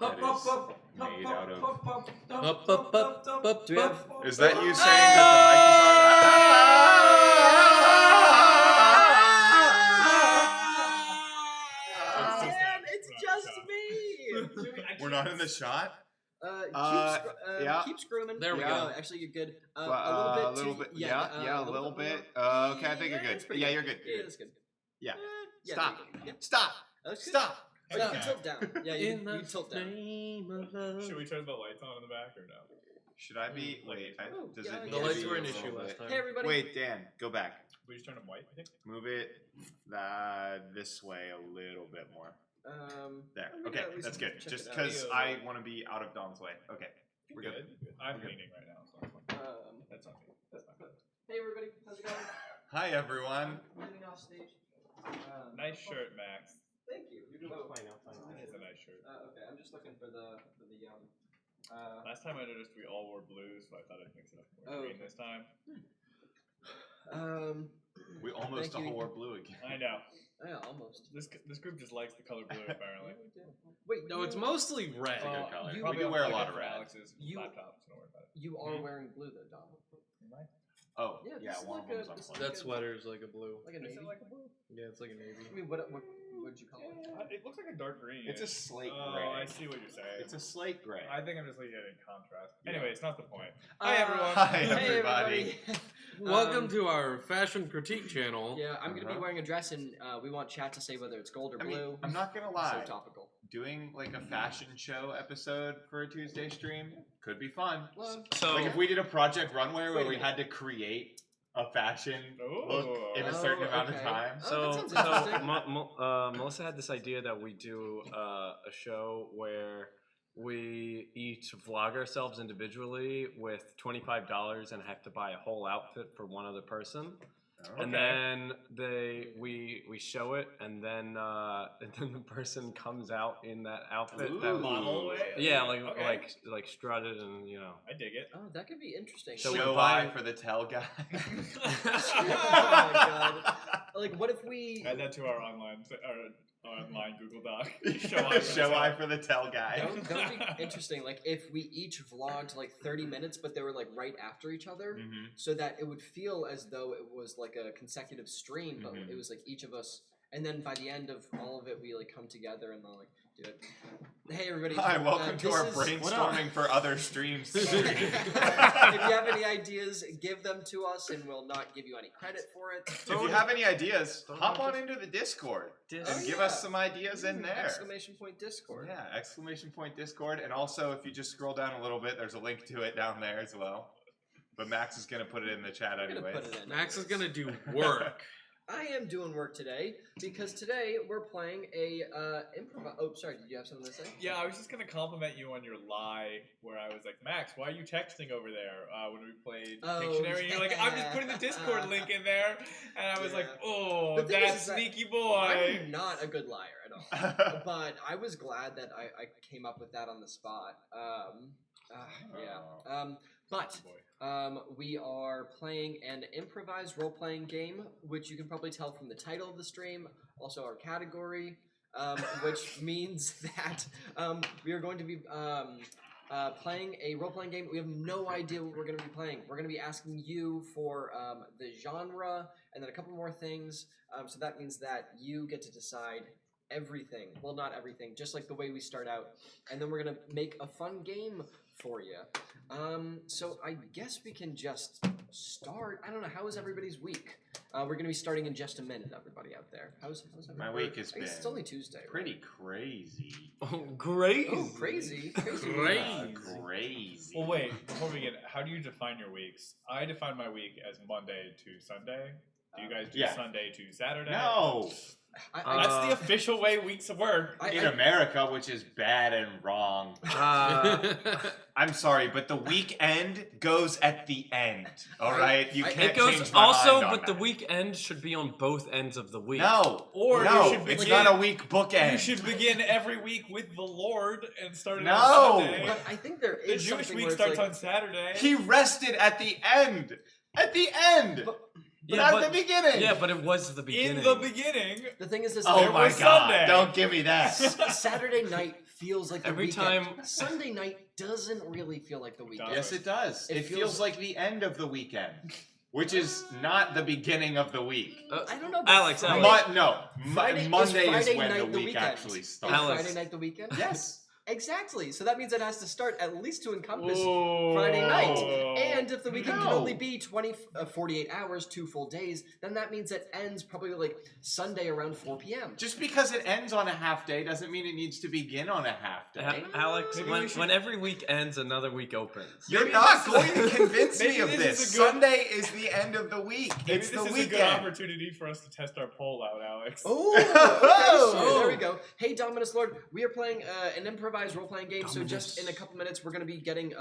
that is made out of... Do we have... Is that you saying that the mic is on? Damn, it's just me! We're not in the shot? Keep screwing. There we go. go. Actually, you're good. A little bit. Yeah, a little bit. Okay, I think you're good. Yeah, you're good. Yeah, that's good. Yeah. Yeah, Stop. yeah. Stop. That's good. Stop. Oh, you can tilt down. Yeah, you tilt down. Should we turn the lights on in the back or no? Should I be? Wait. Does it? The lights were an issue last time. Hey, everybody. Wait, Dan, go back. We just turn them white, I think. Move it this way a little bit more. There. Okay, that's good. Just because I want to be out of Dom's way. Okay, we're good. I'm painting right now, so that's not me. That's not good. Hey, everybody. How's it going? Hi, everyone. Moving off stage. Nice shirt, Max. Thank you. I'll find out. That is a nice shirt. Okay, I'm just looking for the Last time I noticed we all wore blue, so I thought I'd mix it up more green this time. We almost all wore blue again. I know. Yeah, almost. This group just likes the color blue, apparently. Wait, No, it's mostly red. It's a good color. you- We do wear a lot of red. Alex's laptops, don't worry about it. you are wearing blue though, Dom. Oh, Yeah, yeah, this is one like of them's a- on this is point. That sweater's like a blue. Like a navy. Is it like a blue? Yeah, it's like a navy. I mean, what would you call it? It looks like a dark green. It's a slate Oh, gray. I see what you're saying. It's a slate gray. I think I'm just looking at it in contrast. Yeah. Anyway, it's not the point. Hi, everyone. Hi, Hey, everybody. Welcome to our fashion critique channel. Yeah, I'm gonna be wearing a dress, and we want chat to say whether it's gold or I blue. mean, I'm not gonna lie. So topical. Doing like a fashion show episode for a Tuesday stream could be fun. So Like if we did a Project Runway where we had to create a fashion look in a certain amount of time. Oh, that sounds interesting. Melissa had this idea that we do a show where we each vlog ourselves individually with $25 and have to buy a whole outfit for one other person. And then we show it, and then the person comes out in that outfit. That model way? Yeah, like strutted, and you know. I dig it. Oh, that could be interesting. So Show eye for the tell guy. Oh my god! Like, what if we? Add that to our online Google Doc. Show eye for the tell guy. That would be interesting. Like, if we each vlogged like 30 minutes, but they were like right after each other, so that it would feel as though it was like a consecutive stream, but it was like each of us. And then by the end of all of it, we like come together and they'll like do it. Hey everybody! Hi, welcome to our is- brainstorming for other streams. If you have any ideas, give them to us, and we'll not give you any credit for it. If you have any ideas, hop on into the Discord and give us some ideas in there. Exclamation point Discord. Yeah, exclamation point Discord. And also, if you just scroll down a little bit, there's a link to it down there as well. But Max is going to put it in the chat anyway. Max is gonna do work. I am doing work today because today we're playing a improv. Oh, sorry. Did you have something to say? Yeah, I was just gonna compliment you on your lie where I was like, Max, why are you texting over there when we played Dictionary? And you're like, I'm just putting the Discord link in there, and I was like, oh, The thing that is that sneaky boy. I'm not a good liar at all, but I was glad that I came up with that on the spot. But we are playing an improvised role-playing game, which you can probably tell from the title of the stream, also our category, which means that we are going to be playing a role-playing game. We have no idea what we're going to be playing. We're going to be asking you for the genre and then a couple more things. So that means that you get to decide everything. Well, not everything, just like the way we start out. And then we're going to make a fun game for you. So I guess we can just start. I don't know. How is everybody's week? We're going to be starting in just a minute, everybody out there. How's everybody? My week has been It's only Tuesday, right? pretty crazy. Oh, great! Oh, crazy. Crazy. Well, wait, before we get, how do you define your weeks? I define my week as Monday to Sunday. Do you guys do Sunday to Saturday? No. That's the official way weeks work. In America, which is bad and wrong. I'm sorry, but the weekend goes at the end. All right, you can't It goes change my also, mind on but the that. weekend should be on both ends of the week. No, Or no, you should it's begin, not a week bookend. You should begin every week with the Lord and start it No. on Sunday. But I think there The is Jewish something week where it's starts like, on Saturday. He rested at the end. At the end. But at the beginning. Yeah, but it was the beginning. In the beginning. The thing is this. Oh my God! Sunday. Don't give me that. Saturday night feels like the Every weekend. time- Sunday night doesn't really feel like the weekend. Yes, it does. It It feels- feels like the end of the weekend, which is not the beginning of the week. I don't know. Alex, Friday, Monday is Friday when night the week weekend. actually Is starts. Alex. Friday night the weekend? Yes. Exactly. So that means it has to start at least to encompass Ooh. Friday night. And if the weekend can No. only be 48 hours, 2 full days, then that means it ends probably like Sunday around 4 p.m. Just because it ends on a half day doesn't mean it needs to begin on a half day. Alex, Maybe when, we should- when every week ends, another week opens. You're Maybe not this- going to convince maybe me of this this. is a good- Sunday is the end of the week. Maybe It's this the is a weekend. good opportunity for us to test our poll out, Alex. Oh, okay, Oh. sure, there we go. Hey, Dominus Lord, we are playing an improvised role-playing game. So just in a couple minutes, we're going to be getting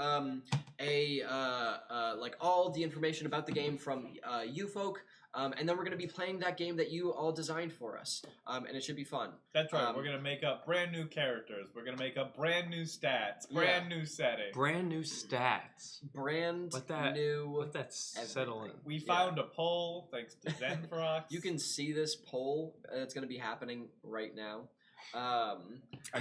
like all the information about the game from you folk, and then we're going to be playing that game that you all designed for us, and it should be fun. That's right. Um, We're gonna make up brand new characters. We're gonna make up brand new stats, brand new setting. Brand new stats. Brand new. Let that settle in. We found a poll thanks to Zenfrox. You can see this poll that's going to be happening right now. I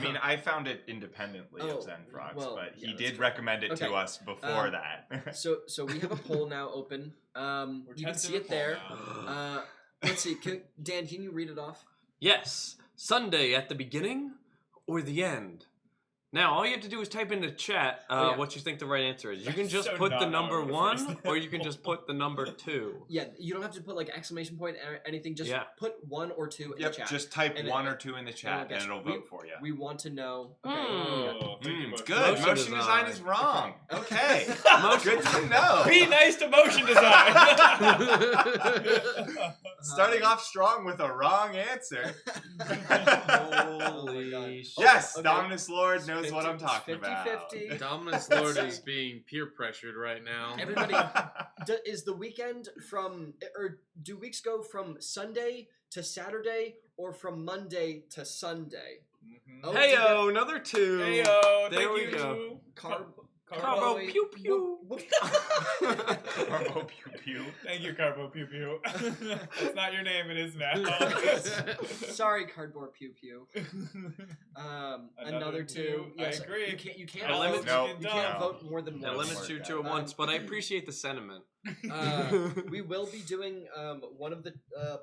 mean, I found it independently of Zenfrox, well, but yeah, he that's did true. recommend it to Okay. us before that. So we have a poll now open. We're You can testing see a it poll there. now. Let's see. Dan, can you read it off? Yes. Sunday at the beginning or the end? Now, all you have to do is type into chat yeah. what you think the right answer is. You can That's just so put the not how number I would 1, phrase that or you can poll. just put the number 2. Yeah, you don't have to put like exclamation point or anything. Just Yeah. put 1 or 2 in Yep, the chat. just type And 1 it- or 2 in the chat, guess. and it'll vote for you. We want to know. Okay. Oh, thank you, Motion. Good. Motion Motion design design. is wrong. Okay. Motion- Good to know. Be nice to motion design. Starting off strong with a wrong answer. Holy shit. Yes, Okay. Dominus Lord knows what I'm talking 50-50. about. Dominus Lord is being peer pressured right now. Everybody, is the weekend from, or do weeks go from Sunday to Saturday, or from Monday to Sunday? Oh, Heyo, another 2. Heyo, There thank we you. go. Carbo, pew pew. Carbo pew pew. Thank you, Carbo Pew Pew. That's not your name, it is now. Sorry, Cardboard Pew Pew. Another 2. I agree. You can't I limit- vote. No, You can't no. vote more than That once. limits you to it once, but I appreciate the sentiment. We will be doing one of the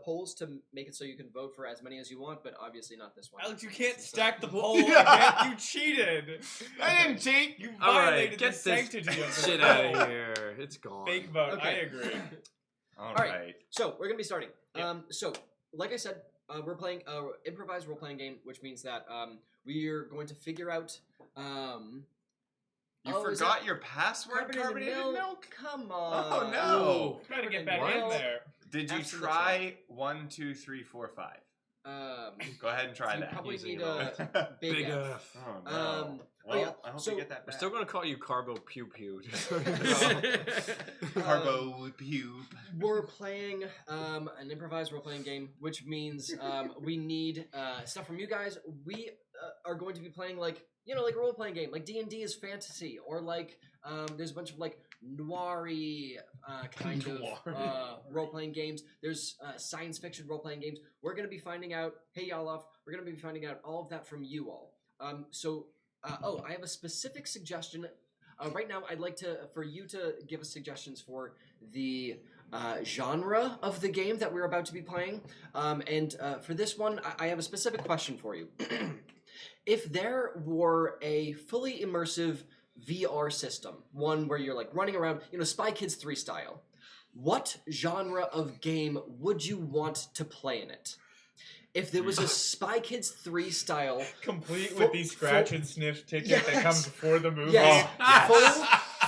polls to make it so you can vote for as many as you want, but obviously not this one. Alex, you can't stack the poll again. You cheated. I didn't cheat. You All right, violated get the this sanctity of the shit poll. out of here. It's gone. Fake vote. Okay. I agree. All right. right. So we're gonna be starting. Yep. So like I said, we're playing an improvised role-playing game, which means that we are going to figure out. You is forgot your password, carbonated carbonated milk? Come on. Oh, no. Gotta get back What? in there. Did you After the try 1, 2, 3, 4, 5? Go ahead and try You that. probably using need a a big, Big F. F. Oh, no. oh, yeah. I hope So- you get that We're back. still gonna call you Carbo Pew Pew. Carbo pube. We're playing an improvised role-playing game, which means we need stuff from you guys. We are going to be playing like a role-playing game, like D&D is fantasy, or like there's a bunch of like noiry kind of role-playing games. There's science fiction role-playing games. We're going to be finding out. Hey, y'all, we're going to be finding out all of that from you all. I have a specific suggestion. Right now, I'd like for you to give us suggestions for the genre of the game that we're about to be playing. For this one, I have a specific question for you. If there were a fully immersive VR system, one where you're like running around, Spy Kids 3 style, what genre of game would you want to play in it? If there was a Spy Kids 3 style, Complete with the scratch and sniff ticket that Yes. comes before the movie. yes,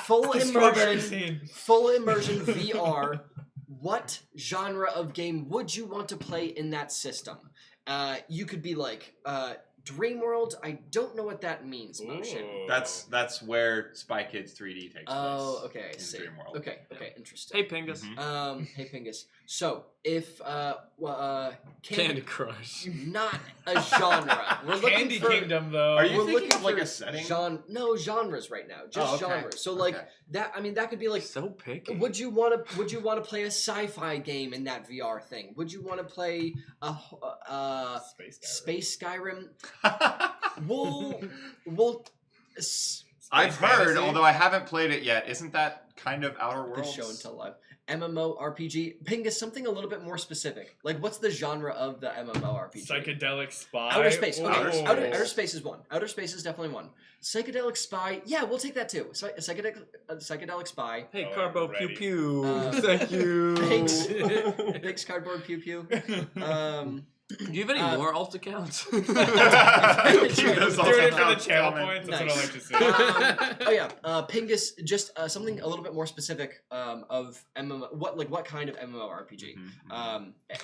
full The strawberry immersion, scene. full immersion VR, what genre of game would you want to play in that system? You could be like Dreamworld. I don't know what that means, Motion. Ooh. That's where Spy Kids 3D takes place. Oh, okay, I in see. Dreamworld. Okay, interesting. Hey, Pingus. Mhm. Hey Pingus. So if Candy Crush. not a genre. We're looking Candy for Kingdom, though. Are you we're thinking looking of like for a setting? genres right now. Just genres. So like that. I mean, that could be like. So picky. Would you want to play a sci-fi game in that VR thing? Would you want to play a Space Skyrim? We'll I've heard, although I haven't played it yet. Isn't that kind of Outer the Worlds? show and tell live. MMORPG. Pingus, something a little bit more specific. Like, what's the genre of the MMORPG? Psychedelic Spy. Outer Space. Okay, Ooh. Outer Space is one. Outer Space is definitely one. Psychedelic Spy. Yeah, we'll take that too. Psychedelic Spy. Hey, Oh, Carbo ready. Pew Pew. Thank you. Thanks, Cardboard Pew Pew. Do you have any more alt accounts? Keep those Doing it for the accounts channel coming. points. That's Nice. what I like to see. Pingus, just something a little bit more specific of MMO. What kind of MMORPG?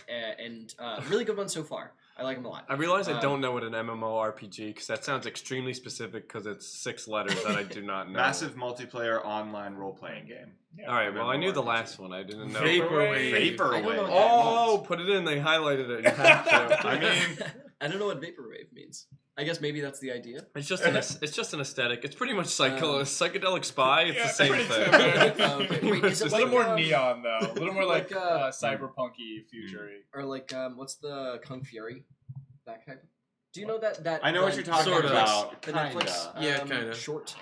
And really good one so far. I like them a lot. I realize I don't know what an MMORPG because that sounds extremely specific because it's 6 letters that I do not know. Massive multiplayer online role-playing game. All right, well, I knew the last one. I didn't know. Vaporwave. I don't know Vaporwave. what that Oh, put it in. They highlighted it. You have to. I mean, I don't know what vaporwave means. I guess maybe that's the idea. It's just an aesthetic. It's pretty much psychedelic spy. It's Yeah, the same pretty thing. similar. Okay. Wait, is A it little like, more neon, though. A little more like like, cyberpunky, future-y. or like what's the Kung Fury? That type. Do you know that? I know what you're talking Sort of. about. The Kinda. Netflix Yeah, kinda. short.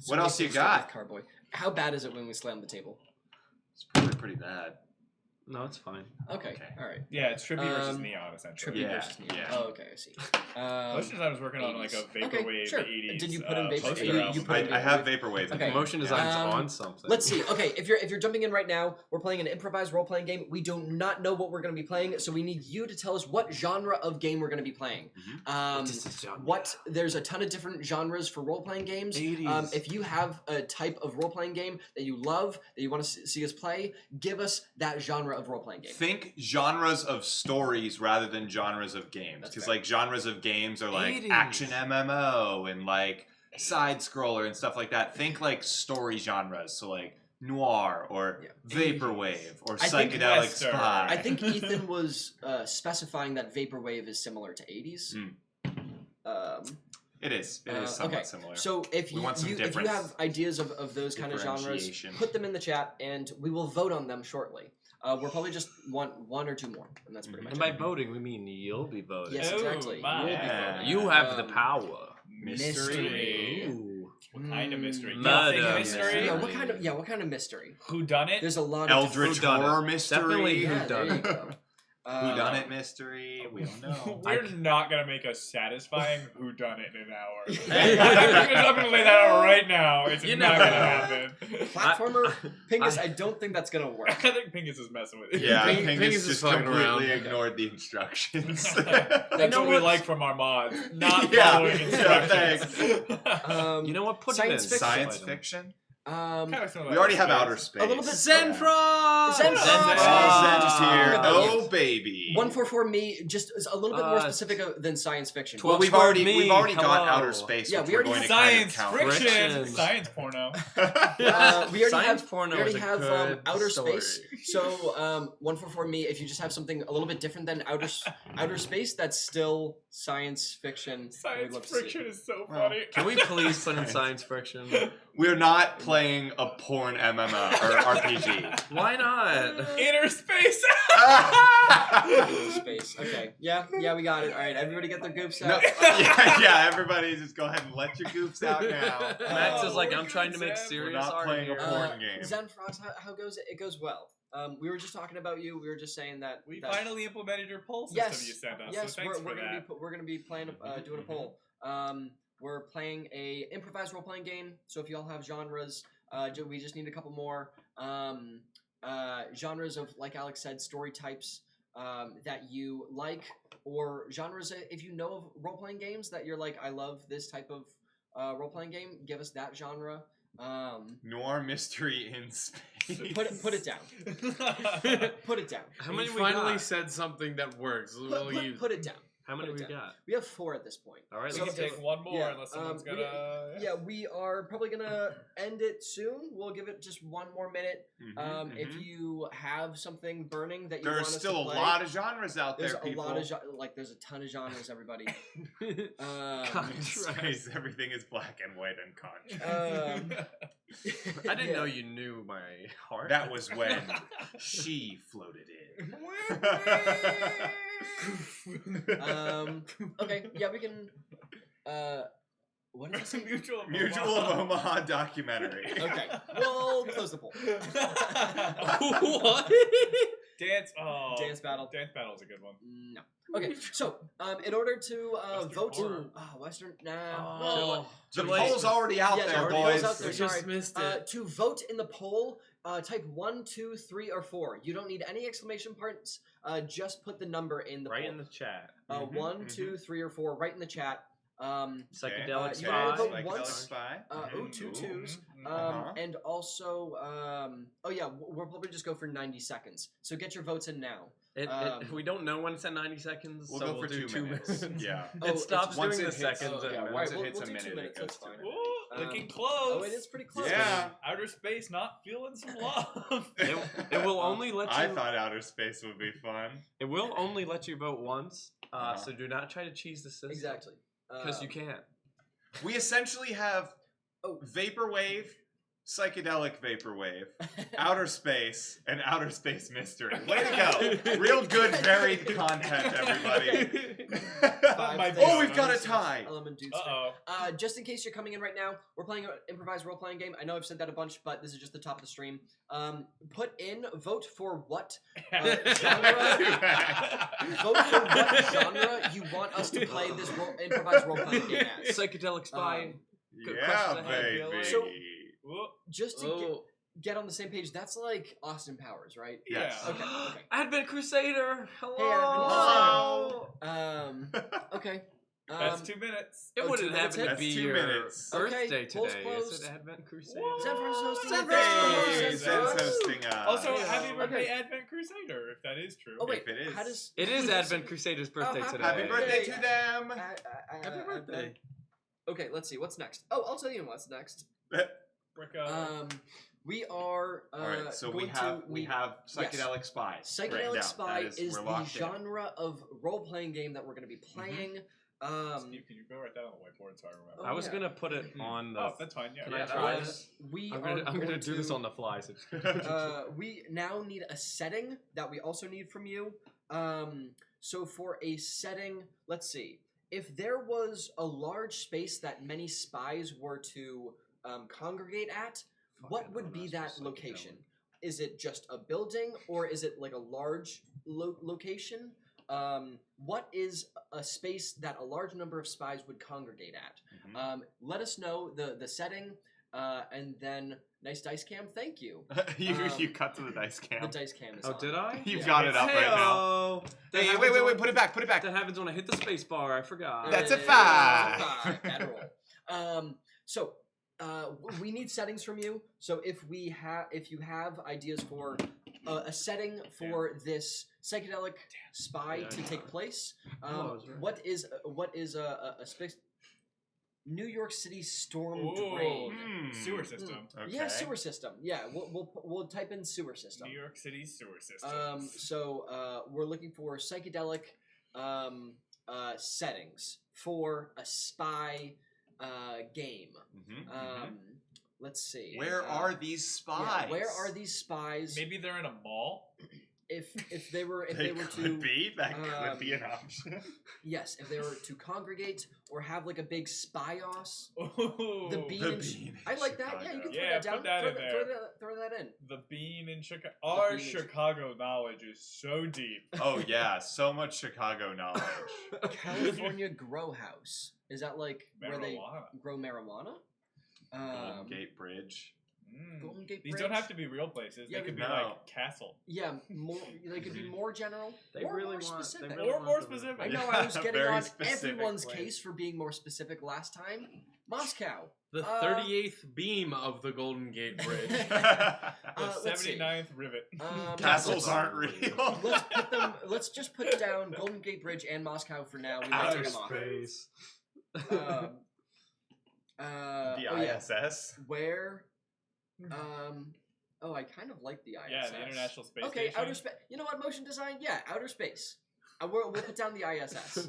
What else you got? Carboy. How bad is it when we slam the table? It's probably pretty bad. No, it's fine. Okay. Okay. All right. Yeah, it's trippy versus neon, essentially. Trippy Yeah, versus neon. yeah. Oh, okay, I see. Most of the time I was working on like a 80s. vaporwave Okay, sure. 80s. Did you put in vapor- poster you album. put in I have Vaporwave. Okay. Motion design's Um, on something. Let's see. Okay, if you're jumping in right now, we're playing an improvised role-playing game. We do not know what we're going to be playing, so we need you to tell us what genre of game we're going to be playing. There's a ton of different genres for role-playing games. 80s. If you have a type of role-playing game that you love, that you want to see us play, give us that genre of role-playing game. Think genres of stories rather than genres of games. That's Because fair. like genres of games are like 80s. action MMO and like side scroller and stuff like that. Think like story genres. So like noir or vaporwave or I think psychedelic Western. spy. I think Ethan was specifying that vaporwave is similar to 80s. It is somewhat okay. similar. So if We you, want some if you difference. have ideas of those kind of genres, Differentiation. put them in the chat and we will vote on them shortly. We'll probably just want one or two more, and that's pretty much And by it. voting, we mean you'll be voting. Yes, Oh, exactly. my. You'll be Yeah. voting. You have the Um, power. Mystery. Ooh. What kind of mystery? Murder Nothing mystery? Yeah, what kind of mystery? Who done it? There's a lot of Eldritch Whodunit. horror mystery. Definitely yeah, there you whodunit. go. Whodunit mystery. We don't know. We're not gonna make a satisfying who done it in an hour. I'm gonna lay that out right now. It's You not never gonna know. happen. Platformer, Pingus, I don't think that's gonna I work. think Pingus is messing with it. Yeah, Pingus Pingus is just fucking completely around. ignored the instructions. That's what we like from our mods. Not Yeah, following yeah, instructions. You know what? Put Science it in. fiction. Science fiction? Kinda similar We already have to outer space. space. A little bit Zen Frost! Zen Oh, Frost! Zen's here. Yeah. Oh, baby. 144 Me just is a little bit more specific than science fiction. Well, we've Twelve already me. got Hello. outer space. Yeah, which we already we're going have to kind Science of count. friction. Friction. Science porno. We already Science have, porno we already is a have good outer story. space. So 144 Me, if you just have something a little bit different than outer space, that's still science fiction. We'd Science love to see it. friction is so Well, funny. Can we please put in science friction? We're not playing a porn MMO or RPG. Why not? Inner space. Outer space. Okay. Yeah, we got it. All right, everybody get their goofs No, out. yeah, everybody just go ahead and let your goofs out now. Max is like, we're I'm trying to good, make Zen. serious We're not art playing a here. porn game. Zen Frost, how goes it? It goes well. We were just talking about you. We were just saying that. We that, finally implemented your poll system Yes. you sent us. Yes, so thanks we're for gonna that. be we're gonna be playing doing a poll. We're playing a improvised role playing game. So if you all have genres, we just need a couple more genres of, like Alex said, story types that you like, or genres if you know of role playing games that you're like, I love this type of role playing game. Give us that genre. Noir mystery in space. Put it down. Put it down. How We many we finally got? said something that works. We'll use Put it down. How many Put we it down. got? We have 4 at this point. All right, We let's can take one more yeah, unless someone's we- gonna. Yeah, we are probably gonna end it soon. We'll give it just 1 more minute. If you have something burning that you want There's us still to a play, lot of genres out there's there, a people. lot of there's a ton of genres, everybody. Guys, everything is black and white and conch. I didn't yeah. know you knew my heart. That was when she floated in. Okay, yeah, we can. What did I say? Mutual Mutual of Omaha documentary. Okay, we'll close the poll. What? Dance. Oh, Dance battle. Dance battle is a good one. No. Okay, so in order to Western vote, horror. Western, nah. Oh, The too late. poll's already out Yeah, there, the boys. poll's out there. We Sorry. just missed it. To vote in the poll, type 1, 2, 3, or 4. You don't need any exclamation parts. Just put the number in the Right poll. in the chat. 1, 2, 3, or 4. Right in the chat. Psychedelic you Spy. wanna vote Psychedelic once? Spy. Two twos. Uh-huh. And also, oh yeah, we'll probably just go for 90 seconds. So get your votes in now. We don't know when it's at 90 seconds, We'll so go we'll for do 2 minutes. Yeah. Oh, It it's stops once doing it the hits- seconds. oh, at yeah, minutes. Once We'll it hits do a 2 minute, minutes, it goes that's fine. to Ooh, looking Um, close. Oh, it is pretty close. Yeah. Outer space not feeling some love. It will only let you. I thought outer space would be fun. It will only let you vote once, Uh-huh. so do not try to cheese the system. Exactly. Because you can't. We essentially have Oh. vaporwave, psychedelic vaporwave, outer space, and outer space mystery. Way to go! Real good, varied content, everybody. Five Oh, we've things. got a tie. Element dudes. Uh-oh. Just in case you're coming in right now, we're playing an improvised role-playing game. I know I've said that a bunch, but this is just the top of the stream. Vote for what genre. Vote for what genre you want us to play this improvised role-playing game as. Psychedelic Spy. Good Yeah, question ahead, baby. Billy. So- Whoop. Just to Oh. get on the same page, that's like Austin Powers, right? Yes. Yeah. Okay. Advent Crusader. Hello. Advent Okay. That's 2 minutes. It Oh, wouldn't 2 happen to minutes? be That's 2 your minutes. birthday Okay, polls today. closed. Is it Advent Crusader? What? Sanford's hosting Hey, it. Zen's Sanford's hosting us. Also, Yeah. happy birthday, Okay. Advent Crusader, if that is true. Oh wait, If it is. how does It is Advent Crusader's birthday happy today. Happy birthday to them. Happy birthday. Okay, let's see what's next. Oh, I'll tell you what's next. Bricko. We are All right, so we going have to we need- have Psychedelic Spy. written Psychedelic down. Spy That is we're the locked in. genre of role-playing game that we're going to be playing. Steve, can you go write that on the whiteboard so I remember? I was yeah. gonna put it on the. Oh, that's fine. Yeah. Can I Yeah, try that this? We I'm are gonna going do this to- on the fly. So we now need a setting that we also need from you. So for a setting, let's see. If there was a large space that many spies were to congregate at, what would be that location? Is it just a building, or is it like a large location? What is a space that a large number of spies would congregate at? Let us know the setting, and then nice dice cam. Thank you. you cut to the dice cam. The dice cam is Oh, on. did I? You've Yeah. got it up right now. That Hey, happens wait, when- put it back, put it back. That happens when I hit the space bar. I forgot. That's a Hey, five. Bad roll. So we need settings from you. So if you have ideas for a setting for this psychedelic spy Yeah, to I take know. place, I was right. what is a space? New York City storm Ooh. drain. Sewer system. Okay. Yeah, sewer system. Yeah, we'll type in sewer system. New York City sewer system. So we're looking for psychedelic settings for a spy game. Let's see. Where are these spies? Yeah, where are these spies? Maybe they're in a mall. If they were They to could be. That could be an um, option. yes, if they were to congregate or have like a big spy-os. Ooh. The bean. The and bean I in like that. Yeah, you can Chicago. throw Yeah, that down. put that in there. Throw that in. The bean in Chicago. Our bean in Chicago knowledge is so deep. Oh yeah, so much Chicago knowledge. California Grow House. Is that like where they Marijuana. grow marijuana? Golden Gate Bridge. Golden Gate These Bridge. don't have to be real places. Yeah, They could be no. like castle. Yeah, more. They could be more general. They or really more want. specific. They really Or want more the- specific. I know Yeah, I was getting very on specific everyone's place. case for being more specific last time. Moscow. The 38th beam of the Golden Gate Bridge. The Let's see. 79th rivet. Castles aren't real. Let's just put down Golden Gate Bridge and Moscow for now. We might Outer take them off. Space. The Oh, yeah. ISS. Where? Oh, I kind of like the ISS. Yeah, the International Space Okay, Station. outer space. You know what? Motion design. Yeah, outer space. We'll put down the ISS.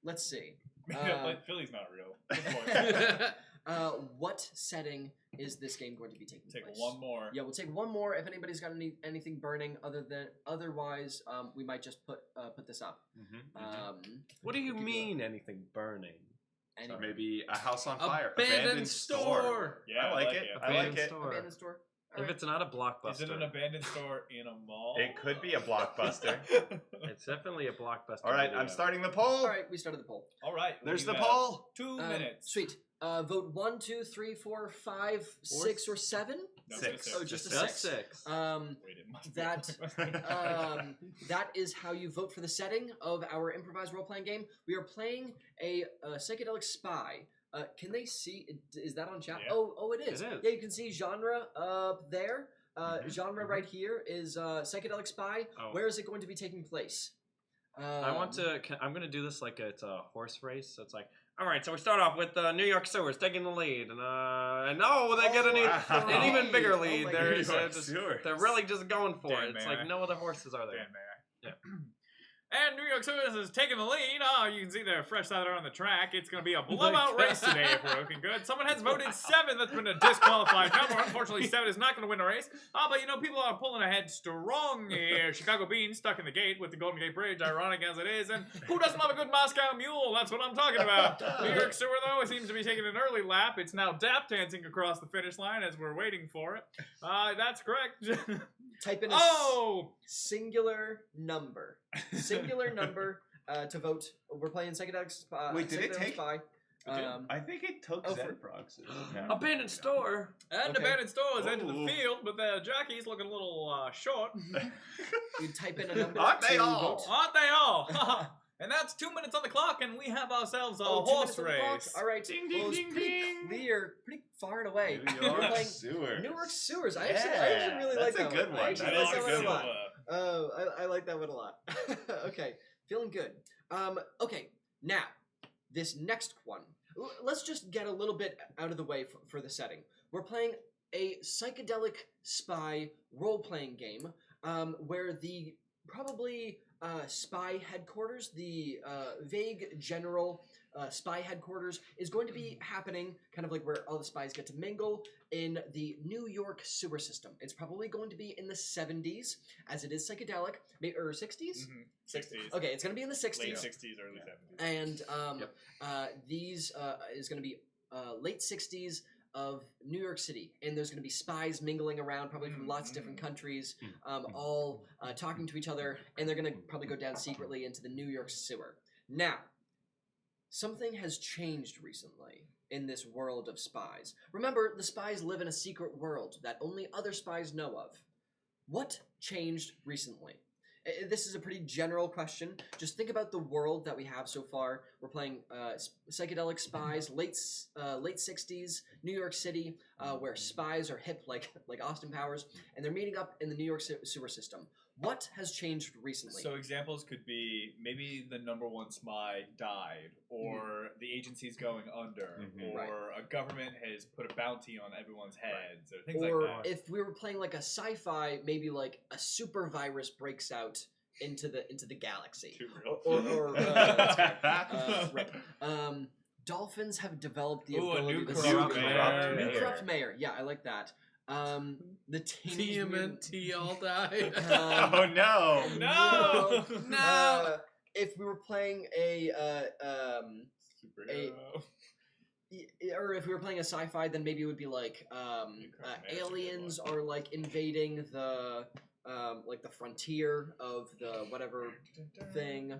Let's see. Like, Philly's not real. Good point. What setting is this game going to be taking Take place? one more. Yeah, we'll take one more. If anybody's got anything burning, otherwise, we might just put this up. What do you we could mean anything burning? So Anyway. maybe a house on fire. Abandoned store. Yeah, I like it. I like Abandoned it. store. Abandoned store. All If right. it's not a blockbuster, Is it an abandoned store in a mall? It could be a blockbuster. it's definitely a blockbuster. All right, video. I'm starting the poll. All right, we started the poll. All right. There's you the have poll. 2 minutes. Sweet. Vote 1, 2, 3, 4, 5, 6, or 7. No, Six. Oh, just a Just six. 6. Wait, it must be- That is how you vote for the setting of our improvised role-playing game. We are playing a Psychedelic Spy. Can they see? Is that on chat? Yeah. Oh, it is. It is. Yeah, you can see genre up there. Genre mhm. right here is Psychedelic Spy. Oh. Where is it going to be taking place? I want to. I'm going to do this like it's a horse race. So it's like, all right. So we start off with New York Sewers taking the lead, and no, they get wow. an even bigger Oh lead. my they're, goodness. they're, just- Sewers. they're really just going for Dan, it. It's may I? like no other horses are there. Dan, may I? Yeah. And New York Sewers is taking the lead. Oh, you can see they're fresh out there on the track. It's going to be a blowout race today if we're looking good. Someone has voted 7. That's been a disqualified number. Unfortunately, 7 is not going to win the race. But you know, people are pulling ahead strong here. Chicago Beans stuck in the gate with the Golden Gate Bridge, ironic as it is. And who doesn't love a good Moscow mule? That's what I'm talking about. New York Sewer, though, seems to be taking an early lap. It's now tap dancing across the finish line as we're waiting for it. That's correct. Type in a singular number. Singular number to vote. We're playing Psychedelic Spy. Wait, did it Psychedelic take- Spy. I think it took Oh, Zenprox. Abandoned store. And Okay. abandoned stores enter the Ooh. field, but the jockey's looking a little short. You type in a number Aren't they to all? vote. Aren't they all? And that's 2 minutes on the clock, and we have ourselves a 2 horse minutes on the clock? race. All right. Ding, Well, ding, it's ding, pretty ding. clear, pretty far and away. New We're York playing Sewers. Newark Sewers. I Yeah, actually really like that's a that good one. one. I actually That like is a that one good a lot. one. Oh, I like that one a lot. Okay, feeling good. Okay, now this next one. Let's just get a little bit out of the way for the setting. We're playing a Psychedelic Spy role-playing game where the probably spy headquarters, the vague general spy headquarters, is going to be happening kind of like where all the spies get to mingle in the New York sewer system. It's probably going to be in the 70s, as it is psychedelic, or 60s? 60s. Okay, it's going to be in the 60s. Late 60s, early 70s. And Yep. these is going to be late 60s of New York City, and there's going to be spies mingling around, probably from lots of different countries, all talking to each other, and they're going to probably go down secretly into the New York sewer. Now, something has changed recently in this world of spies. Remember, the spies live in a secret world that only other spies know of. What changed recently? This is a pretty general question. Just think about the world that we have so far. We're playing Psychedelic Spies, late 60s, New York City, where spies are hip like Austin Powers, and they're meeting up in the New York sewer system. What has changed recently? So examples could be maybe the number one spy died, or the agency's going under, or Right. a government has put a bounty on everyone's heads, or things or like that. if we were playing like a sci-fi, maybe like a super virus breaks out into the galaxy. Too real. Or that's right. Dolphins have developed the Ooh, a ability new to corrupt see- mayor. New corrupt mayor. Yeah, I like that. The Teenage Mutant- TMNT all die. Oh no! No! No! If we were playing a Superhero. or if we were playing a sci-fi, then maybe it would be like aliens are like invading the like the frontier of the whatever thing.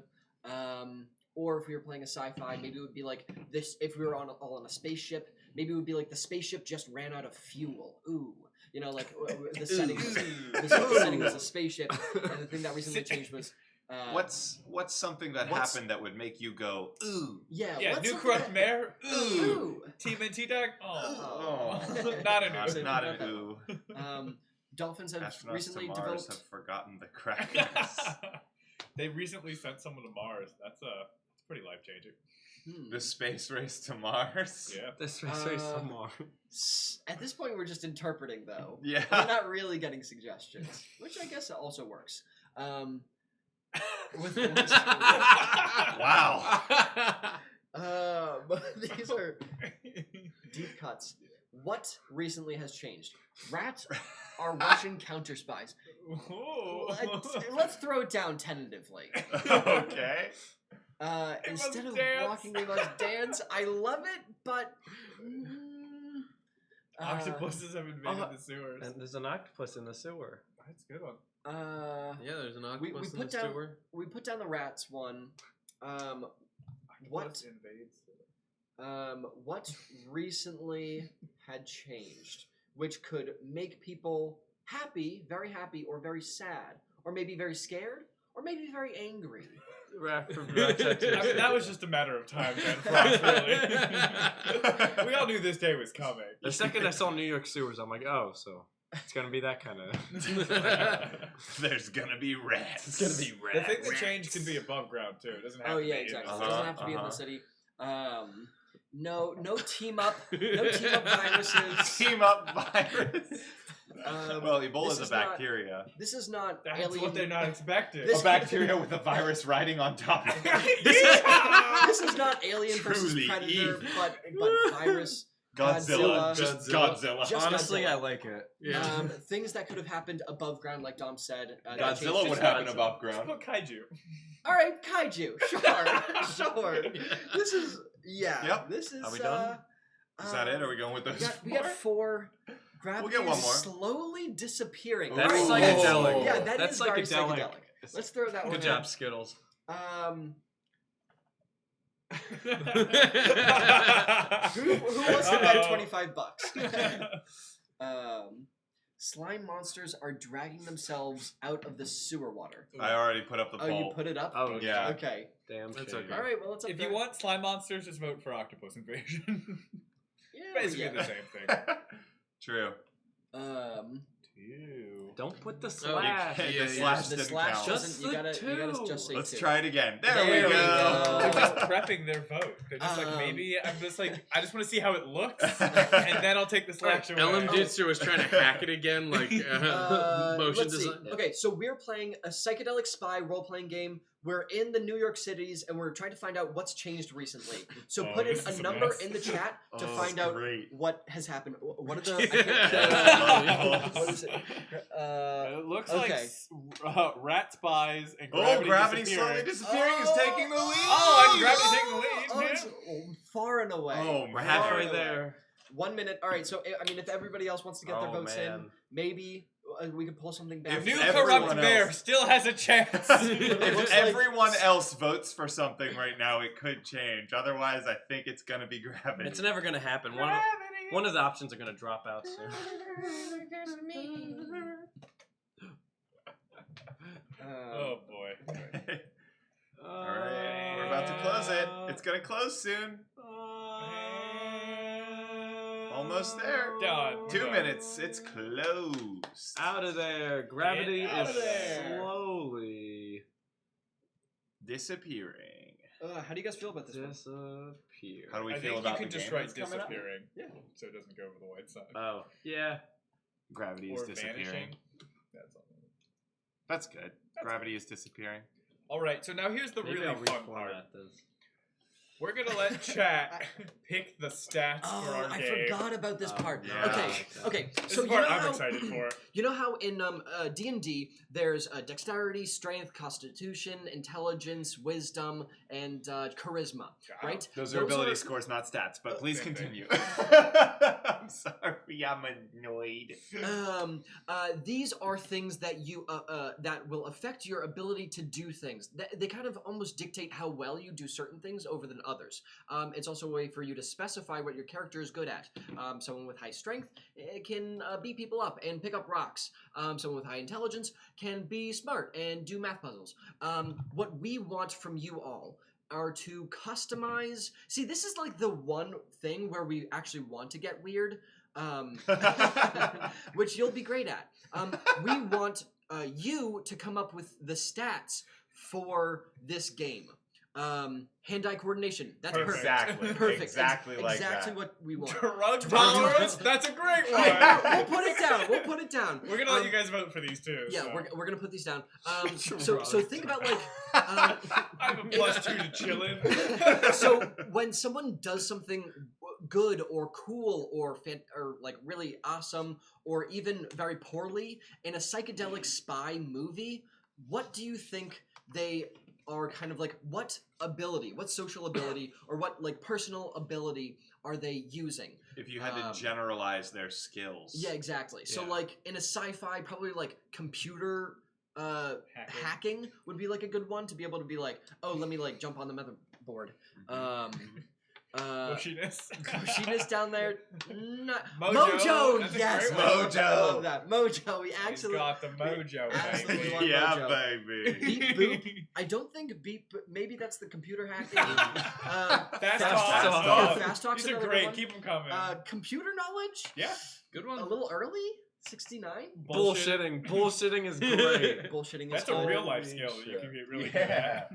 Or if we were playing a sci-fi, maybe it would be like this. If we were all on a spaceship, Maybe it would be like the spaceship just ran out of fuel. Ooh. You know, like the setting was a spaceship, and the thing that recently changed was What's something that happened that would make you go ooh? Yeah, Yeah, new something corrupt mayor. Ooh. Ooh. TMNT deck. Oh. Not an Not, ooh. not an ooh. Dolphins have Astronauts recently to Mars developed. have forgotten the crackers. They recently sent someone to Mars. That's pretty life changing. The space race to Mars. Yeah. This race some more. At this point, we're just interpreting, though. Yeah. We're not really getting suggestions, which I guess also works. Wow. But these are deep cuts. What recently has changed? Rats are Russian counter spies. Let's throw it down tentatively. Okay. Instead of dance. walking, they must dance. I love it, but Octopuses have invaded the sewers. And there's an octopus in the sewer. That's a good one. Yeah, there's an we octopus in put the down sewer. we put down the rats one. What Octopus invades what recently had changed, which could make people very happy, or very sad, or maybe very scared, or maybe very angry. Rat from I mean, that was just a matter of time then for us, really. We all knew this day was coming. The second I saw New York sewers, I'm like, oh, so it's gonna be that kind of. There's gonna be rats. It's gonna be The thing that changed can be above ground too. It doesn't have to be Exactly. Uh-huh, It doesn't have to be in the uh-huh. city. No team up viruses. Team up virus. Well, Ebola's this a is not- bacteria. This is not That's alien. what they're not expecting. This- A bacteria with a virus riding on top of it. This is not alien versus Truly predator, evil. but virus. Godzilla. Godzilla. Just Godzilla. Just Honestly, Godzilla. I like it. Yeah. Things that could have happened above ground, like Dom said. that Godzilla changed would just happen Godzilla. above Just ground. put kaiju. All right, kaiju. Sure. This is Yep. This is. Are we done? Is that it? Are we going with those? We got 4. Gravity We'll get one is more. slowly disappearing. That's Ooh. psychedelic. Yeah, that That's is very psychedelic. psychedelic. Let's throw that one Good in. job, Skittles. Who wants to bet $25? Slime monsters are dragging themselves out of the sewer water. I already put up the Oh, poll. you put it up? Oh, Yeah. Okay. Damn That's shame. okay. All right. Well, it's up If there. you want slime monsters, just vote for octopus invasion. Yeah, Basically yeah. the same thing. True. Ew. Don't put the Oh, slash. The yeah, slash The didn't slash count. doesn't. Just You gotta the just say Let's 2. try it again. There, There we we go. go. They're just prepping their vote. They're just like, maybe I'm just like, I just want to see how it looks, and then I'll take the slash away. LM Jutsu was trying to hack it again, like motion Let's see. design. Okay, so we're playing a psychedelic spy role-playing game. We're in the New York cities, and we're trying to find out what's changed recently. So Oh, put in this is a a number mess. in the chat to Oh, find out great. what has happened. What are the? What is it? It looks Okay. like rat spies and Oh, gravity gravity disappearing. slowly disappearing is taking the lead. Oh, and gravity taking the lead. Oh, yeah. it's far and away. Oh, We're man. Far halfway and away. there. 1 minute. All right. So I mean, if everybody else wants to get their Oh, votes in, man. maybe we could pull something back. If New everyone corrupt else- bear still has a chance. If looks like- everyone else votes for something right now, it could change. Otherwise, I think it's gonna be gravity. It's never gonna happen. One of the options are gonna drop out soon. Oh boy. All right, we're about to close it. It's gonna close soon. Almost there. Done. 2 minutes. It's closed. Out of there. Gravity Get out is of there. slowly Disappearing. How do you guys feel about this one? disappear. How do we I feel think about you could the just game write that's coming up? disappearing. Yeah. So it doesn't go over the white side. Oh, yeah. Gravity is Or disappearing. vanishing. That's all. That's good. Gravity is disappearing. All right. So now here's the Maybe really I'll fun part. reformat this. We're gonna let chat pick the stats for Oh, our I game. forgot about this part. yeah. Okay. This So is you the know part I'm how excited for. you know how in D&D there's dexterity, strength, constitution, intelligence, wisdom, and charisma, right? Those are ability are- scores, not stats. But please Same thing. continue. I'm sorry. I'm annoyed. These are things that you that will affect your ability to do things. They kind of almost dictate how well you do certain things over than others. It's also a way for you to specify what your character is good at. Someone with high strength can beat people up and pick up rocks. Someone with high intelligence can be smart and do math puzzles. What we want from you all are to customize. See, this is like the one thing where we actually want to get weird, which you'll be great at. We want you to come up with the stats for this game. Hand-eye coordination. That's perfect. Exactly. Perfect. Exactly like exactly that. what we want. Drug tolerance? That's a great one. We'll put it down. We'll put it down. We're gonna let you guys vote for these too. Yeah, so. we're gonna put these down. So think about like. I have a +2 to chillin'. So when someone does something good or cool or like really awesome or even very poorly in a psychedelic spy movie, what do you think they are kind of like? What ability, what social ability, or what like personal ability are they using? If you had to generalize their skills. Yeah, exactly. So Yeah. like in a sci-fi, probably like computer hacking would be like a good one to be able to be like, oh, let me like jump on the motherboard. Bushiness down there. Mojo. That's a Yes. great one. Mojo. I love that. Mojo. We He's actually got the mojo, absolutely baby. want Yeah, Mojo. baby. Beep boop. I don't think beep. Maybe that's the computer hacking. Fast talk. talk. Yeah, fast talk's These are another great. one. Keep them coming. Computer knowledge. Yeah. Good A one. little early. 69. Bullshitting. Bullshitting is great. Bullshitting is That's a fun. real life skill that you can get really good at.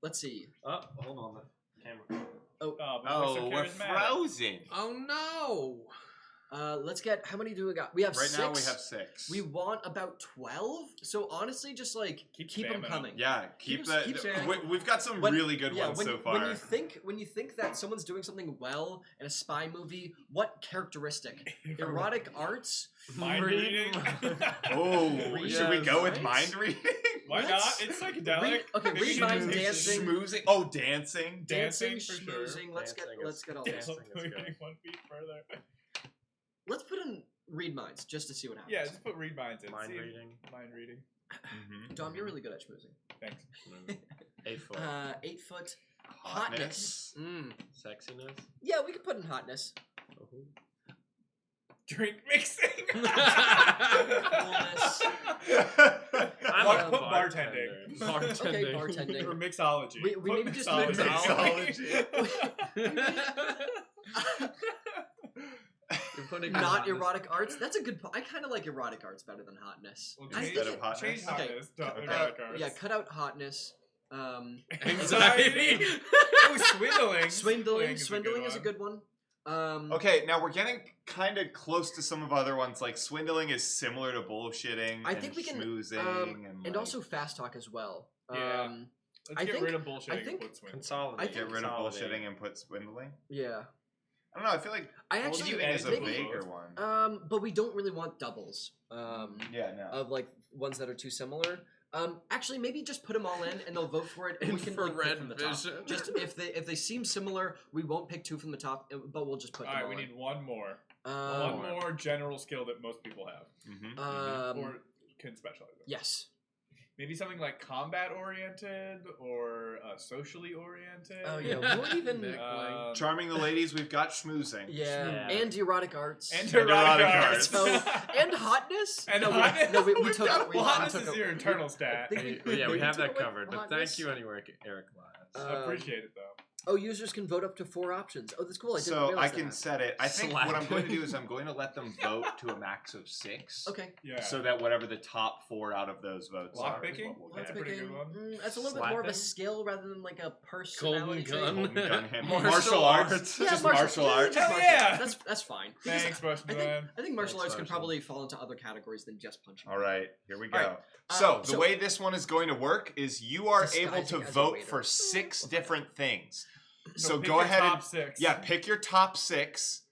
Let's see. Oh, hold on. The camera. Oh, but Oh, so we're charismatic. frozen. Oh no. Let's get. How many do we got? We have Right 6. now we have 6. We want about 12. So honestly, just like keep them spamming coming. Yeah, keep that. spamming. We've got some When- really good ones when, so far. when you think that someone's doing something well in a spy movie, what characteristic? Erotic arts? Mind reading. Oh, should we Yes. go with Right? mind reading? Why not? It's psychedelic. Okay, Maybe read you minds, should do dancing. Schmoozing. Oh, dancing. Dancing, Dancing, for sure. schmoozing. Let's get all Dancing this. is good. Moving 1 feet further. Let's put in read minds just to see what happens. Yeah, just put read minds in. Mind See? reading. Mind reading. Mm-hmm. Dom, you're really good at schmoozing. Thanks. 8 foot. 8 foot Hotness. Sexiness. Yeah, we could put in hotness. Drink mixing. Coolness. I'm Bar- a put bartending. Bartending. Okay, bartending. Or mixology. We Put maybe just mixology. You're putting Not hotness. erotic arts. That's a good. I kind of like erotic arts better than hotness. Well, I change, think Instead of hotness? change Okay. hotness to Okay. erotic arts. Yeah, cut out hotness. Anxiety. Oh, swindling. Swindling is a good one. Okay, now we're getting kind of close to some of other ones. Like swindling is similar to bullshitting. I and think we can, schmoozing and like, also fast talk as well. Yeah. Let's I get think- rid of bullshitting I and think- put swindling. Consolidate. I get think- rid of Consolidate. bullshitting and put swindling. Yeah. I don't know. I feel like I actually bullshitting is a maybe, vaguer one. but we don't really want doubles. Yeah, no. Of like ones that are too similar. Actually, maybe just put them all in, and they'll vote for it, and we can like, pick Infrared from the top. vision. Just if they seem similar, we won't pick 2 from the top, but we'll just put All them right, all we in. need one more. Um, One more general skill that most people have, or can specialize in. yes. Maybe something like combat oriented or socially oriented. Oh yeah. What even? Nick. Charming the ladies, we've got schmoozing. Yeah. Yeah. And erotic arts. And erotic erotic arts. arts. So, and hotness. And no, hotness. We took. Well, hotness took is your internal stat. I think Yeah, we have that took away covered. But hotness. thank you anyway, Eric Lads. I appreciate it though. Oh, users can vote up to 4 options. Oh, that's cool. I didn't So realize I can that. set it. I think Slack. what I'm going to do is I'm going to let them vote to a max of 6. Okay. Yeah. So that whatever the top 4 out of those votes Lock are, is picking? what we'll That's get. a pretty good one. That's a little bit more of a Slapping? skill rather than like a personality trait. Golden Golden gun hand. Martial Martial arts. arts. Yeah, Just martial arts. just Hell martial yeah. arts. That's fine. Because Thanks, Bushman. I think martial arts Thanks, can Marshall. probably fall into other categories than just punching. All right, here we go. All right, So the so- way this one is going to work is you are able Disguising to as a vote waiter. for 6 different things. So So pick go your ahead top and 6. yeah, pick your top 6.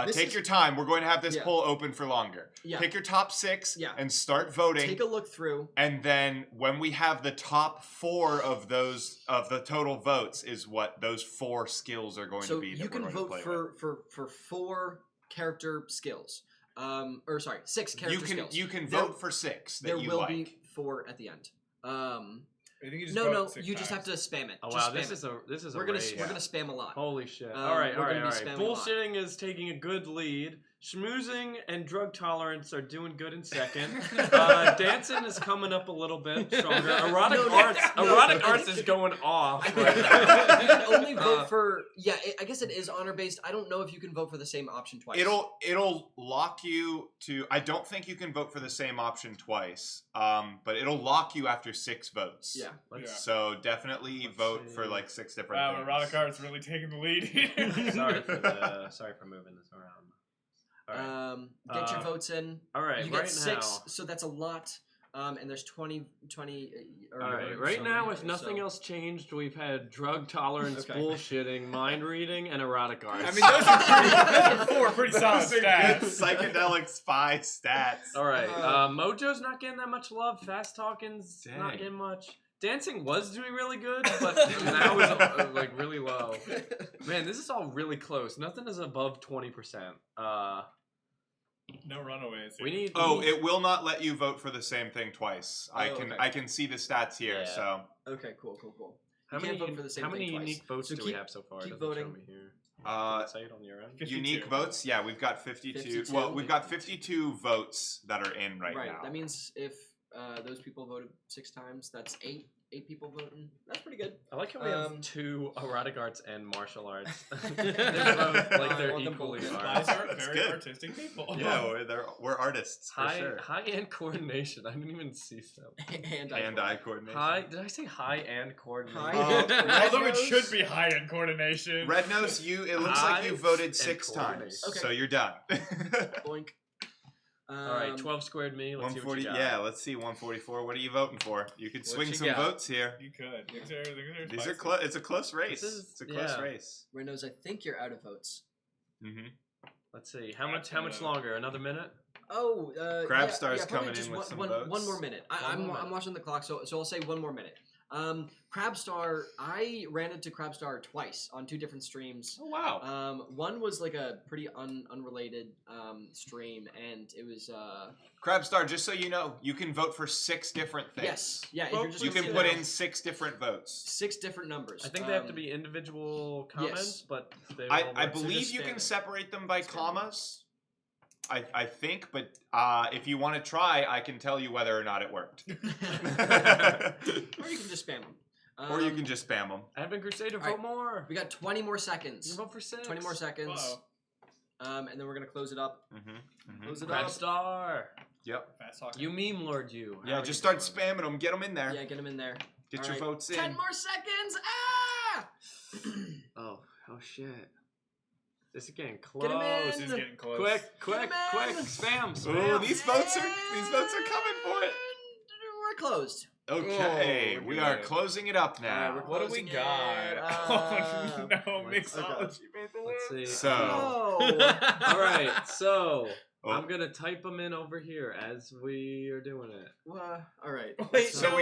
This Take is- your time. We're going to have this Yeah. poll open for longer. Yeah. Pick your top 6 Yeah. and start voting. Take a look through. And then when we have the top 4 of those of the total votes is what those 4 skills are going So to be. That you we're can going to vote play for 4 character skills. Or sorry, 6 with. character skills. You can There- vote for 6 that there you will like. be 4 at the end. I think you just No, vote no, 6 you just have times. to spam it. Oh Just wow, spam it. this is We're a gonna race. we're gonna spam a lot. Holy shit! Um, all right, we're all right, gonna all be right. spamming a lot. Bullshitting is taking a good lead. Schmoozing and drug tolerance are doing good in second. Dancing is coming up a little bit stronger. Erotic arts is going off. Right now. You can only vote for I guess it is honor based. I don't know if you can vote for the same option twice. It'll lock you to. I don't think you can vote for the same option twice. But it'll lock you after 6 votes. Yeah. So definitely Let's vote see. for like 6 different Wow, things. erotic art's really taking the lead here. sorry for moving this around. All right. Get your votes in. All right. You right get 6, now. so that's a lot. And there's 20 or All right. or Right so now, many, if nothing so- else changed, we've had drug tolerance, Okay. bullshitting, mind reading, and erotic arts. I mean, those are 4 pretty solid Those are good stats. psychedelic spy stats. All right. Mojo's not getting that much love. Fast talking's not Dang. getting much. Dancing was doing really good, but now is like really low. Man, this is all really close. Nothing is above 20%. No runaways. We need. Oh, it will not let you vote for the same thing twice. I Oh, can okay. I can see the stats here. Yeah. So Okay, cool. How You can't many? vote for the same how many thing twice. unique votes So do we keep- have so far? keep It doesn't show voting. me here. Uh, Can it say it on your end? 52. unique votes, yeah, we've got 52. 52. Well, we've got 52 votes that are in right now. That means if those people voted 6 times, that's 8 people voting. That's pretty good. I like how we have Um, 2 erotic arts and martial arts. They're both like I they're want them equally both. arts. Guys are That's very good. artistic people. Yeah, we're artists for High sure. high-end coordination. I didn't even see that. and Hand-eye coordination. High? Did I say high-end coordination? High- Although it Nose. should be high-end coordination. Red Nose, it looks like you Eyes voted and 6 times, coordination. Okay. so you're done. Boink. All right, 12 squared me. Let's see what 140. you got. Yeah, let's see 144. What are you voting for? You could What swing you some got? votes here. You could. These are close. It's a close race. This is- It's a close yeah. race. Renos, I think you're out of votes. Mm-hmm. Let's see. How much longer? Another minute? Oh, Crab Star's probably coming just in with one, some one, votes. one more minute. One I'm more minute. I'm watching the clock, so I'll say one more minute. Crabstar, I ran into Crabstar twice on 2 different streams. Oh wow. One was like a pretty unrelated stream, and it was Crabstar, just so you know, you can vote for 6 different things. yes, yeah. If Well, you're just You can listening put now, in 6 different votes. 6 different numbers. I think they have to be individual comments, but they all I work. believe just you spam can it. separate them by Spam it. commas. I think, but if you want to try, I can tell you whether or not it worked. or you can just spam them. Or you can just spam them. Advent Crusader, All right. vote more. We got 20 more You seconds. can vote for 6. 20 more seconds. Whoa. And then we're gonna close it up. Mm-hmm. Close it Crab up. Star. Yep. Fast talking. You meme lord you. How Yeah, are just you start doing? spamming them. Get them in there. Yeah, get them in there. Get All your right. votes in. 10 more seconds. Ah! Oh shit. This is getting close. Get him in. This is getting close. Quick, Get 'em spam, Ooh, spam. these votes are coming for it. We're closed. Okay, Oh, we are good. closing it up now. we're What do we closing got? it. Oh no, let's- mixology made the Let's list. see. So- Oh. All right, so Oh. I'm gonna type them in over here as we are doing it. All right. Wait, So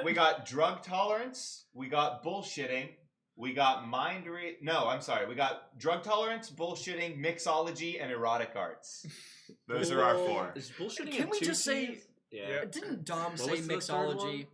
we got drug tolerance, we got bullshitting, we got we got drug tolerance, bullshitting, mixology, and erotic arts. Those are our 4. Is bullshitting Can a we 2 just say- keys? Yeah. Yeah. Didn't Dom What say was the third mixology?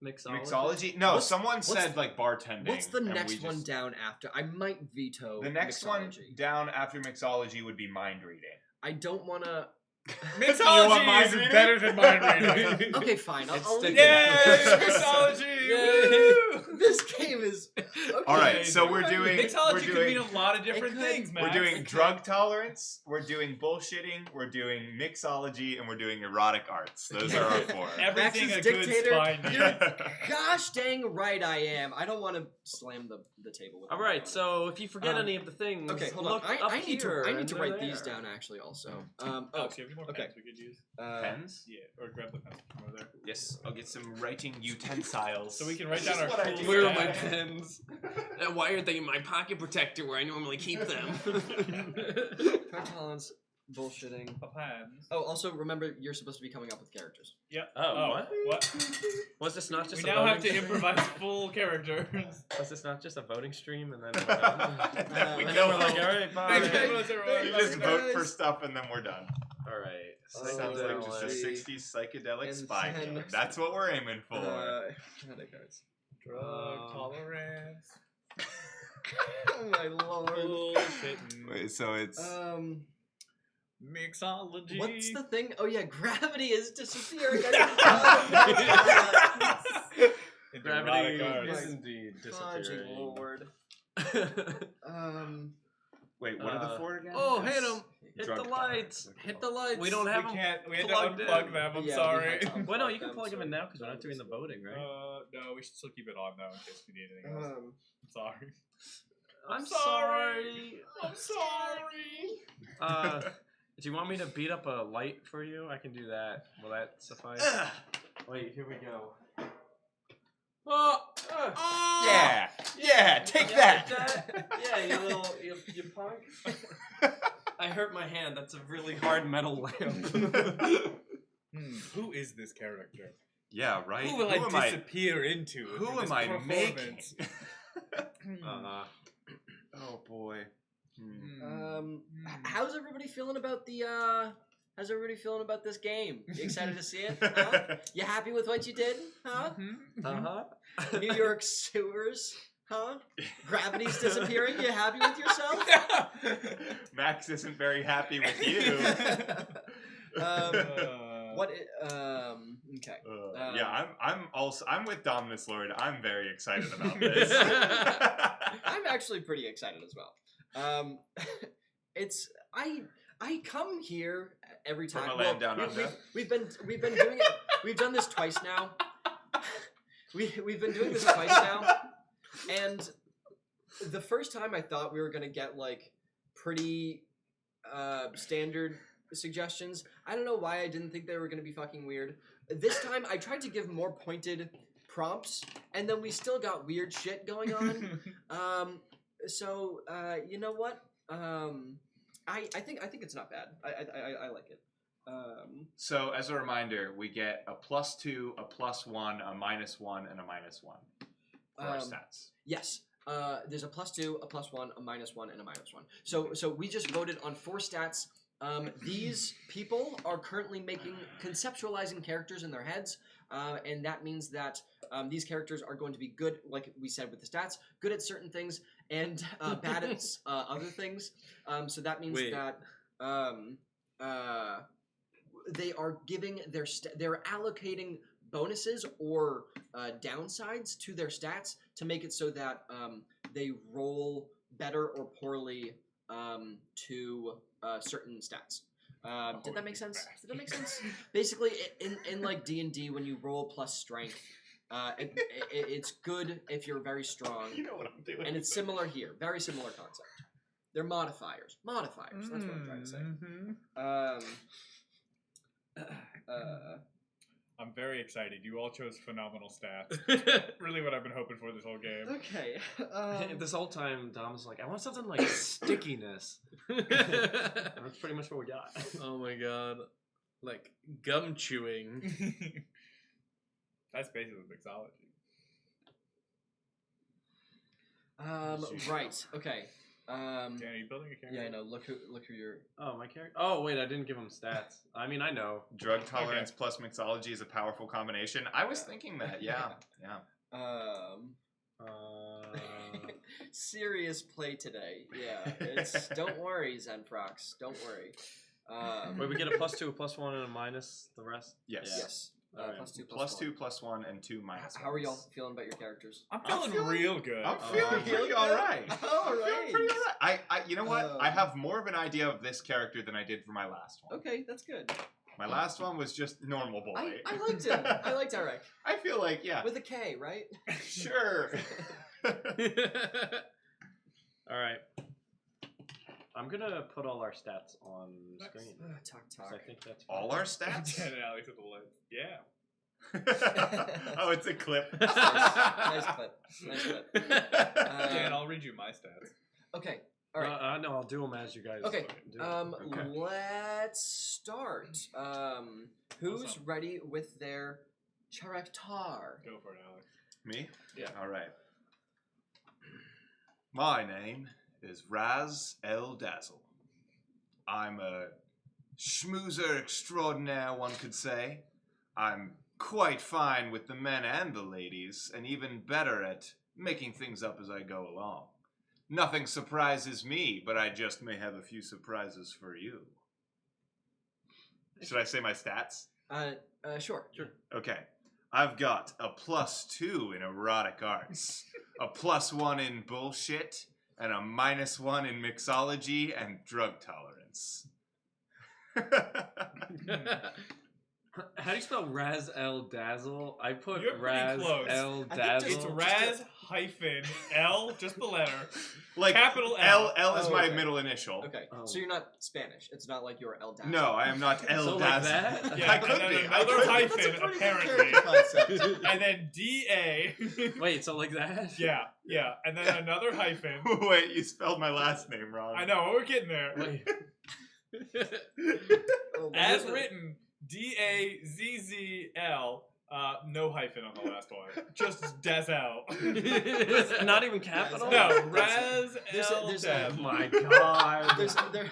Mixology. Mixology? No, What's- someone what's- said like bartending. What's the and next we one just- down after? I might veto. The next mixology. one down after mixology would be mind reading. I don't want to. You want Mixology mind is reading? better than mind reading. Okay, fine. It's I'll leave sticking. it. Yay, mixology! Yay. Woo! This game is. Okay. All right, so we're doing Mixology could mean a lot of It different could. things, man. we're doing drug tolerance, we're doing bullshitting, we're doing mixology, and we're doing erotic arts. Those are our 4. everything Max's a good dictator. spy needs. Gosh dang right I am. I don't want to slam the table with All my right, phone. so if you forget Um, any of the things, Okay, hold on. look up I need here to. I need and to they're write these there. down actually. Also. Oh, Oh. so you have any more okay. pens we could use? Pens? Yeah, or grab the pen from over there. Yes, I'll get some writing utensils. So we can write This down is our what I cool do. Where are my stats. pens? And why are they in my pocket protector where I normally keep them? Drug tolerance, bullshitting. The pens. Oh, also remember you're supposed to be coming up with characters. Yep. Oh, what? What? Was this not just We a now have voting to stream? improvise full characters. Was this not just a voting stream and then we're done? Then we And go then we're like, all right, bye. Okay. You just vote for stuff and then we're done. All right. Sounds like just a see. 60s psychedelic And spy then- game. That's what we're aiming for. Psychedelic cards. Drug tolerance. Oh my lord. Bullshitting. Wait, so it's Mixology. What's the thing? Oh yeah, gravity is disappearing. I Gravity Erotic is arts. indeed Fudging disappearing. lord. wait, what are the four again? Oh, hit It's him! Hit drug the lights! tolerance. Hit the lights! We don't We have them. can't. We had to plugged unplug in. them. I'm Yeah, we sorry. had to Well, no, you unplug can them, plug them in so now because we're not that doing the was- voting, right? No, we should still keep it on though in case we need anything else. Um, I'm sorry. I'm sorry. sorry. I'm sorry. Do you want me to beat up a light for you? I can do that. Will that suffice? Wait, here we go. Oh! Yeah, yeah, take that. Yeah, you little, you punk. I hurt my hand. That's a really hard metal lamp. Who is this character? Yeah, right. Who will am I disappear into? Who through am this I making? performance? Oh boy. how's everybody feeling about the How's everybody feeling about this game? You excited to see it? Huh? You happy with what you did? Huh? New York sewers? Huh? Gravity's disappearing? You happy with yourself? Max isn't very happy with you. Okay. Yeah, I'm with Dominus Lord. I'm very excited about this. I'm actually pretty excited as well. I come here every time. From a land down under. We've been doing it. We've done this twice now. We've been doing this twice now, and the first time I thought we were gonna get like pretty standard suggestions. I don't know why I didn't think they were gonna be fucking weird. This time I tried to give more pointed prompts, and then we still got weird shit going on. So you know what? I think it's not bad. I like it. So as a reminder, we get a +2, a +1, a -1, and a -1 for our stats. Yes. There's a +2, a +1, a -1, and a -1. So we just voted on 4 stats. These people are currently conceptualizing characters in their heads, and that means that these characters are going to be good, like we said with the stats, good at certain things and bad at other things. So that means that they are giving they're allocating bonuses or downsides to their stats to make it so that they roll better or poorly to certain stats. Did that make sense? Basically, in like D&D, when you roll plus strength, it's good if you're very strong. You know what I'm doing. And it's similar here. Very similar concept. They're modifiers. Modifiers. That's what I'm trying to say. I'm very excited. You all chose phenomenal stats. Really what I've been hoping for this whole game. Okay. This whole time, Dom was like, I want something like stickiness. That's pretty much what we got. Oh my god. Like gum chewing. That's basically mixology. Right. Okay. Dan, are you building a character? Yeah, I know. Look who you're. Oh, my character? Oh, wait, I didn't give him stats. I mean, I know. Drug tolerance plus mixology is a powerful combination. I was thinking that, yeah. Serious play today. Yeah. Don't worry, Zenfrox. Don't worry. Wait, we get a +2, a +1, and a minus the rest? Yes. Yes. All right. +2, +2, +1, and 2 -1. How are y'all feeling about your characters? I'm feeling real good. I'm feeling pretty all right. I you know what? I Um, have more of an idea of this character than I did for my last one. Okay, that's good. My last one was just normal boy. I liked him. I liked Eric. I feel like, yeah, With a K, right? sure. All right. I'm going to put all our stats on screen. Talk. 'Cause I think that's All our stats? Dan and Alex with the lights. Yeah. Oh, it's a clip. Nice clip. Dan, I'll read you my stats. Okay. All right. No, I'll do them as you guys Okay. do them. Let's start. Who's Awesome. ready with their character? Go for it, Alex. Me? Yeah. All right. My name is Raz El Dazzle. I'm a schmoozer extraordinaire, one could say. I'm quite fine with the men and the ladies, and even better at making things up as I go along. Nothing surprises me, but I just may have a few surprises for you. Should I say my stats? Sure. Okay. I've got a +2 in erotic arts, a +1 in bullshit, and a -1 in mixology and drug tolerance. How do you spell Raz El Dazzle? I put You're pretty Raz close. El I think just- It's Dazzle. Raz hyphen L, just the letter. Like Capital L. L is Oh, my okay. middle initial. Okay, Oh. so you're not Spanish. It's not like you're El Dazzle. No, I am not El So like Dazzle. that? Yeah, I could and then be. I another could be. hyphen, That's a pretty good apparently. character concept. And then D-A. Wait, so like that? Yeah. And then another hyphen. Wait, you spelled my last name wrong. I know, we're getting there. Wait. Oh, As man. written, D-A-Z-Z-L. No hyphen on the last one. Just Dazzle. Not even capital? No, Raz There's El a- Oh Dazzle. my god. There.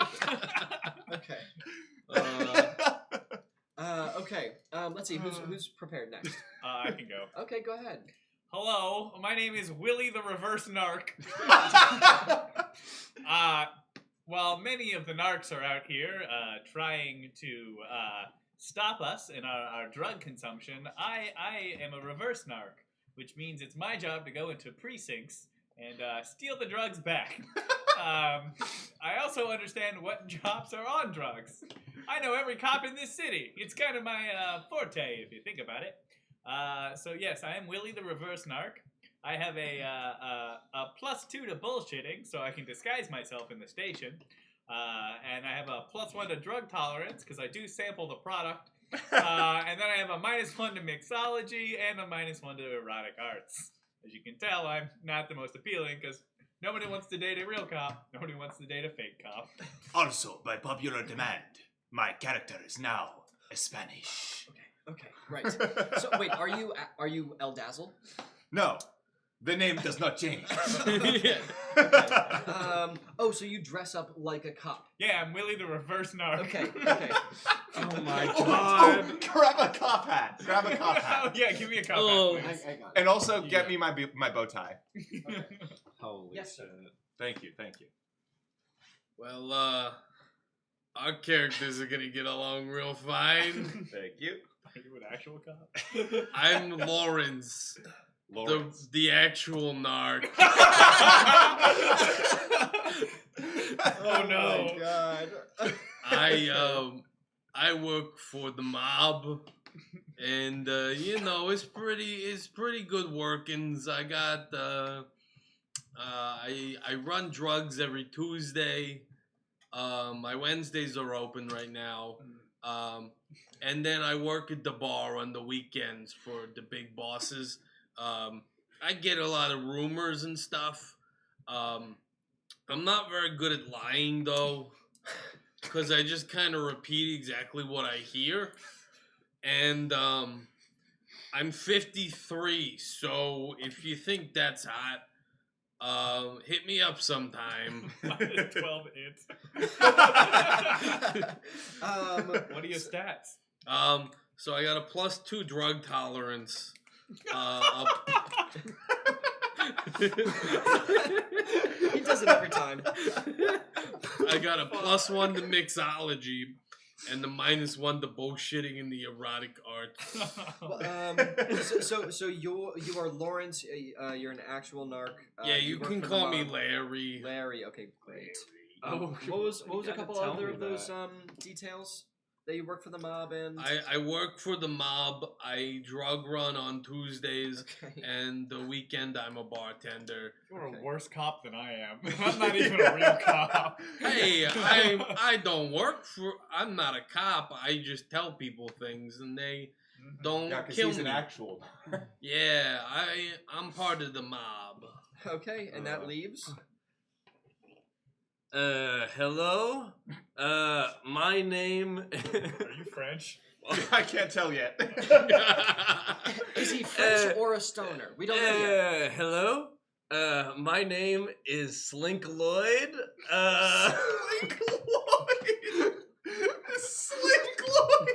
Okay. Okay. Let's see. Who's prepared next? I can go. Okay, go ahead. Hello, my name is Willie the Reverse Narc. While many of the narcs are out here trying to stop us in our drug consumption, I am a reverse narc, which means it's my job to go into precincts and steal the drugs back. I also understand what jobs are on drugs. I know every cop in this city. It's kind of my forte, if you think about it. So yes, I am Willie the Reverse Narc. I have a +2 to bullshitting, so I can disguise myself in the station. And I have a +1 to drug tolerance, because I do sample the product. And then I have a -1 to mixology and a -1 to erotic arts. As you can tell, I'm not the most appealing, because nobody wants to date a real cop. Nobody wants to date a fake cop. Also, by popular demand, my character is now a Spanish. Okay, right. So wait, are you El Dazzle? No, the name does not change. Oh, so you dress up like a cop. Yeah, I'm Willie the Reverse Narc. Okay. Oh my Oh, god. grab a cop hat. Grab a cop Oh, hat. yeah, give me a cop Oh. hat, please. I got it. And also get me my bow tie. Holy Yes, shit. Thank you. Well, our characters are gonna get along real fine. Thank you. Are you an actual cop? I'm Lawrence, Lawrence. the actual narc. Oh no. my god. I work for the mob, and it's pretty good workings. I got I run drugs every Tuesday. My Wednesdays are open right now. And then I work at the bar on the weekends for the big bosses. I get a lot of rumors and stuff. I'm not very good at lying though, because I just kind of repeat exactly what I hear. And I'm 53, so if you think that's hot, hit me up sometime. -12 hits. What are your stats? So I got a +2 drug tolerance. He does it every time. I got a +1 to mixology, and the -1 to bullshitting in the erotic arts. Well, so you are Lawrence. You're an actual narc. Yeah, you work can for the call me mob. Larry. Larry. Okay, great. Oh, What was you a gotta couple tell other me of those that. details that you work for the mob and? I work for the mob. I drug run on Tuesdays, Okay. and the weekend I'm a bartender. You're Okay. a worse cop than I am. I'm not even a real cop. Hey, I don't work for. I'm not a cop. I just tell people things, and they don't Yeah, because kill he's me. an actual. Yeah, I'm part of the mob. Okay, and that leaves. Hello? My name... Are you French? I can't tell yet. Is he French or a stoner? We don't know yet. Hello? My name is Slink Lloyd. Slink Lloyd.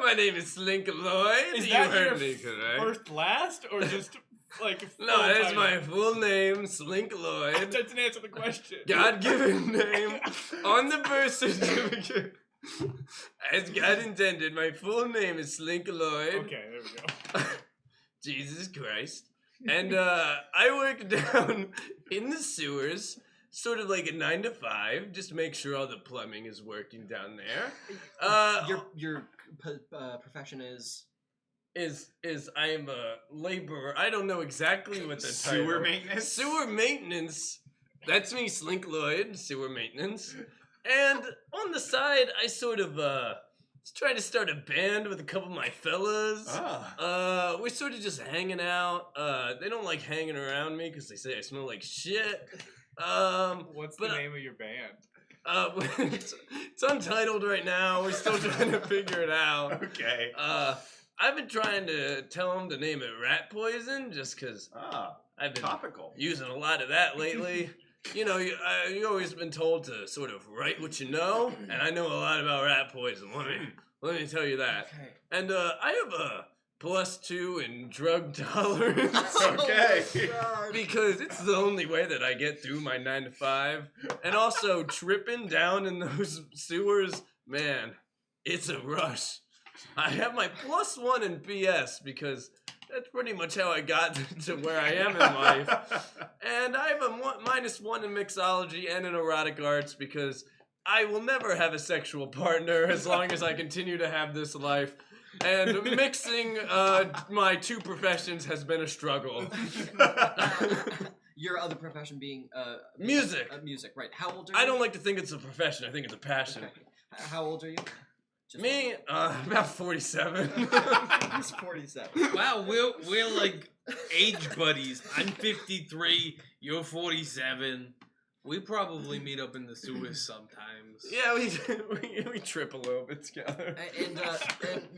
My name is Slink Lloyd. Is You that heard your me correct. first last, or just like No, full that's title? my full name, Slink That Lloyd. doesn't answer the question. God-given name on the birth certificate. As God intended, my full name is Slink Lloyd. Okay, there we go. Jesus Christ. And I work down in the sewers, sort of like a 9 to 5, just to make sure all the plumbing is working down there. Your profession is. Is I am a laborer. I don't know exactly what the Sewer title. maintenance? Sewer maintenance. That's me, Slink Lloyd, sewer maintenance. And on the side, I sort of try to start a band with a couple of my fellas. We're sort of just hanging out. They don't like hanging around me because they say I smell like shit. What's the name of your band? It's untitled right now. We're still trying to figure it out. Okay. I've been trying to tell them to name it Rat Poison just because I've been Topical. using a lot of that lately. You know, you always been told to sort of write what you know, and I know a lot about rat poison. Let me tell you that. Okay. And I have a +2 in drug tolerance. Okay. Because it's the only way that I get through my 9 to 5. And also tripping down in those sewers, man, it's a rush. I have my +1 in BS because that's pretty much how I got to where I am in life. And I have a -1 in mixology and in erotic arts because I will never have a sexual partner as long as I continue to have this life. And mixing my two professions has been a struggle. Your other profession being Music. Music, right? How old are you? I don't like to think it's a profession. I think it's a passion. Okay. How old are you? Just Me, about 47. He's 47. Wow, we're like age buddies. I'm 53. You're 47. We probably meet up in the sewers sometimes. Yeah, we trip a little bit together. And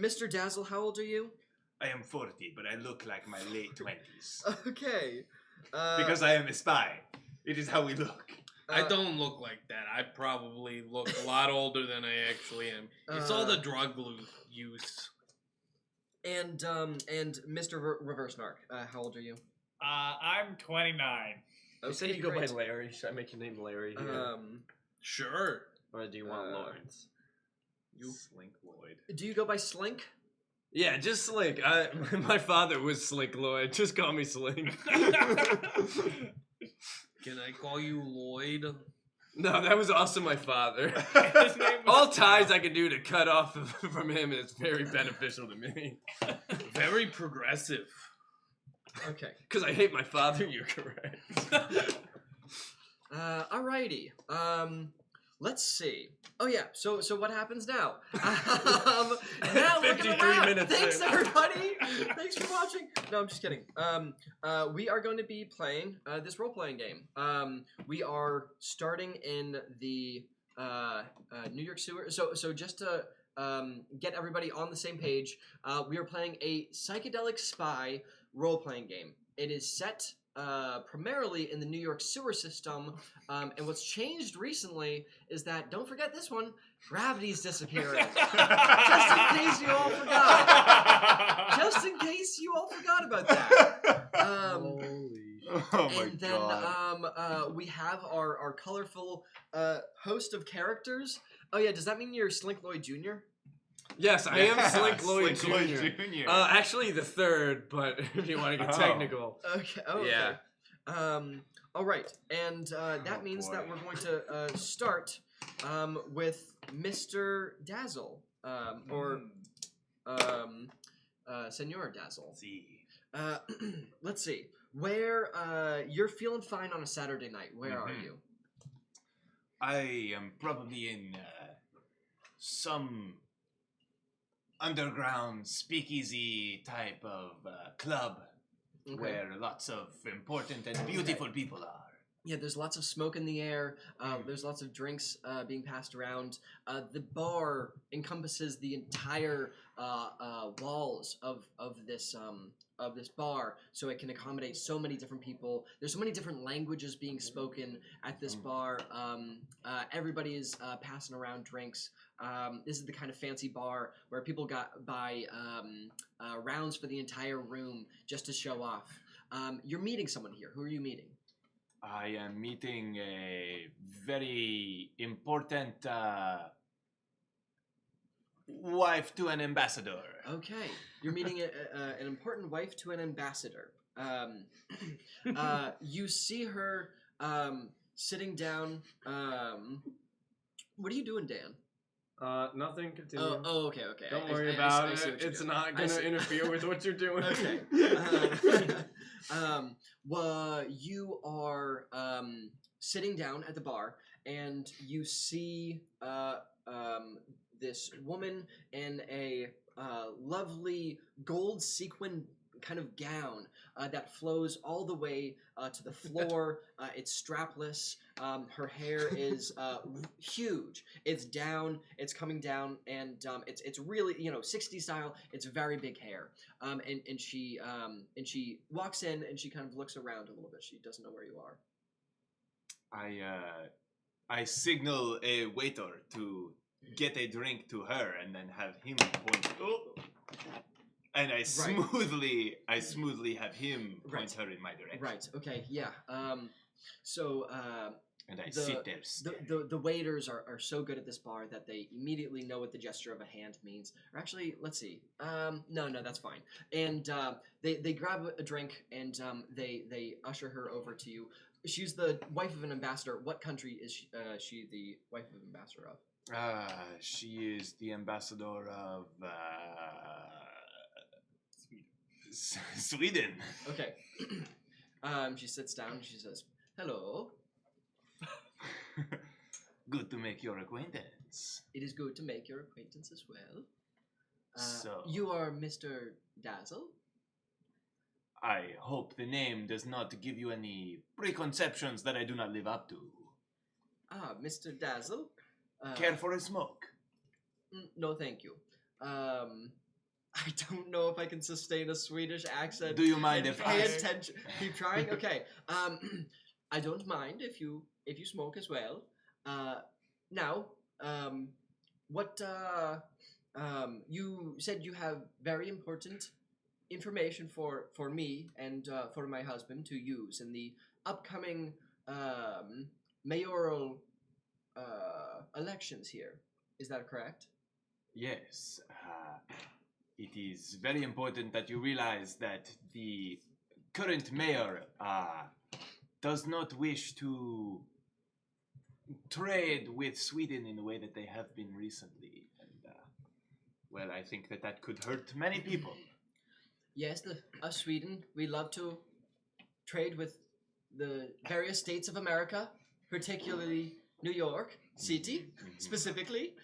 Mr. Dazzle, how old are you? I am 40, but I look like my late 20s. Okay. Because I am a spy. It is how we look. I don't look like that. I probably look a lot older than I actually am. It's all the drug use. And Mr. Reverse Narc, how old are you? I'm 29. You say you go by great. Larry. Should I make your name Larry here? Sure. Or do you want Lawrence? You Slink Lloyd. Do you go by Slink? Yeah, just Slink. My father was Slink Lloyd. Just call me Slink. Can I call you Lloyd? No, that was also my father. His name was All ties I can do to cut off from him is very beneficial to me. Very progressive. Okay. Because I hate my father, you're correct. Alrighty. Let's see. Oh yeah. So what happens now? Now we're gonna 53 wrap. minutes Thanks in. everybody. Thanks for watching. No, I'm just kidding. We are going to be playing this role-playing game. We are starting in the New York sewer. So just to get everybody on the same page, we are playing a Psychedelic Spy role-playing game. It is set primarily in the New York sewer system, and what's changed recently is that, don't forget this one, gravity's disappearing. Just in case you all forgot. Just in case you all forgot about that. Oh my And then god. we have our colorful host of characters. Oh yeah, does that mean you're Slink Lloyd Jr.? Yes, I am Slink Lloyd Slink Lloyd Jr. Jr. Actually, the third, but if you want to get Oh. technical. Okay. Oh, Yeah. okay. All right, and that Oh, means boy. that we're going to start with Mr. Dazzle, or Senor Dazzle. See. Let's see. Where you're feeling fine on a Saturday night. Where are Mhm. you? I am probably in some underground speakeasy type of club Okay. where lots of important and beautiful people are. Yeah, there's lots of smoke in the air. There's lots of drinks being passed around. The bar encompasses the entire walls of this bar, so it can accommodate so many different people. There's so many different languages being spoken at this bar. Everybody is passing around drinks. This is the kind of fancy bar where people buy rounds for the entire room just to show off. You're meeting someone here. Who are you meeting? I am meeting a very important wife to an ambassador. Okay, you're meeting an important wife to an ambassador. You see her sitting down. What are you doing, Dan? Nothing. Continue. Oh, okay. Don't I worry about see it. what you're It's doing. not gonna interfere with what you're doing. Okay. Well, you are sitting down at the bar, and you see this woman in a lovely gold sequin kind of gown that flows all the way to the floor. It's strapless. Her hair is huge. It's down. It's coming down, and it's really 60s style. It's very big hair. And she walks in and she kind of looks around a little bit. She doesn't know where you are. I signal a waiter to get a drink to her, and then have him point. Oh. And I smoothly have him point her in my direction. Right. Okay. Yeah. So. And I sit there. The waiters are so good at this bar that they immediately know what the gesture of a hand means. Or actually, let's see. No, that's fine. And they grab a drink and they usher her over to you. She's the wife of an ambassador. What country is she the wife of an ambassador of? She is the ambassador of Sweden. Okay. She sits down and she says, "Hello. Good to make your acquaintance. It is good to make your acquaintance as well. So You are Mr. Dazzle? I hope the name does not give you any preconceptions that I do not live up to. Ah, Mr. Dazzle? Care for a smoke? No, thank you. I don't know if I can sustain a Swedish accent. Do you mind if pay I attention? Keep trying. Okay. I don't mind if you smoke as well. Now, what you said you have very important information for me and for my husband to use in the upcoming mayoral elections here. Is that correct? Yes. It is very important that you realize that the current mayor does not wish to trade with Sweden in the way that they have been recently. And, well, I think that could hurt many people. Yes, us Sweden, we love to trade with the various states of America, particularly New York City, specifically.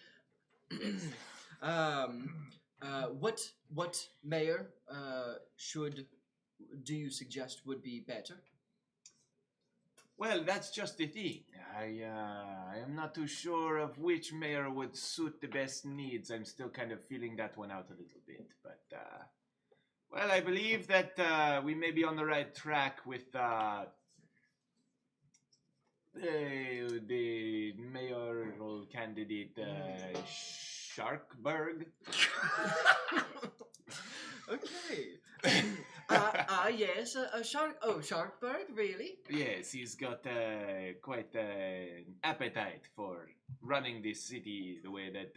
What mayor do you suggest would be better? Well, that's just the thing. I am not too sure of which mayor would suit the best needs. I'm still kind of feeling that one out a little bit. But, well, I believe that we may be on the right track with the mayoral candidate, Sharkberg. Okay. Yes, a shark. Oh, Sharkberg, really? Yes, he's got quite an appetite for running this city the way that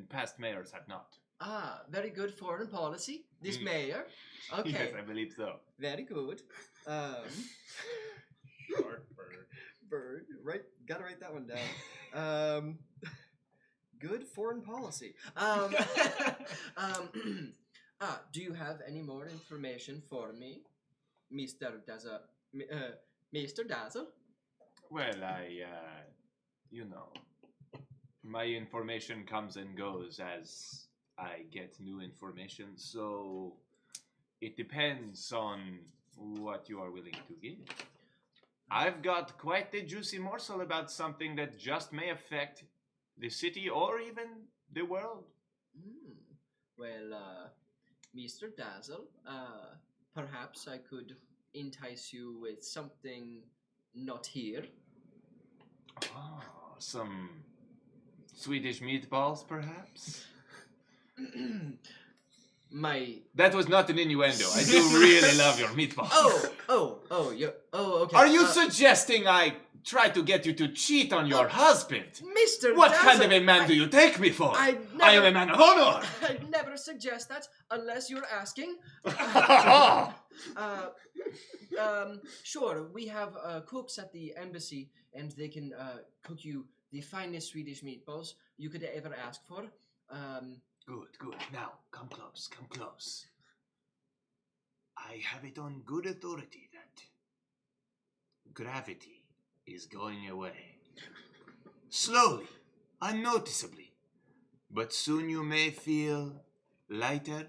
past mayors have not. Ah, very good foreign policy. This mayor. Okay. Yes, I believe so. Very good. Bird. Right. Gotta write that one down. Good foreign policy. Do you have any more information for me, Mr. Dazzle? Mr. Dazzle? Well, my information comes and goes as I get new information, so it depends on what you are willing to give. I've got quite the juicy morsel about something that just may affect the city or even the world. Well, Mr. Dazzle, perhaps I could entice you with something not here. Oh, some Swedish meatballs, perhaps? That was not an innuendo. I do really love your meatballs. Okay. Are you suggesting I try to get you to cheat on your husband? Mr. What Dazzle, kind of a man do you take me for? I I am a man of honor. I'd never suggest that unless you're asking. Sure, we have cooks at the embassy, and they can cook you the finest Swedish meatballs you could ever ask for. Good. Now, come close. I have it on good authority that gravity is going away. Slowly, unnoticeably. But soon you may feel lighter.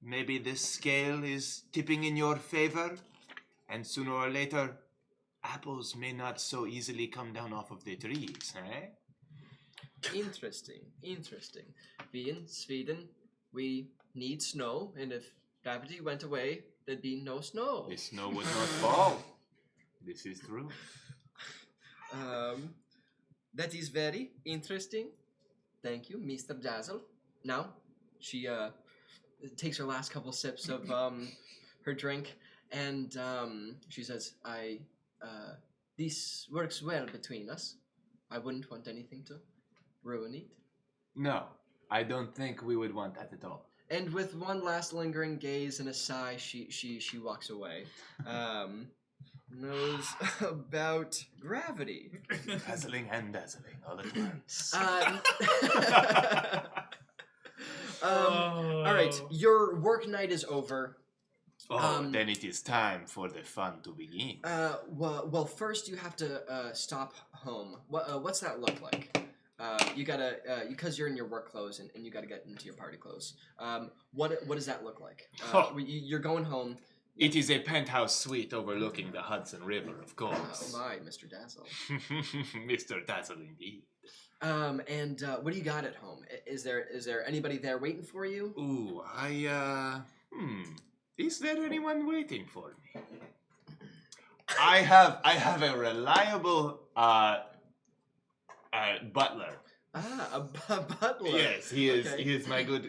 Maybe the scale is tipping in your favor. And sooner or later, apples may not so easily come down off of the trees, eh? Interesting. We in Sweden, we need snow, and if gravity went away, there'd be no snow. The snow would not fall. This is true. That is very interesting. Thank you, Mr. Dazzle. Now, she takes her last couple sips of her drink, and she says, this works well between us. I wouldn't want anything to ruin it. No, I don't think we would want that at all. And with one last lingering gaze and a sigh, she walks away. Knows about gravity. Dazzling all at once. All right, your work night is over. Then it is time for the fun to begin. Well, first you have to stop home. What's that look like? You gotta, because you're in your work clothes and you gotta get into your party clothes. What does that look like? You're going home. It is a penthouse suite overlooking the Hudson River, of course. Oh my, Mr. Dazzle. Mr. Dazzle indeed. And what do you got at home? Is there anybody there waiting for you? Ooh, is there anyone waiting for me? I have a reliable butler. A butler. Yes, he is. Okay.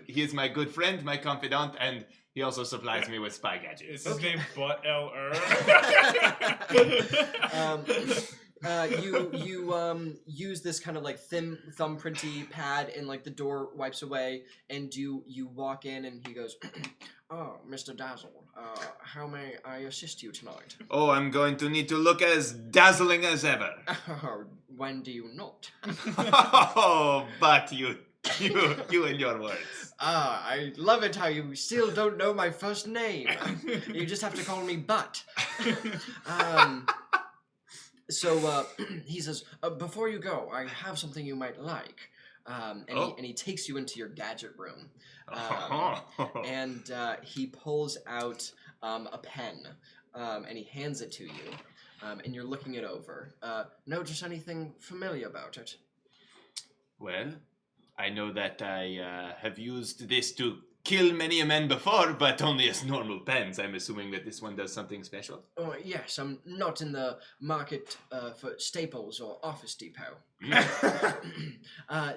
He is my good friend, my confidant, and he also supplies me with spy gadgets. Is his name Butt L. You use this kind of like thin thumbprinty pad, and like the door wipes away, and you walk in, and he goes, "Oh, Mr. Dazzle, how may I assist you tonight?" Oh, I'm going to need to look as dazzling as ever. When do you not? Oh, but you and your words. I love it how you still don't know my first name. You just have to call me Butt. So he says, before you go, I have something you might like. And he takes you into your gadget room. And he pulls out a pen, and he hands it to you. And you're looking it over. Notice anything familiar about it? Well, I know that I have used this to kill many a man before, but only as normal pens. I'm assuming that this one does something special. Oh, yes, I'm not in the market for Staples or Office Depot.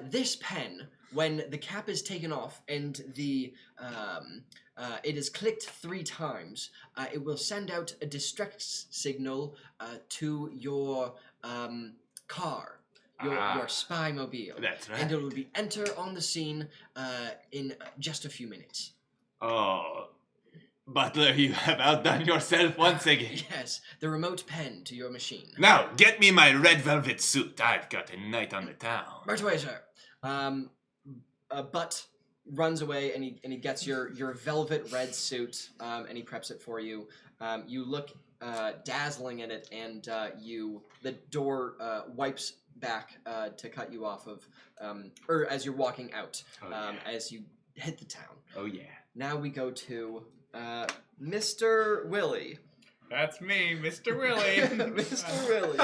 This pen, when the cap is taken off and the it is clicked 3 times, it will send out a distress signal to your car. Your spy mobile. That's right. And it will be enter on the scene in just a few minutes. Oh, Butler, you have outdone yourself once again. Yes, the remote pen to your machine. Now, get me my red velvet suit. I've got a night on the town. Right away, sir. Butt runs away and he gets your velvet red suit and he preps it for you. You look dazzling in it, and the door wipes back to cut you off of, or as you're walking out, as you hit the town. Oh yeah. Now we go to Mr. Willie. That's me, Mr. Willie. Mr. Willie.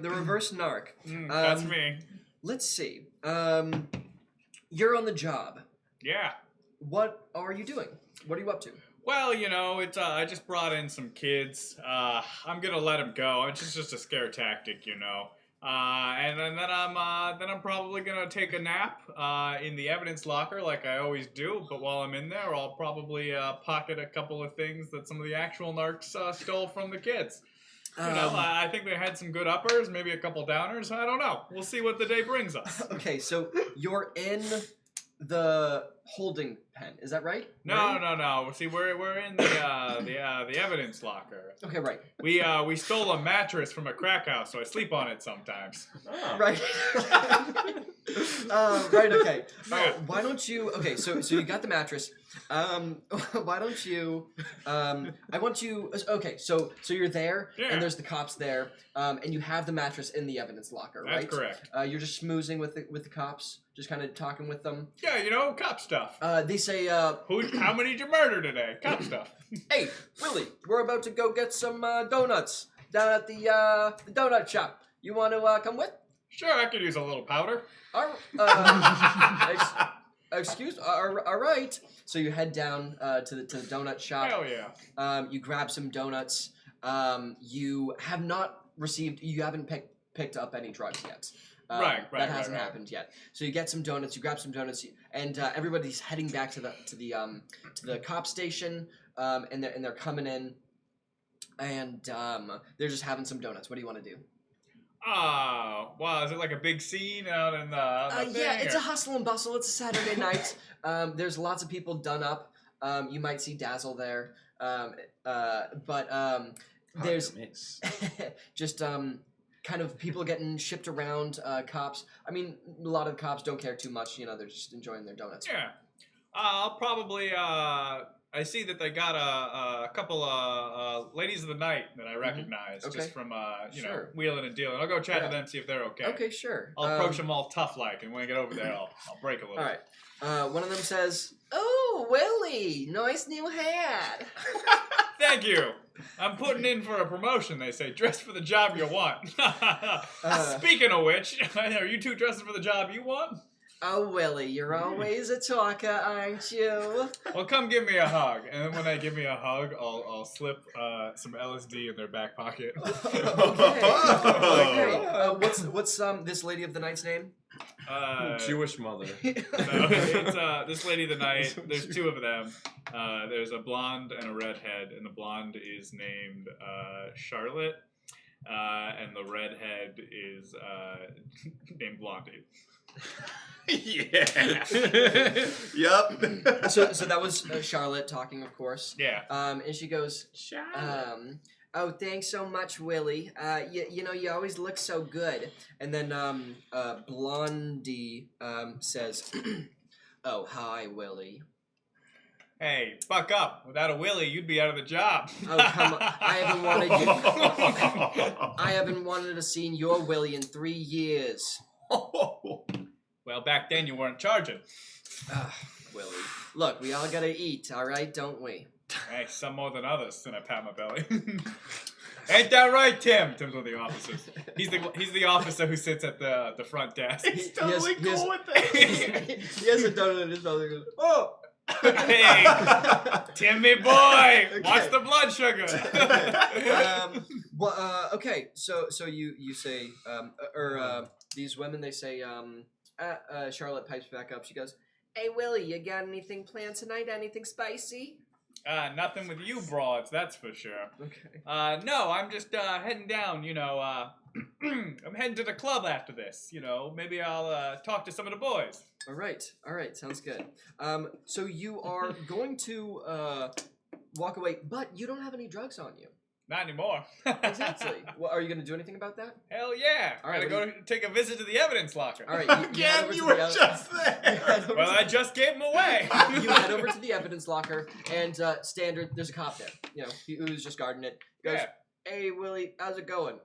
The reverse narc. That's me. Let's see. You're on the job. Yeah. What are you doing? What are you up to? Well, you know, it's I just brought in some kids. I'm gonna let them go. It's just a scare tactic, you know. And then I'm probably gonna take a nap in the evidence locker like I always do. But while I'm in there, I'll probably pocket a couple of things that some of the actual narcs stole from the kids. You know, I think they had some good uppers, maybe a couple downers. I don't know. We'll see what the day brings us. Okay, so you're in the holding pen. Is that right? No. See, we're in the evidence locker. Okay, right. We stole a mattress from a crack house, so I sleep on it sometimes. Oh. Right. Right. Okay. Yeah. Why don't you? Okay. So you got the mattress. Why don't you? I want you. Okay. So you're there, Yeah. and there's the cops there, and you have the mattress in the evidence locker, right? That's correct. You're just schmoozing with the cops, just kind of talking with them. Yeah, you know, cop stuff. They say, How many did you murder today? Cop stuff. "Hey, Willie, we're about to go get some donuts down at the donut shop. You want to come with?" Sure, I could use a little powder. Excuse. All right. So you head down to the donut shop. Hell yeah. You grab some donuts. You have not received. You haven't picked up any drugs yet. Right, That hasn't right. happened yet. So you get some donuts. You grab some donuts, and everybody's heading back to the cop station. And they're coming in, and they're just having some donuts. What do you want to do? Wow, is it like a big scene out in the thing? Yeah, it's or- a hustle and bustle. It's a Saturday night. There's lots of people done up. You might see Dazzle there. But there's just kind of people getting shipped around, cops. I mean, a lot of the cops don't care too much. You know, they're just enjoying their donuts. Yeah. I'll probably, I see that they got a couple of ladies of the night that I recognize Okay. just from, you know, Sure. wheeling and dealing. I'll go chat Yeah. to them, see if they're okay. Okay, sure. I'll approach them all tough-like, and when I get over there, I'll break a little. All right. One of them says, "Oh, Willie, nice new hat." Thank you. I'm putting in for a promotion, they say. Dress for the job you want. Speaking of which, are you two dressing for the job you want? "Oh, Willie, you're always a talker, aren't you?" Well, come give me a hug. And then when they give me a hug, I'll slip some LSD in their back pocket. Okay. What's this lady of the night's name? Jewish mother. No, it's this lady of the night. There's two of them. There's a blonde and a redhead, and the blonde is named Charlotte, and the redhead is named Blondie. Yeah. Yep. So that was Charlotte talking, of course. Yeah. And she goes, "Oh, thanks so much, Willie. You know, you always look so good." And then Blondie says, "Oh, hi, Willie." Hey, buck up. Without a Willie, you'd be out of the job. Oh, come on. I haven't wanted to see your Willie in 3 years. Well, back then you weren't charging. Willie. Look, we all gotta eat, all right, don't we? Hey, some more than others. And I pat my belly. Ain't that right, Tim? Tim's one of the officers. He's the officer who sits at the front desk. He's totally cool with it. He has a donut in his mouth. He goes, "Oh." Hey, Timmy boy, watch the blood sugar. Okay, so you say, these women, they say, Charlotte pipes back up. She goes, "Hey, Willie, you got anything planned tonight? Anything spicy?" Nothing with you broads, that's for sure. Okay. No, I'm just heading down, you know, I'm heading to the club after this, you know. Maybe I'll talk to some of the boys. All right, sounds good. So you are going to walk away, but you don't have any drugs on you. Not anymore. Exactly. Well, are you going to do anything about that? Hell yeah. All right, Gotta go take a visit to the evidence locker. All right. Again, you were just there. Well, I just gave him away. You head over to the evidence locker, and standard, there's a cop there, you know, who's just guarding it. He goes, Yeah. "Hey, Willie, how's it going?"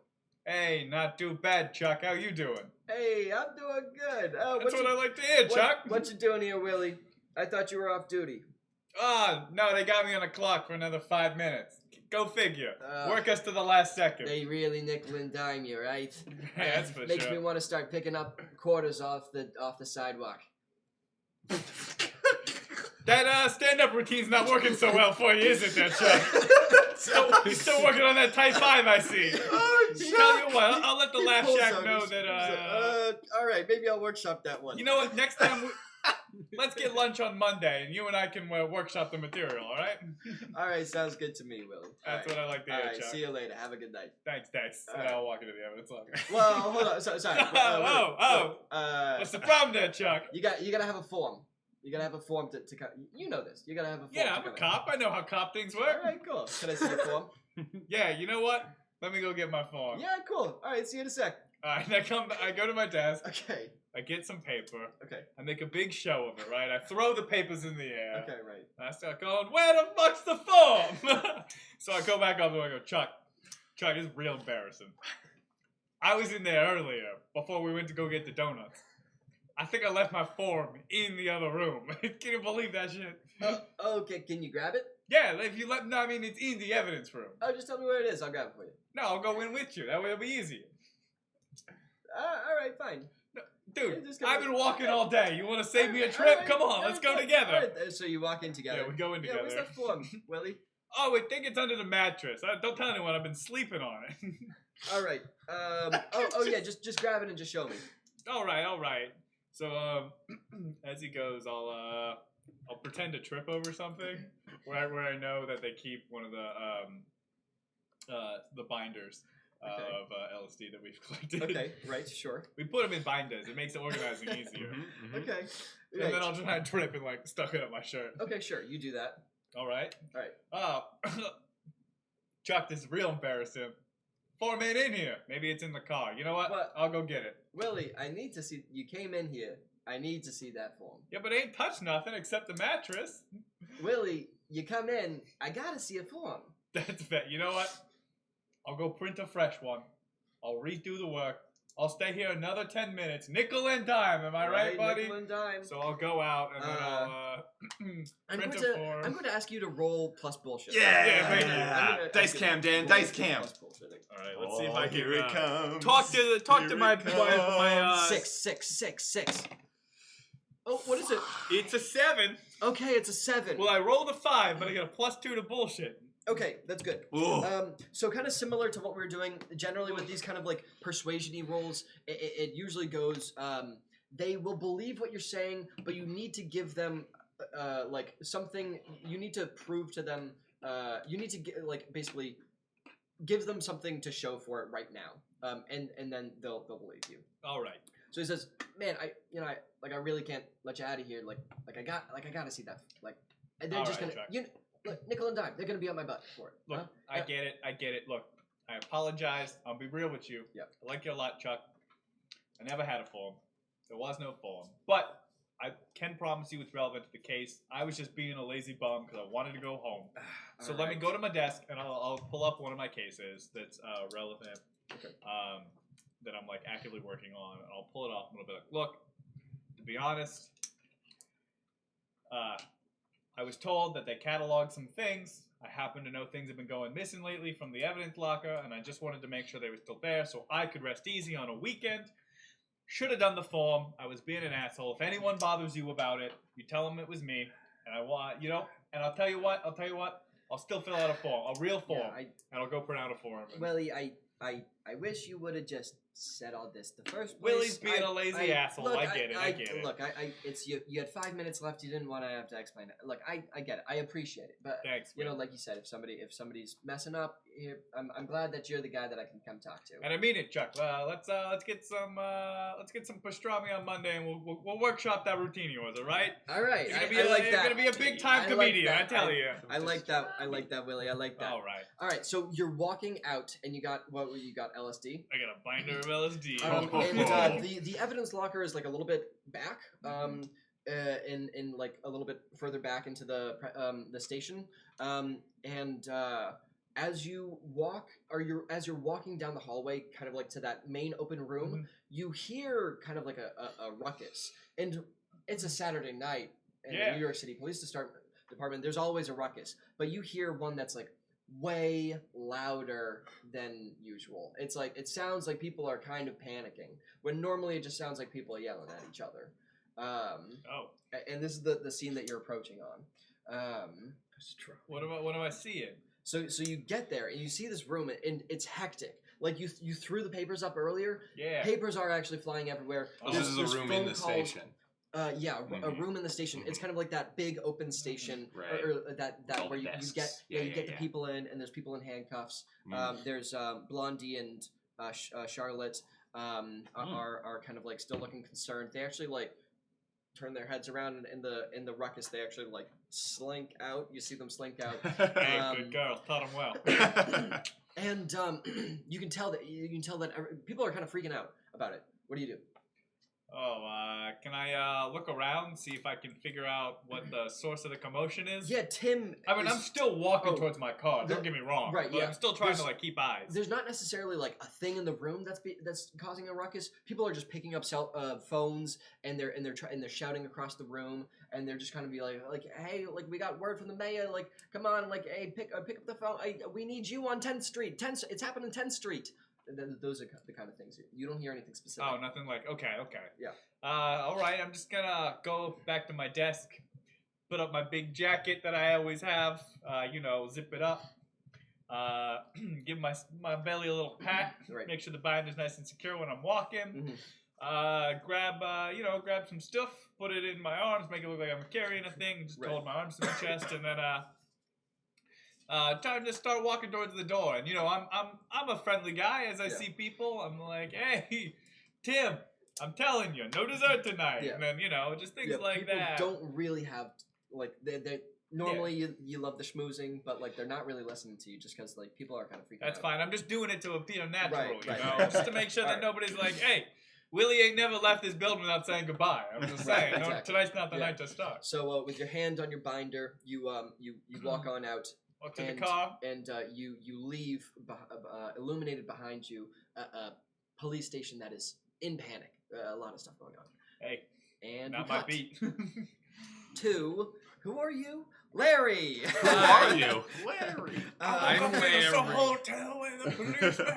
Hey, not too bad, Chuck. How you doing? "Hey, I'm doing good. That's what I like to hear, Chuck. What you doing here, Willie? I thought you were off duty." No, they got me on the clock for another 5 minutes. Go figure. Uh, Work us to the last second. They really nickel and dime you, right? Hey, that's for Makes sure. me want to start picking up quarters off the sidewalk. That stand-up routine's not working so well for you, is it, there, Chuck? You're still working on that Type 5, I see. Oh, Tell you what, I'll let the Laugh Shack know that, all right, maybe I'll workshop that one. you know what, next time, let's get lunch on Monday, and you and I can workshop the material, all right? All right, sounds good to me, Willie. That's what I like to All hear, right, Chuck. see you later. Have a good night. Thanks. All And right. I'll walk into the evidence locker. Well, hold on. Sorry. What's the problem there, Chuck? You gotta have a form. You gotta have a form to you know this. You gotta have a form. Yeah, to I'm a come in. cop. I know how cop things All work. right, cool. Can I see your form? Yeah, you know what? Let me go get my phone. Yeah, cool. All right, see you in a sec. All right, I go to my desk. Okay. I get some paper. Okay. I make a big show of it, right? I throw the papers in the air. Okay, right. I start going, where the fuck's the form? So I go back up and I go, Chuck, this is real embarrassing. I was in there earlier before we went to go get the donuts. I think I left my form in the other room. Can you believe that shit? Okay, can you grab it? Yeah, if you let, no, I mean, it's in the evidence room. Oh, just tell me where it is. I'll grab it for you. No, I'll go in with you. That way it'll be easier. All right, fine. Dude, Yeah, just go- I've been walking okay. all day. You want to save me a All trip? right, Come on, all let's right, go all together. right, so you walk in together. Yeah, we go in Yeah, where's together. that form, Willie? Oh, I think it's under the mattress. Don't tell anyone. I've been sleeping on it. All right. Yeah. Just grab it and just show me. all right. So as he goes, I'll pretend to trip over something where I know that they keep one of the binders Okay. of LSD that we've collected. Okay. Right. Sure. We put them in binders. It makes the organizing easier. Okay. And then I'll try and trip and stuck it up my shirt. Okay. Sure. You do that. All right. All right. Chuck, this is real embarrassing. Form ain't in here. Maybe it's in the car. You know what? What? I'll go get it. Willie, I need to see. You came in here. I need to see that form. Yeah, but I ain't touched nothing except the mattress. Willie, you come in. I gotta see a form. That's fair. You know what? I'll go print a fresh one. I'll redo the work. I'll stay here another 10 minutes. Nickel and dime, am I right, buddy? Nickel and dime. So I'll go out and then I'll I'm print going a form. I'm going to ask you to roll plus bullshit. Yeah, thank you. I'm gonna Dice ask you cam, to Dan. roll Dice plus cam. bullshitting. All right, let's see if I can Here it comes. talk to Here my it my. Six. Oh, what is it? It's a 7. Okay, it's a 7. Well, I rolled a 5, but I get a +2 to bullshit. Okay, that's good. Ooh. So kind of similar to what we were doing generally with these kind of like persuasion-y rolls, it usually goes, they will believe what you're saying, but you need to give them like something, you need to prove to them, you need to basically give them something to show for it right now, and then they'll believe you. All right. So he says, "Man, I really can't let you out of here. I gotta see that. And they're All just right, gonna, Chuck. look, nickel and dime. They're gonna be on my butt for it. Look, huh? I get it. Look, I apologize. I'll be real with you. Yep. I like you a lot, Chuck. I never had a form. There was no form. But I can promise you it's relevant to the case. I was just being a lazy bum because I wanted to go home. So let me go to my desk and I'll pull up one of my cases that's relevant. Okay. That I'm actively working on. And I'll pull it off and I'll be like, look, to be honest, I was told that they cataloged some things. I happen to know things have been going missing lately from the evidence locker, and I just wanted to make sure they were still there so I could rest easy on a weekend. Should have done the form. I was being an asshole. If anyone bothers you about it, you tell them it was me. And I want, and I'll tell you what, I'll still fill out a form, a real form, Yeah, and I'll go print out a form. And Willie, I wish you would have just said all this the first place. Willie's being a lazy asshole. Look, I get it. Look, it's you. You had 5 minutes left. You didn't want to have to explain it. Look, I get it. I appreciate it. But Thanks, you know, man. like you said, if somebody's messing up, here, I'm glad that you're the guy that I can come talk to. And I mean it, Chuck. Let's get some pastrami on Monday, and we'll workshop that routine of yours. All right? All right, You're gonna be I like you're that. gonna be a big time I like comedian. that. I tell you. I like that. I like that, Willie. I like that. All right. All right, so you're walking out, and you got LSD. I got a binder of LSD. And the evidence locker is like a little bit back, in like a little bit further back into the station, and as you walk, as you're walking down the hallway, kind of like to that main open room, you hear kind of like a ruckus, and it's a Saturday night in the New York City Police Department. There's always a ruckus, but you hear one that's like way louder than usual. It's like it sounds like people are kind of panicking when normally it just sounds like people are yelling at each other. And this is the scene that you're approaching on. What am I seeing? So you get there and you see this room and it's hectic. Like you threw the papers up earlier. Yeah. Papers are actually flying everywhere. Oh, this is a room in the station. A room in the station. It's kind of like that big open station, Right. or that All where you get desks. you get the people in, and there's people in handcuffs. There's Blondie and Charlotte are kind of like still looking concerned. They actually like turn their heads around, and in the ruckus they actually like slink out. You see them slink out. Hey, good girl, taught him well. And you can tell that people are kind of freaking out about it. What do you do? Can I look around, see if I can figure out what the source of the commotion is? Yeah, Tim. I'm still walking towards my car. Don't get me wrong. Right, but yeah. I'm still trying to like keep eyes. There's not necessarily like a thing in the room that's causing a ruckus. People are just picking up phones and they're shouting across the room, and they're just kind of be like, hey, like we got word from the mayor, like come on, like hey, pick up the phone. We need you on 10th Street. It's happening 10th Street. Those are the kind of things. You don't hear anything specific. Oh, nothing like, okay. Yeah. All right, I'm just gonna go back to my desk, put up my big jacket that I always have, zip it up, give my belly a little pat, Right. make sure the binder's nice and secure when I'm walking, grab some stuff, put it in my arms, make it look like I'm carrying a thing, just hold my arms to my chest, and then, time to start walking towards the door. And I'm a friendly guy. As I see people, I'm like, hey, Tim, I'm telling you, no dessert tonight. Yeah. And then just things like people that. Don't really have like they normally you love the schmoozing, but like they're not really listening to you just because like people are kind of freaking out. That's fine. I'm just doing it to appear natural, Right. just to make sure that nobody's like, hey, Willie ain't never left this building without saying goodbye. I'm just saying, exactly. Tonight's not the night to start. So with your hand on your binder, you walk on out. Up to the car. And you leave illuminated behind you a police station that is in panic. A lot of stuff going on. Hey, and not my beat. To who are you? Larry. Who are you? Larry. I'm Larry. It's a hotel with a policeman.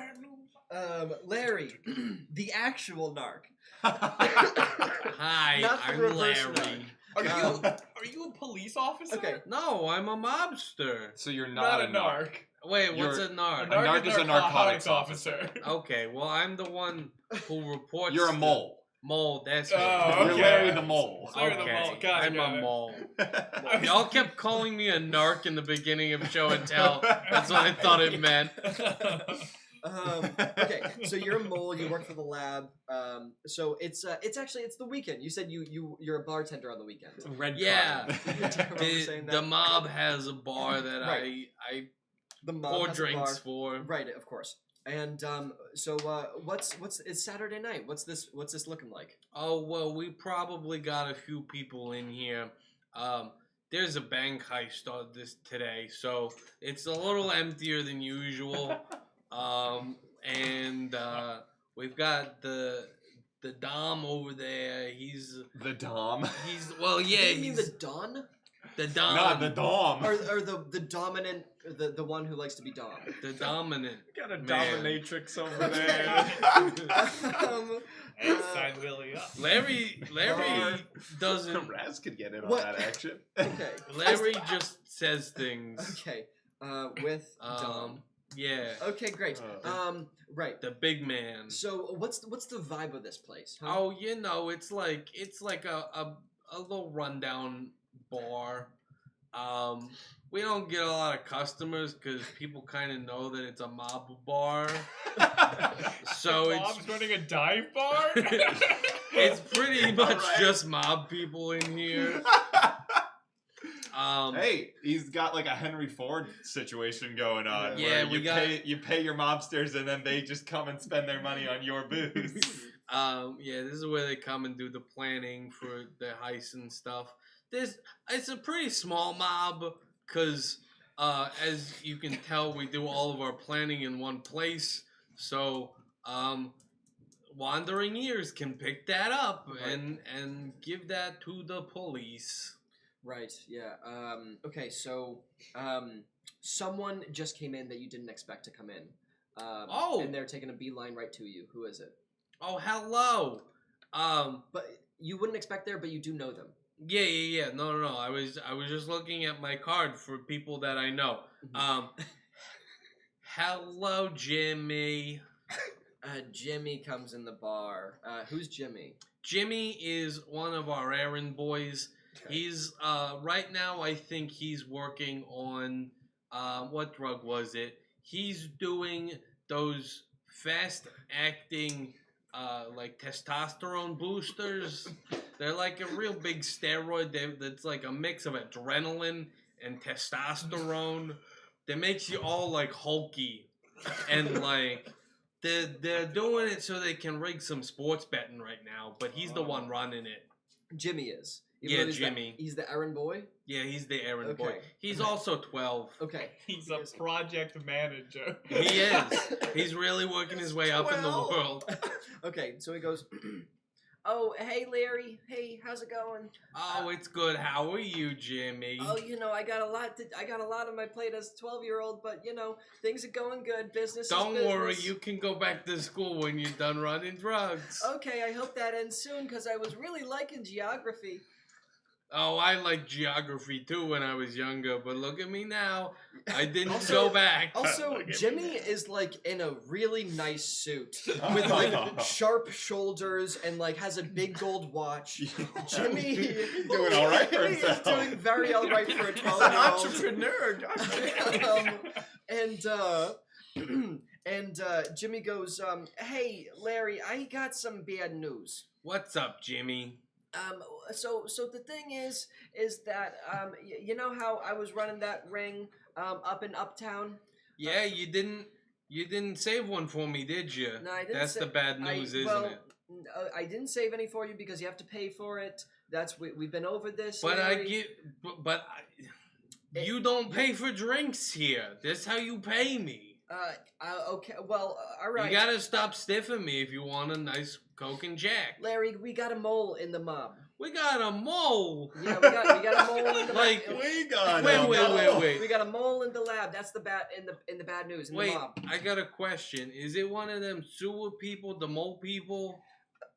Larry, the actual narc. Hi, Not the I'm reverse Larry. Are you a police officer? Okay. No, I'm a mobster. So you're Not a narc. Wait, what's You're- a narc? A narc is a narcotics officer. Okay, well, I'm the one who reports. You're a mole. Mole, that's Oh, right. You're okay. Larry the mole. Larry the Okay, mole. Got it, I'm got a it. mole. Y'all kept calling me a narc in the beginning of show and tell. That's what I thought it meant. Okay, so you're a mole. You work for the lab. So it's the weekend. You said you're a bartender on the weekend. Red Yeah. saying The that? mob has a bar that Right. I The mob pour has a drinks bar. for. Right, of course. And so it's Saturday night. What's this looking like? Oh, well, we probably got a few people in here. There's a bank heist today, so it's a little emptier than usual. And we've got the Dom over there. He's The Dom. You mean the Don? The Dom. Not the Dom. Or the dominant, the one who likes to be Dom. The dominant. Got a man. dominatrix over there. Hey, sign Willie up. Larry doesn't. Raz could get in on What? that action. Okay. Larry just says things. Okay. With Dom. Yeah. Okay, great. Right. The big man. So what's the vibe of this place? Huh? Oh, it's like a little rundown bar. We don't get a lot of customers because people kind of know that it's a mob bar. So Mom's running a dive bar. it's pretty much Alright. just mob people in here. Hey, he's got like a Henry Ford situation going on. Yeah, where you pay your mobsters and then they just come and spend their money on your booze. This is where they come and do the planning for the heist and stuff. It's a pretty small mob because, as you can tell, we do all of our planning in one place. So, wandering ears can pick that up and give that to the police. Right. Yeah. Okay. So, Someone just came in that you didn't expect to come in. And they're taking a beeline right to you. Who is it? Oh, hello. But you wouldn't expect there, but you do know them. Yeah. No. I was just looking at my card for people that I know. Hello, Jimmy. Jimmy comes in the bar. Who's Jimmy? Jimmy is one of our errand boys. Okay. He's right now. I think he's working on what drug was it? He's doing those fast-acting like testosterone boosters. They're like a real big steroid. That's like a mix of adrenaline and testosterone that makes you all like hulky and like. They're doing it so they can rig some sports betting right now, but he's the one running it. Jimmy is. Yeah, Jimmy. He's the errand boy? Yeah, he's the errand boy. Okay. He's also 12. Okay. He's a project manager. He is. He's really working his way up in the 12. world. Okay, so he goes, oh, hey, Larry. Hey, how's it going? Oh, it's good. How are you, Jimmy? Oh, I got a lot on my plate as a 12-year-old, but, things are going good. Business Don't is business. worry, you can go back to school when you're done running drugs. Okay, I hope that ends soon, because I was really liking geography. Oh, I liked geography too when I was younger, but look at me now. I didn't go back. Also, Jimmy is like in a really nice suit with like sharp shoulders and like has a big gold watch. Jimmy He's doing all right for Jimmy is himself. doing very all right for a He's 12-year-old. entrepreneur. And Jimmy goes, hey, Larry, I got some bad news. What's up, Jimmy? So the thing is that you know how I was running that ring up in Uptown? Yeah, you didn't save one for me, did you? No, I didn't. That's the bad news, isn't it? I didn't save any for you because you have to pay for it. We've been over this. But Larry. you don't pay for drinks here. That's how you pay me. Okay. Well, all right. You gotta stop stiffing me if you want a nice Coke and Jack. Larry, we got a mole in the mob. We got a mole. Yeah, we got a mole in the Like, We got wait. We got a mole in the lab. That's the bad in the bad news in the Wait, mob. I got a question. Is it one of them sewer people, the mole people?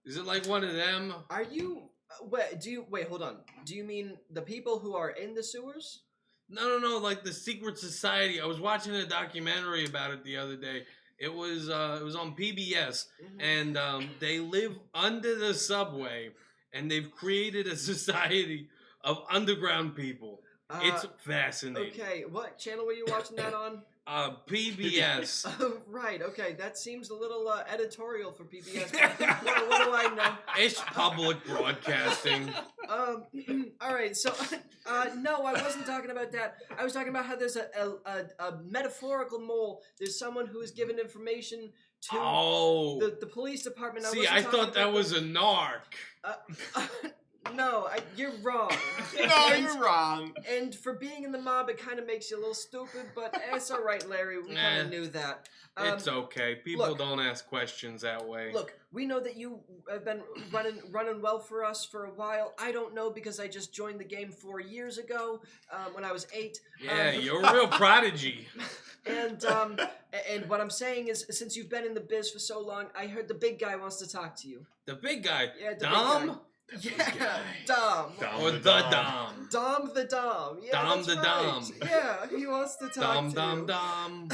Is it like one of them? Are you? Wait? Hold on. Do you mean the people who are in the sewers? No, like the secret society. I was watching a documentary about it the other day. It was on PBS, and they live under the subway, and they've created a society of underground people. It's fascinating. Okay, what channel were you watching that on? PBS. Oh, right, okay, that seems a little editorial for PBS. what do I know? It's public broadcasting. All right, so no, I wasn't talking about that. I was talking about how there's a metaphorical mole. There's someone who is given information to the police department. See, I thought that was a narc. No, you're wrong. You're wrong. And for being in the mob, it kind of makes you a little stupid, but it's all right, Larry. We kind of knew that. It's okay. People don't ask questions that way. Look, we know that you have been running well for us for a while. I don't know because I just joined the game 4 years ago when I was 8. Yeah, you're a real prodigy. And what I'm saying is, since you've been in the biz for so long, I heard the big guy wants to talk to you. The big guy? Yeah, the Dom? big guy. Yeah, Dom. Or the Dom. Dom the Dom. Yeah, Dom that's the right. Dom. Yeah, he wants to talk to you. Dom.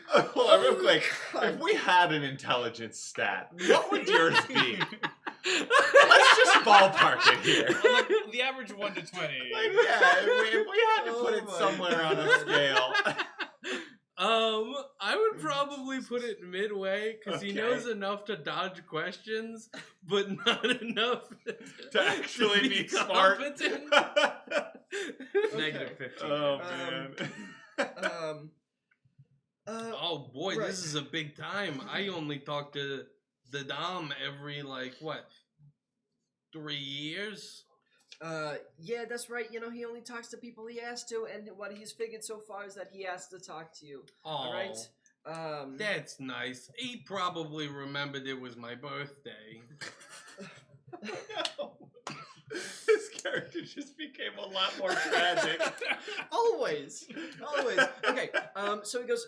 Hold on, real quick. If we had an intelligence stat, what would yours be? Let's just ballpark it here. Well, the average 1 to 20. Like, yeah, if we had to put it somewhere on a scale. I would probably put it midway because he Okay. knows enough to dodge questions, but not enough To actually be smart. competent. Negative 15. Oh, man. Oh boy, Right. this is a big time. I only talk to the Dom every 3 years? Yeah, that's right. You know, he only talks to people he has to, and what he's figured so far is that he has to talk to you. Oh, All right. that's nice. He probably remembered it was my birthday. This character just became a lot more tragic. Always. Okay. So he goes,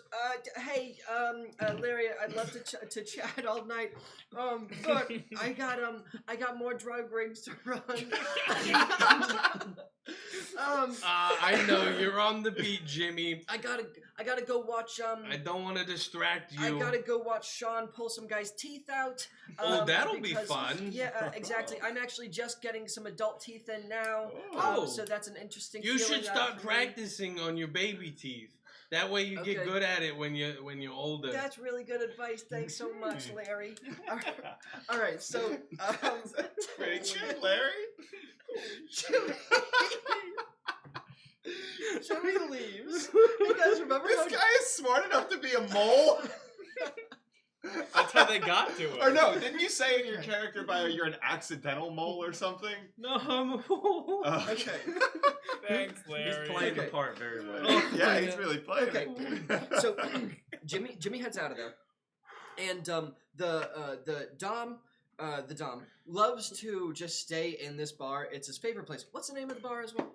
hey, Larry, I'd love to chat all night. But I got more drug rings to run. I know you're on the beat, Jimmy. I gotta go watch. I don't want to distract I you. gotta go watch Sean pull some guy's teeth out. Oh, that'll be because- fun. Yeah, exactly. I'm actually just getting some adult teeth in now. Oh. So that's an interesting. You feeling should out start for me. practicing on your baby teeth. That way you get Okay. good at it when you're older. That's really good advice. Thanks so much, Larry. All right, so That's pretty good, Larry. Jimmy leaves. You guys remember how? This guy is smart enough to be a mole. That's how they got to it. Or no, didn't you say in your character bio you're an accidental mole or something? No, I'm a fool. Okay. Thanks, He's Larry. playing the Okay. part very well. Yeah, he's really playing Okay. it. So Jimmy heads out of there, and the Dom loves to just stay in this bar. It's his favorite place. What's the name of the bar as well?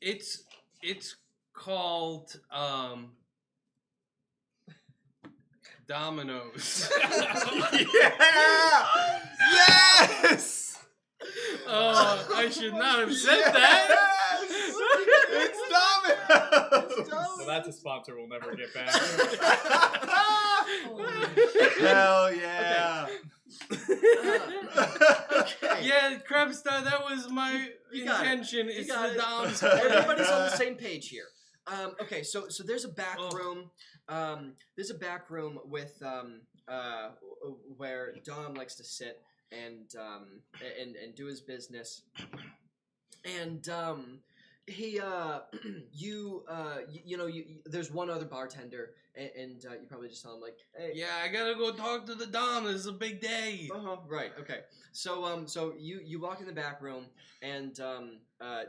It's called Domino's. Yeah! Yes! I should not have said that. It's Domino's! So that's a sponsor we'll never get back. Hell yeah! Okay. Yeah, Crabstar, that was my You got it. intention. You It's got the it. Dom's. Everybody's on the same page here. Okay, so there's a back Oh. room. There's a back room with where Dom likes to sit and do his business. And he there's one other bartender, and you probably just tell him like, hey. Yeah, I gotta go talk to the Dom. It's a big day. Right. Okay. So so you walk in the back room, and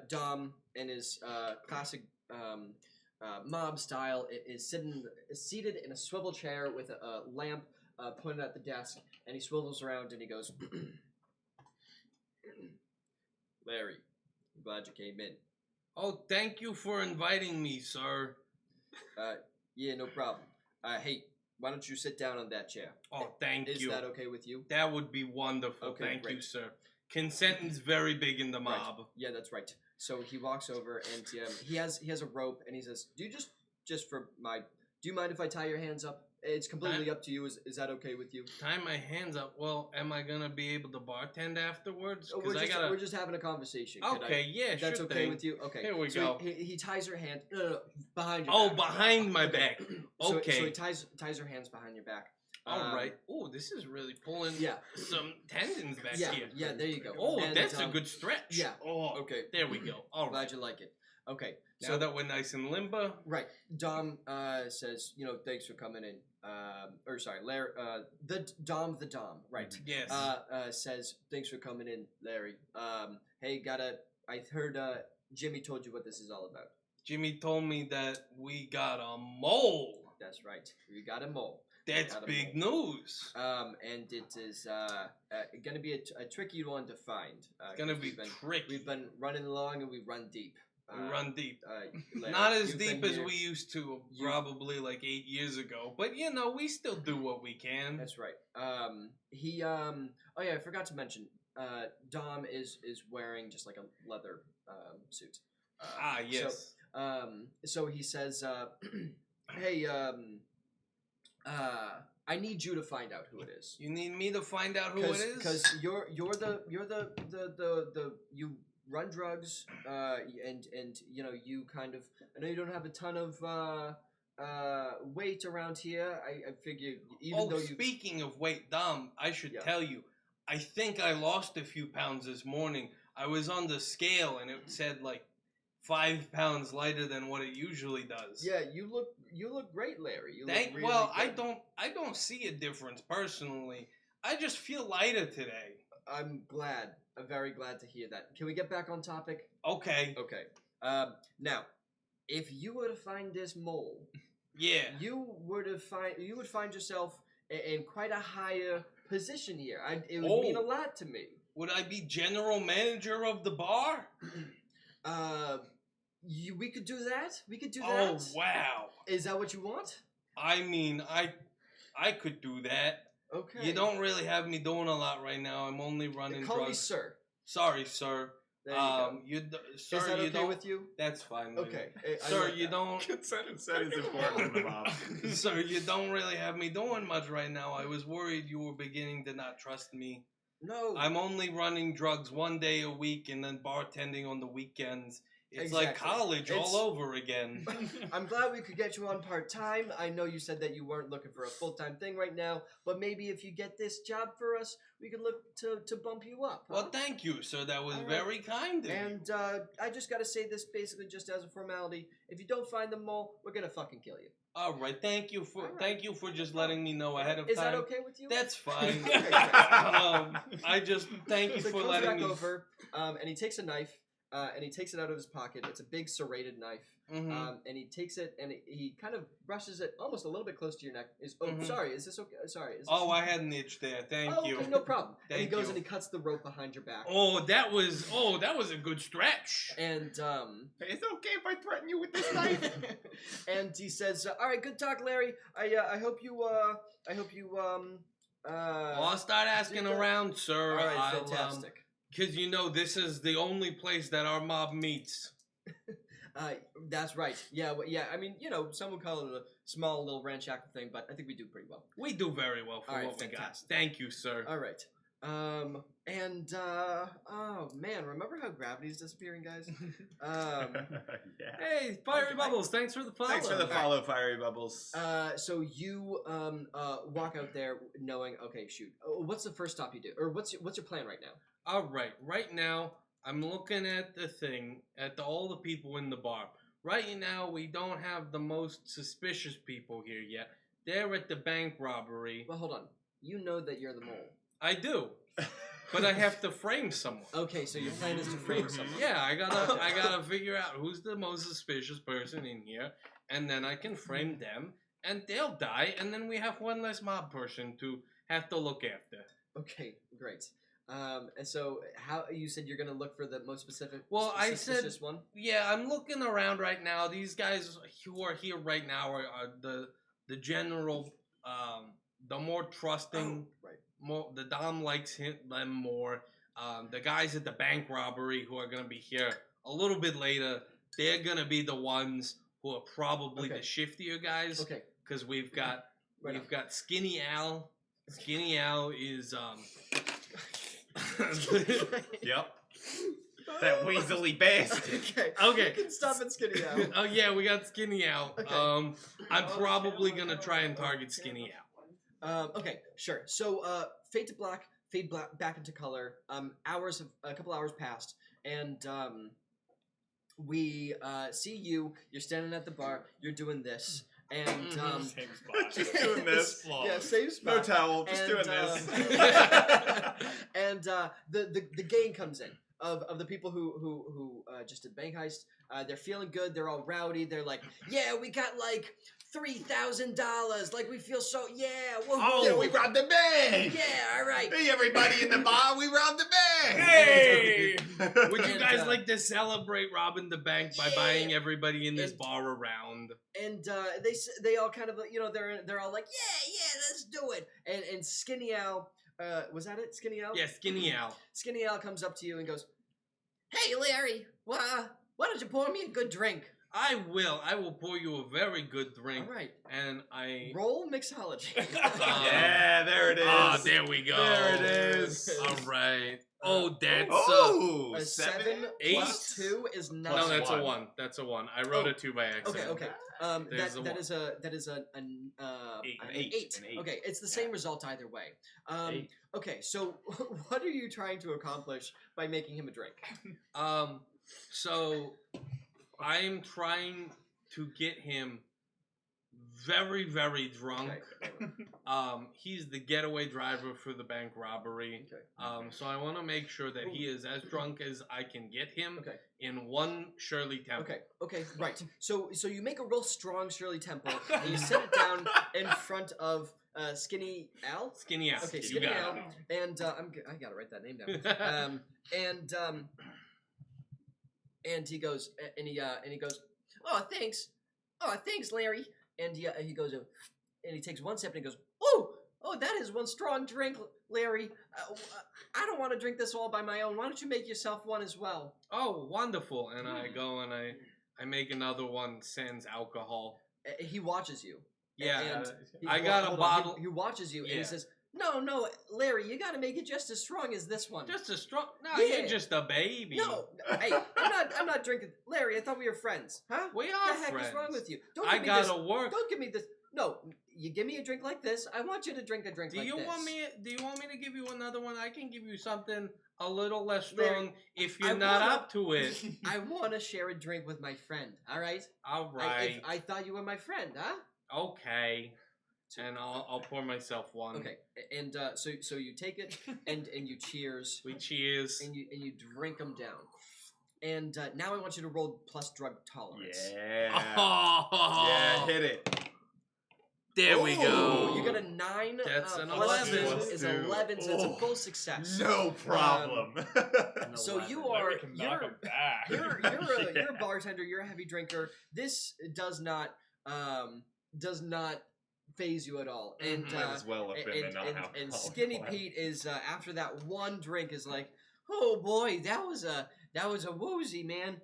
Dom in his classic mob style is seated in a swivel chair with a lamp pointed at the desk, and he swivels around and he goes, Larry, I'm glad you came in. Oh, thank you for inviting me, sir. Yeah, no problem. Hey, why don't you sit down on that chair? Oh, thank Is you. that okay with you? That would be wonderful. Okay, Thank you, great. sir. Consent is very big in the Right. mob. Yeah, that's right. So he walks over and he has a rope and he says, "Do you just for my? Do you mind if I tie your hands up? It's completely up to you. Is that okay with you?" Tie my hands up. Well, am I gonna be able to bartend afterwards? Oh, we're just having a conversation. Could Okay, yeah, That's sure okay thing. with you. Okay. Here we so go. He ties her hand. No, behind your Oh, back. behind my Okay. back. So Okay. he ties her hands behind your back. All right. Oh, this is really pulling Yeah. some tendons back Yeah. here. Yeah. There you go. Oh, And, that's a good stretch. yeah. Oh, Okay. there we go. All right. Glad you like it. Okay. Now So that we're nice and limber. right. Dom says, thanks for coming in. Or sorry, Larry. The Dom. Right. Yes. Says thanks for coming in, Larry. Hey, I heard Jimmy told you what this is all about. Jimmy told me that we got a mole. That's right. We got a mole. That's Got a big mole. news. And it is going to be a tricky one to find. It's gonna be tricky. We've been running along and we've run deep. We run deep. Larry, Not as you've deep been as here. we used to, You- probably like 8 years ago. But we still do what we can. That's right. Oh yeah, I forgot to mention. Dom is wearing just like a leather suit. Yes. So he says, "Hey, I need you to find out who it is." You need me to find out who it is? Because you're the you run drugs, and you kind of, I know you don't have a ton of weight around here. I figure even though you speaking of weight, Dom, I should Yeah. tell you, I think I lost a few pounds this morning. I was on the scale and it said like 5 pounds lighter than what it usually does. yeah you look great, Larry. You look really I good. don't see a difference personally. I just feel lighter today. I'm very glad to hear that. Can we get back on topic? Okay. Okay. Now, if you were to find this mole, Yeah. you would find yourself in quite a higher position here. It would mean a lot to me. Would I be general manager of the bar? We could do that. We could do Oh, that. wow. Is that what you want? I mean, I could do that. Okay. You don't really have me doing a lot right now. I'm only running Call me drugs. sir. Sorry, sir. There you go. Sir, Is that you okay don't. with you? That's fine. with Okay. me. I Sir, like you that. don't. Consent is important in the mob. Sir, you don't really have me doing much right now. I was worried you were beginning to not trust me. No. I'm only running drugs 1 day a week and then bartending on the weekends. It's like Exactly. college It's- all over again. I'm glad we could get you on part-time. I know you said that you weren't looking for a full-time thing right now, but maybe if you get this job for us, we can look to bump you up. Huh? Well, thank you, sir. That was All right. very kind of you. And I just gotta say this basically just as a formality. If you don't find them all, we're gonna fucking kill you. All right, thank you for All right. thank you for just letting me know ahead of Is time. that okay with you? That's fine. Okay, great. I just thank you So he for comes letting back me. over, and he takes a knife, and he takes it out of his pocket. It's a big serrated knife. Mhm. And he takes it and he kind of brushes it almost a little bit close to your neck. Mhm. Sorry, is this okay? Sorry. Is this Oh, I had an itch there. Thank oh, you. okay, no problem. And he Thank goes you. and he cuts the rope behind your back. Oh, that was a good stretch. And Is it okay if I threaten you with this knife? and he says, "All right, good talk, Larry. I hope you Well, I'll start asking All around, sir. right, I'll, fantastic. Because this is the only place that our mob meets. That's right. Yeah, yeah. I mean, some would call it a small little ramshackle thing, but I think we do pretty well. We do very well for All right, what we got. fantastic. Thank you, sir. All right. Oh man, remember how gravity's disappearing, guys? Yeah. Hey, Fiery Okay. Bubbles, thanks for the follow. Thanks for the follow, Fiery Bubbles. So you walk out there knowing, okay, shoot. What's the first stop you do, or what's your plan right now? All right, right now I'm looking at the thing, all the people in the bar. Right now we don't have the most suspicious people here yet. They're at the bank robbery. Well, hold on. You know that you're the mole. I do, but I have to frame someone. Okay, so your plan is to frame someone. Yeah, I gotta figure out who's the most suspicious person in here, and then I can frame them, and they'll die, and then we have one less mob person to have to look after. Okay, great. And so how you said you're gonna look for the most specific? Well, I said- suspicious one. Yeah, I'm looking around right now. These guys who are here right now are the general, the more trusting. Right. More, the Dom likes them more. The guys at the bank robbery who are gonna be here a little bit later, they're gonna be the ones who are probably Okay. the shiftier guys. Okay. Because we've got Right on. Skinny Al. Skinny Al is Yep. That weaselly bastard. Okay. Okay. You can stop at Skinny Al. Oh yeah, we got Skinny Al. Okay. I'm probably gonna try and target Skinny Al. Okay, sure. So, fade to black, back into color. A couple hours passed, and we see you. You're standing at the bar. You're doing this, and Same spot. Just doing this. yeah, same spot. No towel, just And, doing this. and the gang comes in of the people who just did bank heist. They're feeling good. They're all rowdy. They're like, yeah, we got like $3,000. Like we feel so woohoo. Oh, yeah, we robbed the bank! Yeah, all right. Hey, everybody in the bar, we robbed the bank! Hey! Would you And, guys like to celebrate robbing the bank by Yeah. buying everybody in this And- bar around? And they all kind of they're all like yeah let's do it. And Skinny Al was that it? Skinny Al? Yeah, Skinny Al. Skinny Al comes up to you and goes, "Hey Larry, why don't you pour me a good drink?" I will pour you a very good drink. All right, And I. roll mixology. Yeah, there it is. Ah, there we go. There it is. All right. Oh, that's Oh, A 7 8 plus 2 is 9. no, that's one. a 1. That's a 1. I wrote Oh. a 2 by accident. Okay. There's a That one. is an An eight. eight. Okay, it's the same result either way. Eight. Okay, so what are you trying to accomplish by making him a drink? So I'm trying to get him very, very drunk. Okay. He's the getaway driver for the bank robbery. Okay. So I want to make sure that he is as drunk as I can get him Okay. in one Shirley Temple. Okay, right. So you make a real strong Shirley Temple and you set it down in front of Skinny Al. Skinny Al. Okay, You Skinny got Al, it. and I gotta write that name down. And he goes, and he goes, oh thanks, Larry. And he goes, and he takes one sip and he goes, oh, that is one strong drink, Larry. I don't want to drink this all by my own. Why don't you make yourself one as well? Oh, wonderful! And I go and I make another one sans alcohol. He watches you. Yeah, And I got a hold on, bottle. He watches you and Yeah. he says, no, Larry, you got to make it just as strong as this one. Just a strong. No, Yeah. you're just a baby. No, hey, I'm not drinking. Larry, I thought we were friends, huh? We are What the heck friends. is wrong with you? I give me this. gotta work. Don't give me this. No, you give me a drink like this. I want you to drink a drink Do like you this. want me? Do you want me to give you another one? I can give you something a little less Larry, strong if you're I not wanna- up to it. I want to share a drink with my friend. All right. All right. I thought you were my friend, huh? Okay. And I'll pour myself one. Okay. And so you take it and you cheers We cheers. and you drink them down. And now I want you to roll plus drug tolerance. Yeah. Oh, Yeah, hit it. There we go. You got a 9. That's an plus 11. 2 is Dude. 11, so it's a Oh. full success. No problem. So you Larry are can knock him back. you're a bartender. You're a heavy drinker. This does not phase you at all. And Mhm. Might as well have been and alcohol. Skinny Pete is after that one drink is like, oh boy, that was a woozy, man.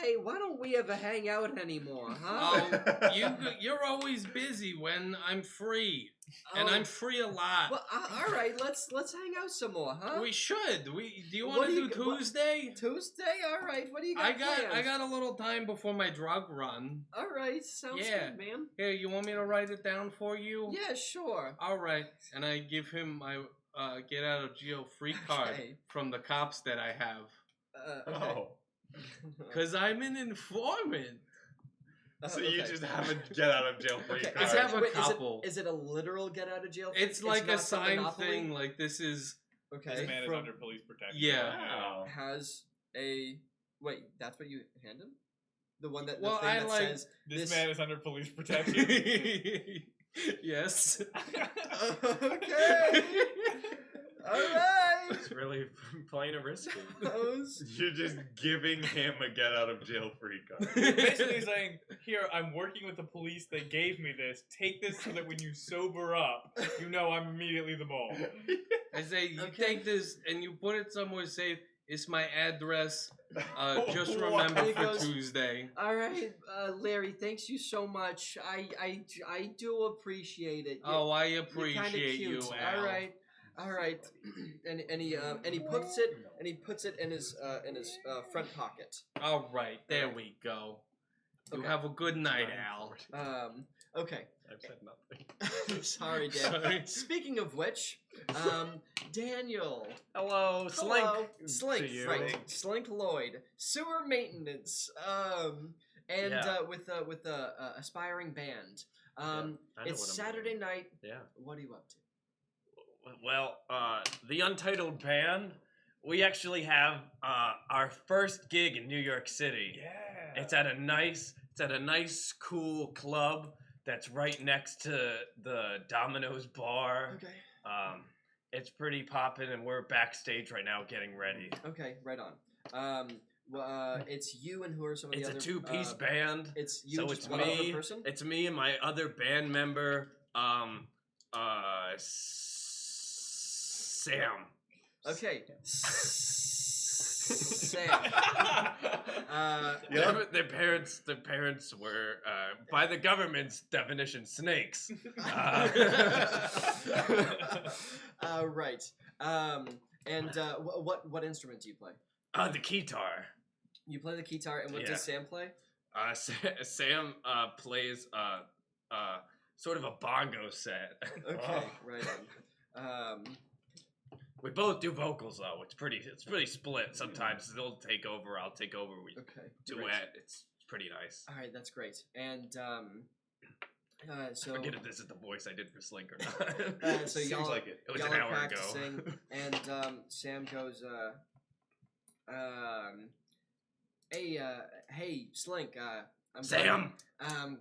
Hey, why don't we ever hang out anymore, huh? Oh, you're always busy when I'm free, and Oh, I'm free a lot. well, all right. Let's hang out some more, huh? We should. Do you What want do to you- do what- Tuesday? Tuesday, all right. What do you got? I planned? got a little time before my drug run. All right, sounds Yeah. good, man. Here, you want me to write it down for you? Yeah, sure. All right, and I give him my get out of jail free card Okay. from the cops that I have, Okay. Oh. cause I'm an informant. So you okay. just have a get out of jail free Okay, card. Let's have a wait, couple. Is it a literal get out of jail? It's like a not from sign Monopoly? thing. Like this is Okay. This man is from- under police protection. Yeah. Wow. Has a wait. That's what you hand him. The one that Well, the thing I that like- says This this. man is under police protection. yes. Okay. All right. It's really playing a risky. Those. You're just giving him a get out of jail free card. Basically saying, here, I'm working with the police. They gave me this. Take this so that when you sober up, you know I'm immediately the mole. I say you Okay. take this and you put it somewhere safe. It's my address. Just What? remember He for goes- Tuesday. All right, Larry. Thanks you so much. I do appreciate it. Oh, I You're kinda appreciate cute. you, Al. All right. And he puts it in his front pocket. All right, there we go. You Okay. have a good night, Al. Okay. I've said nothing. Sorry, Dan. Sorry. Speaking of which, Daniel. Hello, Slink. Hello. Slink, To you. right? Slink Lloyd, sewer maintenance. And Yeah. with a aspiring band. Yeah, I know It's what I'm Saturday doing. night. Yeah. What are you up to? Well, the Untitled Band, we actually have our first gig in New York City. Yeah. It's at a nice, cool club that's right next to the Domino's bar. Okay. It's pretty poppin', and we're backstage right now getting ready. Okay, right on. It's you and who are some of the It's other? a two-piece band. It's you. So just it's one other me. person. It's me and my other band member, Sam. Okay. Sam. Their parents were, by the government's definition, snakes. Right. And what instrument do you play? The guitar. You play the guitar, and what Yeah. does Sam play? Sam plays sort of a bongo set. Okay, right on. We both do vocals though. It's pretty split. Sometimes they'll take over. I'll take over. We Okay. duet. great. It's pretty nice. All right, that's great. And so Forget if this is the voice I did for Slink or not. so Seems y'all like it. It was y'all an are hour ago. practicing, and Sam goes, hey, Slink, I'm Sam. I'm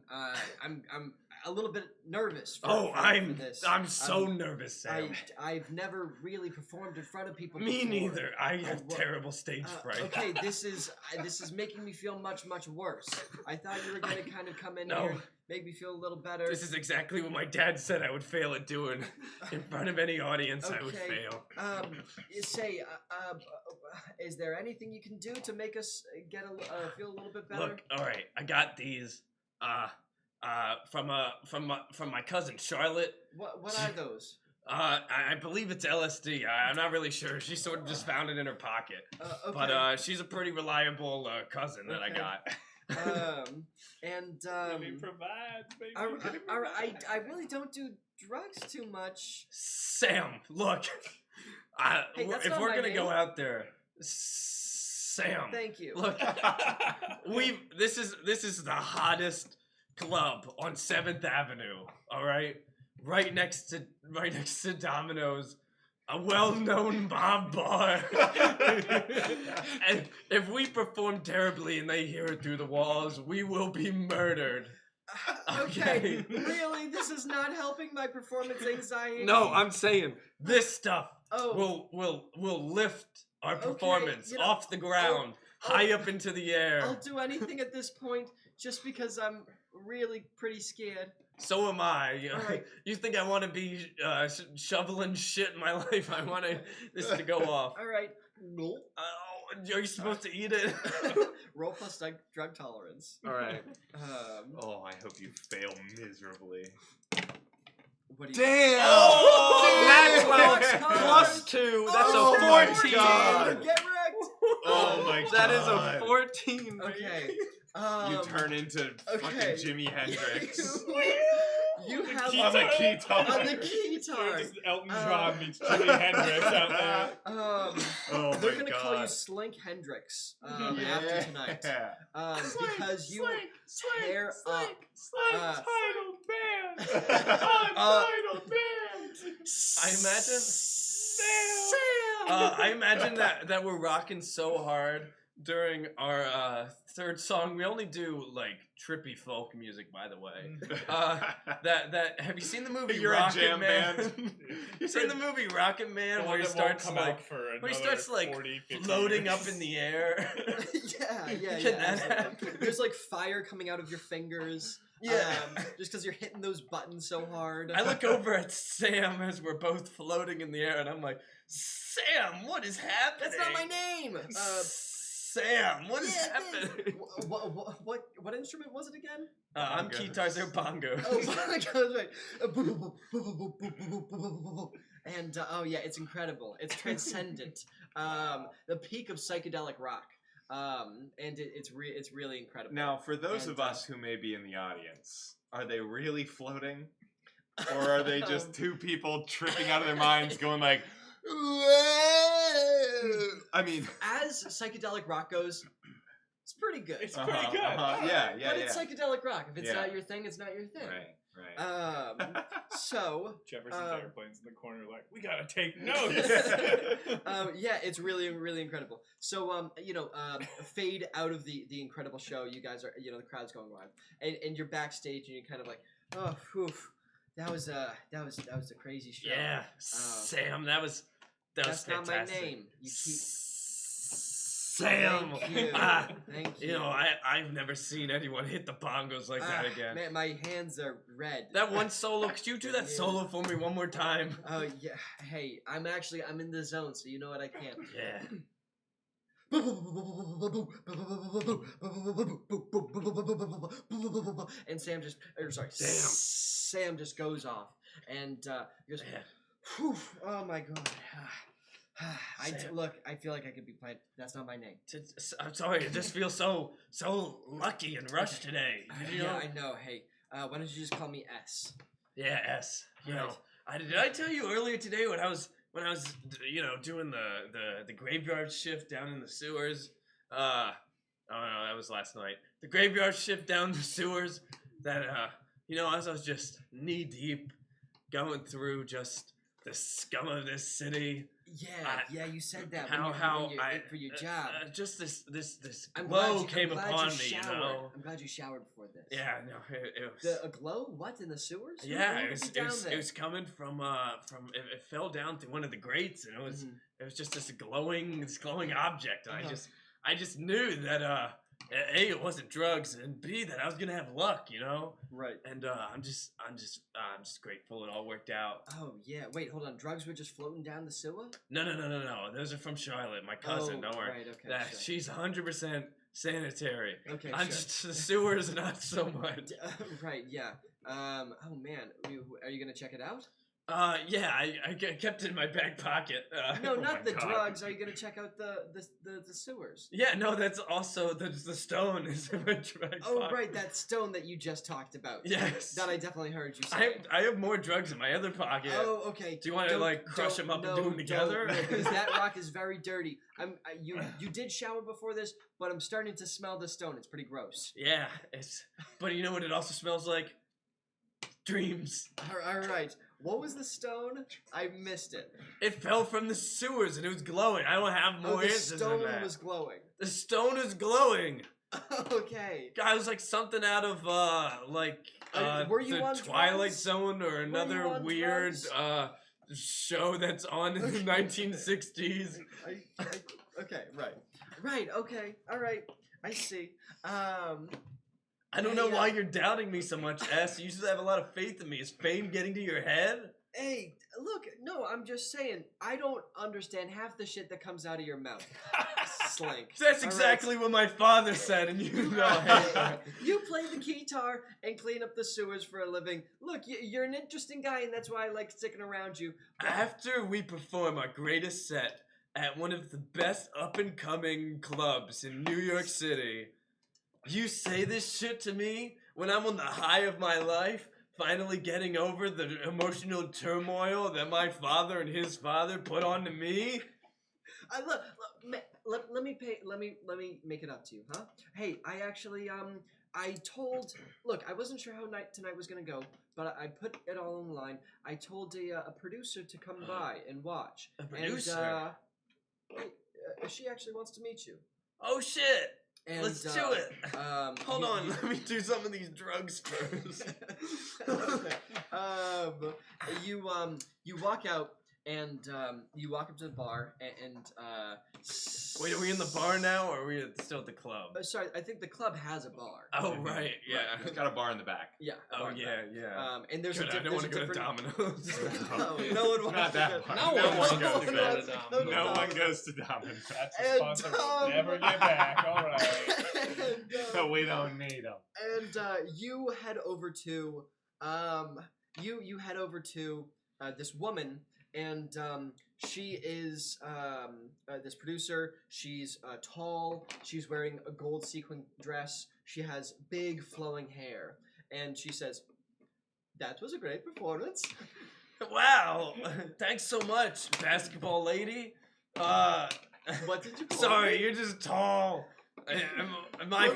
a little bit nervous. For this. I'm so nervous, Sam. I've never really performed in front of people. Me before. neither. I have terrible stage fright. Okay, this is making me feel much worse. I thought you were gonna kind of come in here and make me feel a little better. This is exactly what my dad said I would fail at doing. In front of any audience, I would fail. Is there anything you can do to make us feel a little bit better? Look, all right, I got these. From my cousin Charlotte. What are those? I believe it's LSD. I'm not really sure. She sort of just found it in her pocket. Okay. But she's a pretty reliable cousin that I got. Really provides, baby. I really don't do drugs too much. Sam, look. If we're gonna go out there, Sam. Thank you. Look, this is the hottest club on 7th Avenue. All right, right next to Domino's, a well-known mob bar. And if we perform terribly and they hear it through the walls, we will be murdered. Okay, really? This is not helping my performance anxiety? No, I'm saying this stuff will lift our performance off the ground, high up into the air. I'll do anything at this point just because I'm really pretty scared. So am I. Right. You think I want to be shoveling shit in my life? I want this to go off. All right. Are you supposed to eat it? Roll plus drug tolerance. All right. I hope you fail miserably. What do you Damn! That's 12 plus 2. That's a 14. God. Get wrecked! Oh my god. That is a 14. Okay. You turn into fucking Jimi Hendrix. You have on the guitar. On the guitar. Just Elton John meets Jimi Hendrix out there. Oh they're my gonna god. call you Slink Hendrix after tonight. Because you tear up. Untitled band. Untitled band. I imagine that we're rocking so hard during our third song. We only do like trippy folk music, by the way. That have you seen the movie You're Rocket a jam Man? band. You seen the movie Rocket Man where he starts floating up in the air? yeah. Can that happen? There's like fire coming out of your fingers. Yeah. Just because you're hitting those buttons so hard. I look over at Sam as we're both floating in the air, and I'm like, Sam, what is happening? That's not my name. Sam, what is happening? What instrument was it again? I'm guitars, they're bongos. Oh, bongos, right. And it's incredible. It's transcendent. The peak of psychedelic rock. And it's really incredible. Now, for those of us who may be in the audience, are they really floating? Or are they just two people tripping out of their minds going like, I mean, as psychedelic rock goes, it's pretty good. It's pretty good. Yeah. But it's psychedelic rock. If it's not your thing, it's not your thing. Right. So Jefferson's airplanes in the corner, like, we gotta take notes. It's really, really incredible. So, fade out of the incredible show. You guys are, the crowd's going wild, and you're backstage, and you're kind of like, oh, whew, that was a crazy show. Yeah, Sam, that's fantastic. Not my name. You keep. Sam. Thank you. You know, I've never seen anyone hit the bongos like that again. Man, my hands are red. That one solo. Could you do that solo for me one more time? Oh yeah. Hey, I'm in the zone, so you know what I can. Yeah. And Sam just goes off, and goes, whew, oh my god. I feel like I could be playing. That's not my name. I'm sorry. I just feel so lucky and rushed today. I know. Hey, why don't you just call me S? Yeah, S. You know, did I tell you earlier today when I was doing the graveyard shift down in the sewers? Oh no, that was last night. The graveyard shift down the sewers. That as I was just knee deep, going through just the scum of this city. Yeah, you said that how when you ate for your job. Just this I'm glow glad came upon me, you showered. know. I'm glad you showered before this. Yeah, no, it was. A glow? What, in the sewers? Yeah, Who it would was, be down there? it was coming from it fell down through one of the grates, and it was just this glowing object, and I just knew that A, it wasn't drugs, and B, that I was gonna have luck, you know. Right. And I'm just grateful it all worked out. Oh yeah. Wait, hold on. Drugs were just floating down the sewer? No. Those are from Charlotte, my cousin. Don't worry. Right. Okay. Sure. She's 100% sanitary. Okay. I'm sure. just the sewers, not so much. Right. Yeah. Oh man. Are you gonna check it out? Yeah, I kept it in my back pocket. No, Oh not my the God. drugs. Are you gonna check out the sewers? Yeah, no, that's also the stone is in my back Oh, pocket. right, that stone that you just talked about. Yes. That I definitely heard you say. I have more drugs in my other pocket. Oh, okay. Do you want to like crush them up and do them together? Because that rock is very dirty. You did shower before this, but I'm starting to smell the stone. It's pretty gross. Yeah, but you know what it also smells like? Dreams. All right. What was the stone? I missed it. It fell from the sewers and it was glowing. I don't have more The answers than stone that. was glowing. The stone is glowing. Okay. God, it was like something out of Were you the on Twilight drugs? Zone or you another on weird drugs? show that's on in the 1960s. Okay. Right. Okay. All right. I see. I don't know why you're doubting me so much, S. You usually have a lot of faith in me. Is fame getting to your head? Hey, look, no, I'm just saying, I don't understand half the shit that comes out of your mouth. Slink. That's All exactly what my father said, and you know. Hey, You play the guitar and clean up the sewers for a living. Look, you're an interesting guy, and that's why I like sticking around you. after we perform our greatest set at one of the best up-and-coming clubs in New York City, you say this shit to me when I'm on the high of my life, finally getting over the emotional turmoil that my father and his father put onto me? Let me make it up to you, huh? Hey, I actually look, I wasn't sure how tonight was gonna go, but I put it all on the line. I told a producer to come by and watch. A producer? And she actually wants to meet you. Oh shit! And, Let's do it. Hold on, you- let me do some of these drugs first. You walk out and you walk up to the bar and Wait, are we in the bar now, or are we still at the club? sorry, I think the club has a bar. Oh right, yeah. It's got a bar in the back. Yeah. a Oh bar in the yeah, back. yeah. And there's Good, I don't want to go to Domino's. No one wants Not to that go. far. No one wants to No go one to wants- Domino's. No one goes to Domino's. That's And, a sponsor we'll never get back. All right. So we don't need them. And you head over to you head over to this woman, and she is this producer. She's tall. She's wearing a gold sequin dress. She has big flowing hair, and she says, "That was a great performance." Wow, thanks so much, basketball lady. What did you call Sorry, me? you're just tall. My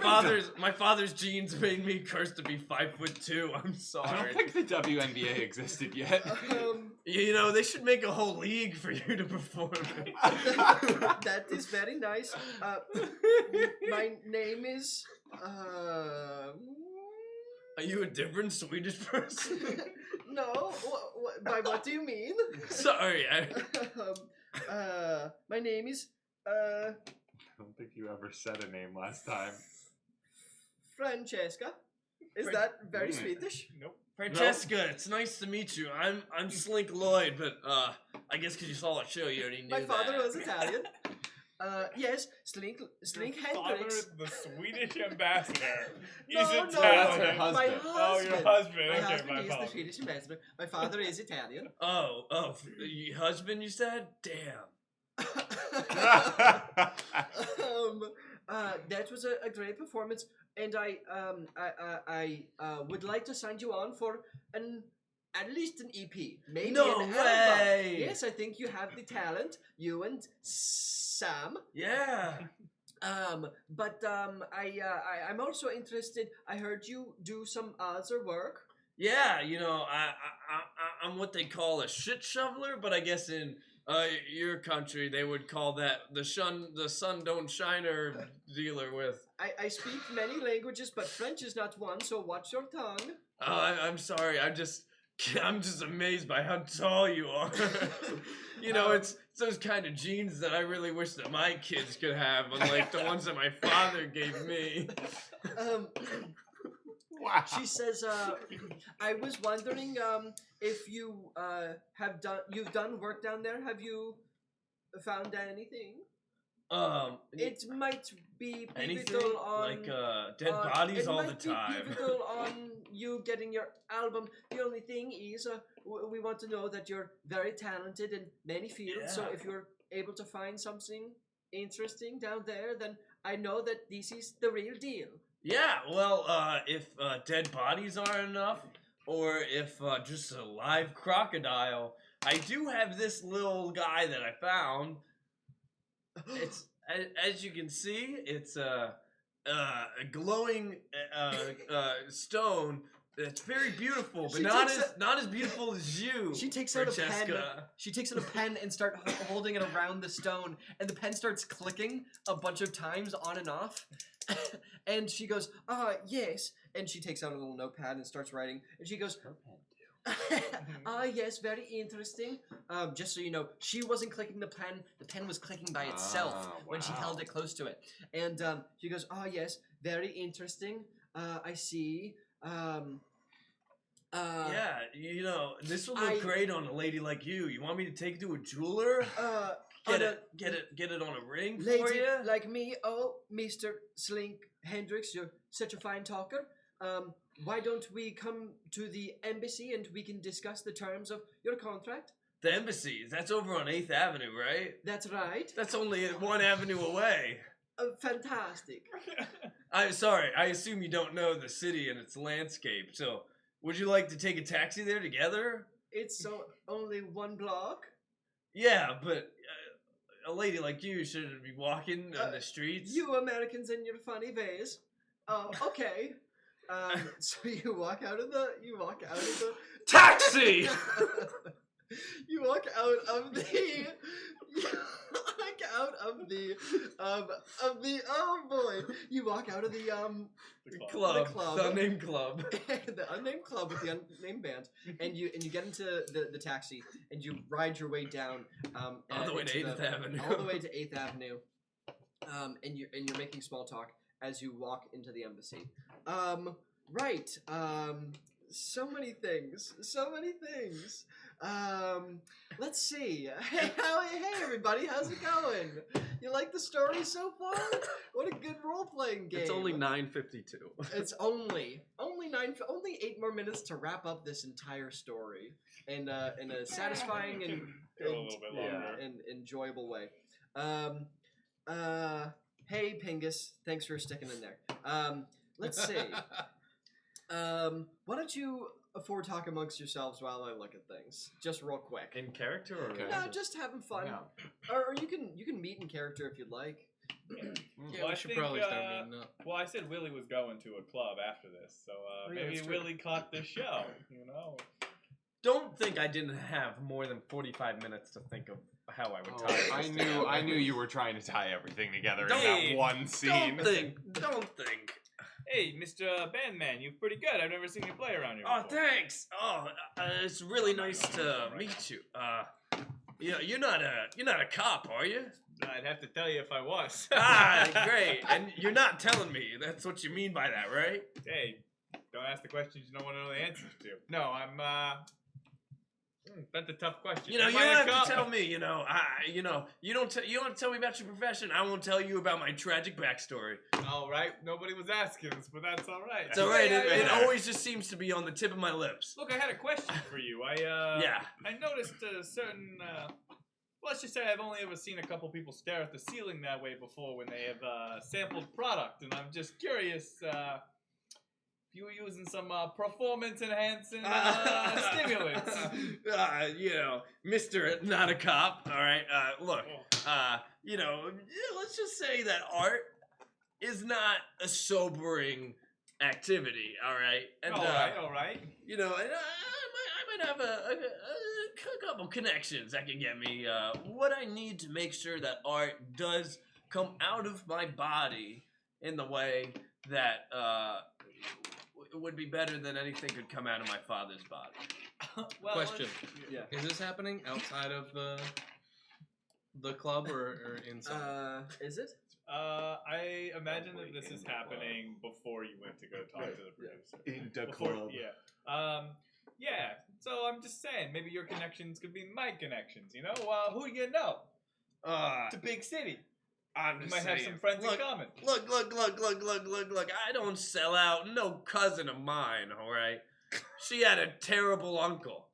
father's genes made me cursed to be 5'2". I'm I sorry. don't think the WNBA existed yet. You know, they should make a whole league for you to perform in. That is very nice. My name is Are you a different Swedish person? no. By what do you mean? Sorry, My name is I don't think you ever said a name last time. Francesca. Is that very Swedish? Nope. Francesca, it's nice to meet you. I'm Slink Lloyd, but I guess because you saw the show, you already knew My father that. was Italian. Yes, Slink Father, Hendrix. the Swedish ambassador. He's No, Italian. no, my husband. Oh, your husband. husband. My Okay, husband my is the fault. Swedish ambassador. My father is Italian. Oh, your husband, you said? Damn. That was a great performance, and I would like to sign you on for at least an EP, maybe No an way! album. Yes, I think you have the talent, you and Sam. Yeah. But I'm also interested. I heard you do some other work. Yeah, you know, I'm what they call a shit shoveler, but I guess in Your country, they would call that the sun don't shiner dealer with. I speak many languages, but French is not one, so watch your tongue. I'm sorry. I'm just amazed by how tall you are. It's those kind of genes that I really wish that my kids could have, unlike the ones that my father gave me. Wow. She says, I was wondering if you've done work down there. Have you found anything? It might be Anything pivotal on like dead bodies all the time. It might be pivotal on you getting your album. The only thing is, we want to know that you're very talented in many fields. So Yeah. if you're able to find something interesting down there, then I know that this is the real deal. Yeah, well, if dead bodies aren't enough, or if just a live crocodile, I do have this little guy that I found. It's as you can see, it's a glowing stone. It's very beautiful, but not as beautiful as you. She takes out a pen. Francesca. She takes out a pen and starts holding it around the stone, and the pen starts clicking a bunch of times on and off. And she goes, yes. And she takes out a little notepad and starts writing. And she goes, yes, very interesting. Just so you know, she wasn't clicking the pen. The pen was clicking by itself when she held it close to it. And she goes, yes, very interesting. I see. Yeah, this will look great on a lady like you. You want me to take it to a jeweler? Get it on a ring lady for you? like me. Oh, Mr. Slink Hendrix, you're such a fine talker. Why don't we come to the embassy and we can discuss the terms of your contract? The embassy, that's over on 8th Avenue, right? That's right. That's only 1 avenue away. Fantastic. I'm sorry, I assume you don't know the city and its landscape, so would you like to take a taxi there together? It's only 1 block. Yeah, but a lady like you shouldn't be walking on the streets. You Americans and your funny ways. Okay. So you walk out of the Taxi! You walk out of the oh boy. You walk out of the club. club. The unnamed club. The unnamed club with the unnamed band. And you get into the taxi and you ride your way down all the way to 8th Avenue. All the way to 8th Avenue. And you're making small talk as you walk into the embassy. Right. So many things. Let's see. Hey everybody, how's it going? You like the story so far? What a good role-playing game. It's only 9:52. It's only 8 more minutes to wrap up this entire story in a satisfying and Go a little bit longer. and enjoyable way. Hey Pingus, thanks for sticking in there. Let's see. Why don't you talk amongst yourselves while I look at things, just real quick. In character or No, just having fun. Yeah. Or you can meet in character if you'd like. Yeah, Well, I we should think, probably start meeting up. Well, I said Willie was going to a club after this, so yeah, maybe that's true. Willie caught the show, Don't think I didn't have more than 45 minutes to think of how I would tie I this knew together. you were trying to tie everything together in Hey, that one scene. Don't think. Hey, Mr. Bandman, you're pretty good. I've never seen you play around here Oh, before. thanks. Oh, it's really nice to meet you. You're not a cop, are you? I'd have to tell you if I was. Great. And you're not telling me. That's what you mean by that, right? Hey, don't ask the questions you don't want to know the answers to. No, I'm, that's a tough question. You don't Am I a have cop? to tell me. You don't tell me about your profession. I won't tell you about my tragic backstory. All right, nobody was asking us, but that's all right. It's all right. It Yeah. always just seems to be on the tip of my lips. Look, I had a question for you. I noticed a certain. Let's just say I've only ever seen a couple people stare at the ceiling that way before when they have sampled product, and I'm just curious. If you were using some performance-enhancing stimulants. Mr. Not a Cop. All right. Look. Let's just say that art is not a sobering activity. All right. And all right. and I might have a couple connections that can get me what I need to make sure that art does come out of my body in the way that would be better than anything could come out of my father's body. Well, Question. Yeah. Is this happening outside of the club or inside? Is it? I imagine that this is happening before you went to go talk to the producer. In the Before- club. Yeah. Yeah. So I'm just saying, maybe your connections could be my connections. You know, who do you know? It's a big city. I'm You just might have saying. some friends Look, in common. Look. I don't sell out. No cousin of mine, all right? She had a terrible uncle.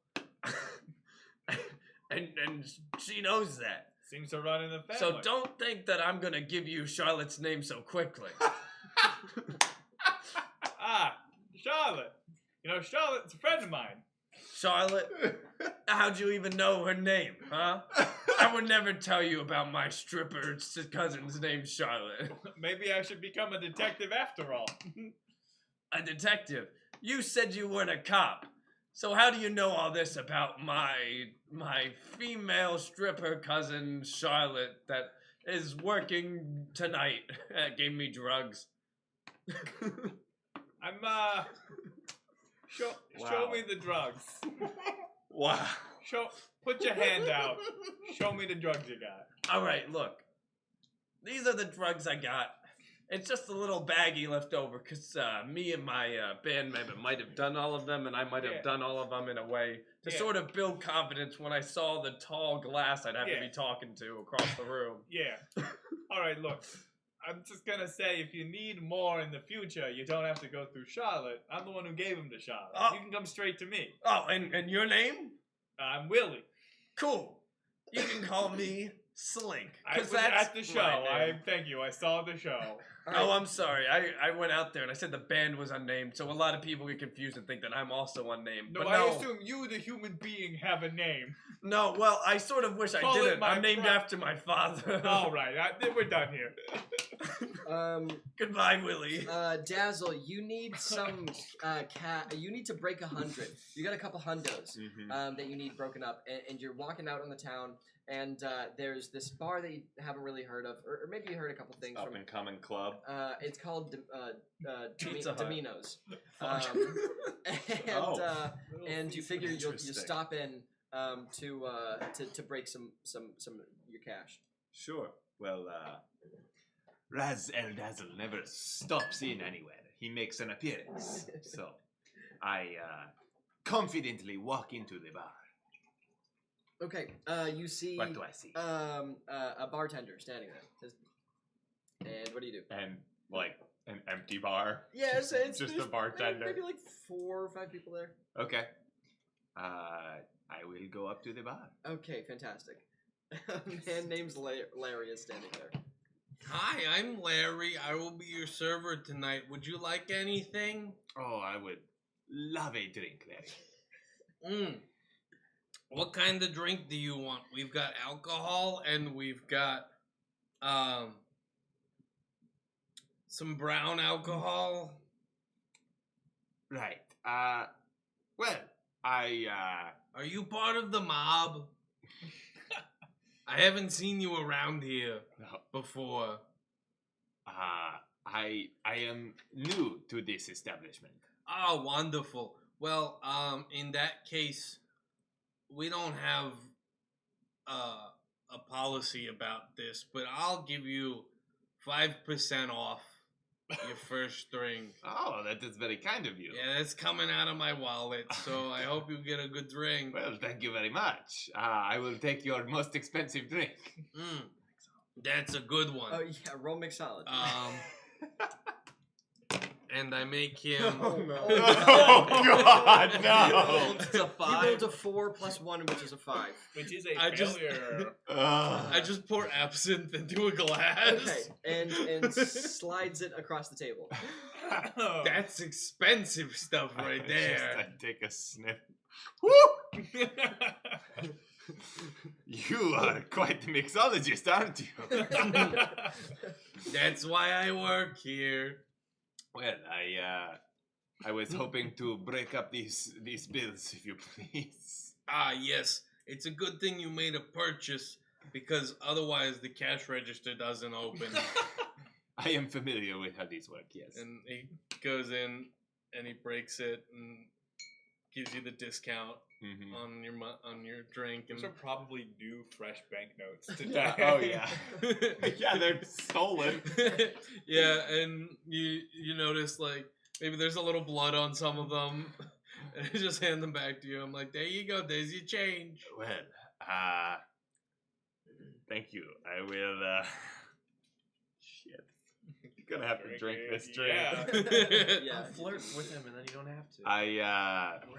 and she knows that. Seems to run in the family. So don't think that I'm going to give you Charlotte's name so quickly. Charlotte. You know, Charlotte's a friend of mine. Charlotte? How'd you even know her name, huh? I would never tell you about my stripper cousin's name, Charlotte. Maybe I should become a detective after all. A detective? You said you weren't a cop. So how do you know all this about my female stripper cousin, Charlotte, that is working tonight? Gave me drugs. I'm, show me the drugs. Wow. Put your hand out. Show me the drugs you got. All right, look. These are the drugs I got. It's just a little baggie left over because me and my band member might have done all of them, and I might have done all of them in a way to sort of build confidence when I saw the tall glass I'd have to be talking to across the room. Yeah. All right, look. I'm just going to say, if you need more in the future, you don't have to go through Charlotte. I'm the one who gave him to Charlotte. Oh. You can come straight to me. Oh, and your name? I'm Willie. Cool. You can call me Slink. I was that's at the show. my name. Thank you. I saw the show. Oh, I'm sorry. I went out there and I said the band was unnamed, so a lot of people get confused and think that I'm also unnamed. No, but I assume you, the human being, have a name. No, well, I sort of wish Call I it didn't. my I'm named fri- after my father. All right, we're done here. Goodbye, Willie. Dazzle, you need some you need to break 100. You got a couple hundos that you need broken up, and you're walking out on the town, and there's this bar that you haven't really heard of, or maybe you heard a couple things Up from. and coming club. It's called Pizza Hut. Domino's, Oh. and you figure you'll Interesting. stop in to break some your cash. Sure. Well, Raz El Dazzle never stops in anywhere. He makes an appearance. So, I confidently walk into the bar. Okay, you see What do I see? a bartender standing there. And what do you do? And, like, an empty bar? Yeah, it's just there's a bartender. Maybe like 4 or 5 people there. Okay. I will go up to the bar. Okay, fantastic. A man named Larry is standing there. Hi, I'm Larry. I will be your server tonight. Would you like anything? Oh, I would love a drink, Larry. What kind of drink do you want? We've got alcohol and we've got some brown alcohol. Right. Well, Are you part of the mob? I haven't seen you around here before. I am new to this establishment. Oh, wonderful. Well, in that case, we don't have a policy about this, but I'll give you 5% off your first drink. Oh, that is very kind of you. Yeah, that's coming out of my wallet, so I hope you get a good drink. Well, thank you very much. I will take your most expensive drink. That's a good one. Oh yeah, roll mixology. And I make him. Oh, no. Oh, God, no. It's a 5. He rolled a 4 plus 1, which is a 5. Which is a I just- failure. I just pour absinthe into a glass. Okay, and slides it across the table. That's expensive stuff right there. I take a sniff. Woo! You are quite the mixologist, aren't you? That's why I work here. Well, I was hoping to break up these bills, if you please. Ah, yes. it's a good thing you made a purchase because otherwise the cash register doesn't open. I am familiar with how these work, yes. And he goes in and he breaks it and gives you the discount on your drink. And Those are probably new fresh banknotes Yeah, today. oh yeah. Yeah, they're stolen. yeah, and you notice like maybe there's a little blood on some of them. And I just hand them back to you. I'm like, there you go, there's your change. Well, thank you. I will, shit. You're gonna have to drink this drink. Yeah. Yeah. Flirt with him and then you don't have to. We're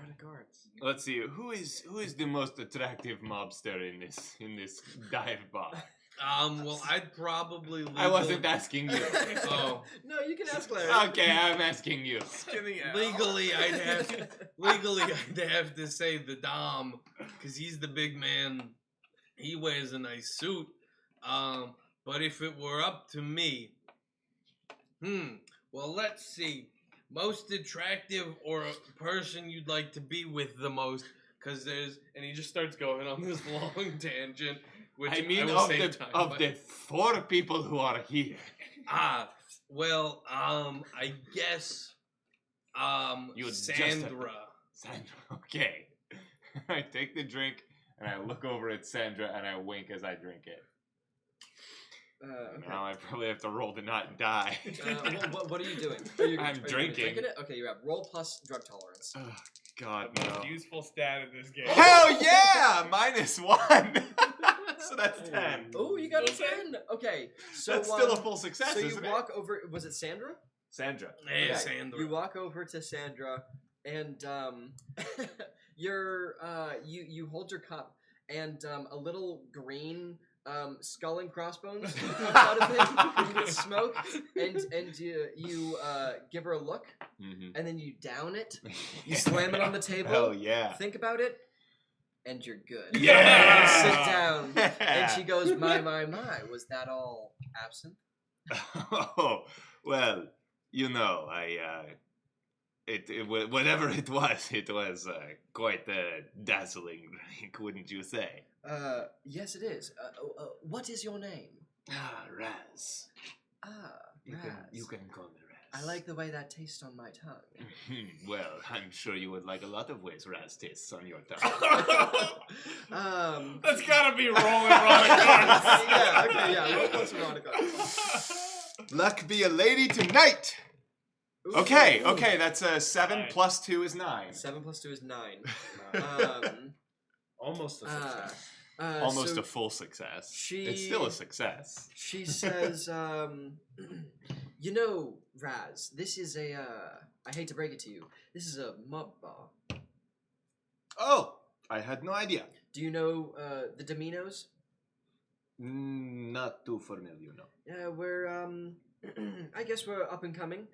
out of cards. let's see, who is the most attractive mobster in this dive bar? Well, I'd probably leave I wasn't asking you. Oh. No, you can ask Larry. Okay, I'm asking you. Skinny Al. Legally, I'd have to say the Dom, because he's the big man. He wears a nice suit. But if it were up to me, well, let's see. Most attractive or a person you'd like to be with the most, because and he just starts going on this long tangent. Which I mean, will save time, of but- the 4 people who are here. Well, I guess, You just Sandra. Sandra, okay. I take the drink and I look over at Sandra and I wink as I drink it. Okay. Now I probably have to roll to not die. What are you doing? I'm drinking. It? Okay, you have roll plus drug tolerance. Oh, God, The no. most useful stat in this game. Hell yeah! -1. So that's 10. Oh, you got a Still 10. Okay, so That's still a full success, So you isn't it? walk over. Was it Sandra? Sandra. Hey, Okay, Sandra. You walk over to Sandra, and you hold your cup, and a little green skull and crossbones comes out of it with smoke, and you give her a look, and then you down it. You slam it on the table. Hell yeah. Think about it, and you're good. Yeah. You sit down, and she goes, my, was that all absinthe? Oh, well, you know, whatever it was quite a dazzling drink, wouldn't you say? Yes, it is. What is your name? Raz. You Raz. can call me Raz. I like the way that tastes on my tongue. Well, I'm sure you would like a lot of ways Raz tastes on your tongue. That's gotta be rolling erotic cards. Yeah, okay, yeah. Roll plus erotic cards. Luck be a lady tonight. Ooh, Okay, ooh. okay, that's 7 Nine. plus 2 is 9. 7 plus 2 is 9. Almost a success. Almost so a full success. she- It's still a success. She says, you know, Raz, this is I hate to break it to you, this is a mob bar. Oh, I had no idea. Do you know the Dominos? Not too familiar, no. Yeah, we're, I guess we're up and coming,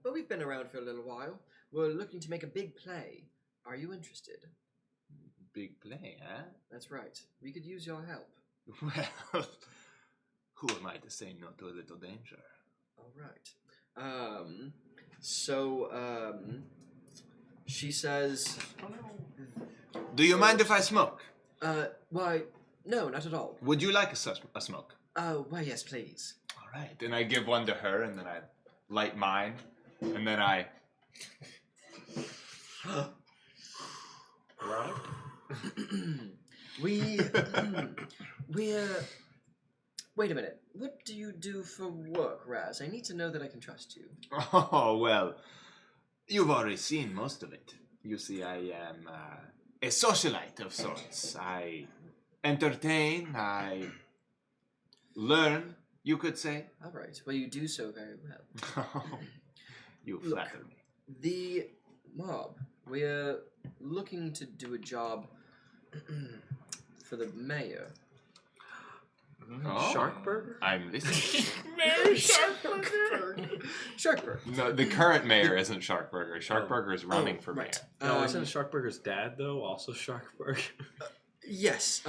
but we've been around for a little while. We're looking to make a big play. Are you interested? Big play, huh? That's right. We could use your help. Well, who am I to say no to a little danger? All right. She says, Do you mind if I smoke? why, no, not at all. Would you like a smoke? Why, yes, please. All right. Then I give one to her, and then I light mine, and then I... we, wait a minute. What do you do for work, Raz? I need to know that I can trust you. Oh, well, you've already seen most of it. You see, I am a socialite of sorts. I entertain, I learn, you could say. All right. Well, you do so very well. You Look. flatter me. The mob. We're looking to do a job for the mayor. Oh, Shark burger? I'm listening. Mary Sharkburger. Sharkburger. No, the current mayor isn't Sharkburger. Sharkburger is running Oh, for right. mayor. No, isn't Sharkburger's dad though also Sharkburger? Yes.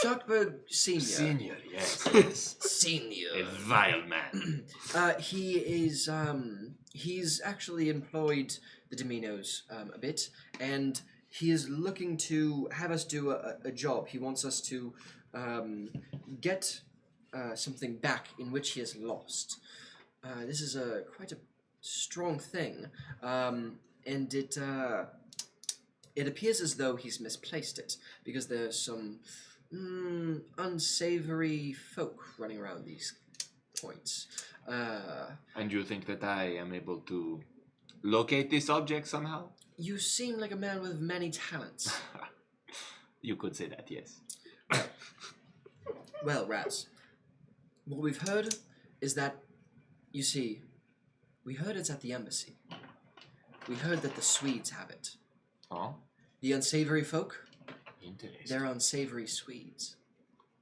Sharkburg Senior. Senior, yes, yes. Senior. A vile man. He is. He's actually employed the Dominos a bit, and he is looking to have us do a job. He wants us to get something back in which he has lost. This is quite a strong thing, and it appears as though he's misplaced it, because there's some unsavory folk running around these points. And you think that I am able to locate this object somehow? You seem like a man with many talents. You could say that, yes. Well, Raz, what we've heard is that, you see, we heard it's at the embassy. We heard that the Swedes have it. Oh? The unsavory folk, Interesting. they're unsavory Swedes.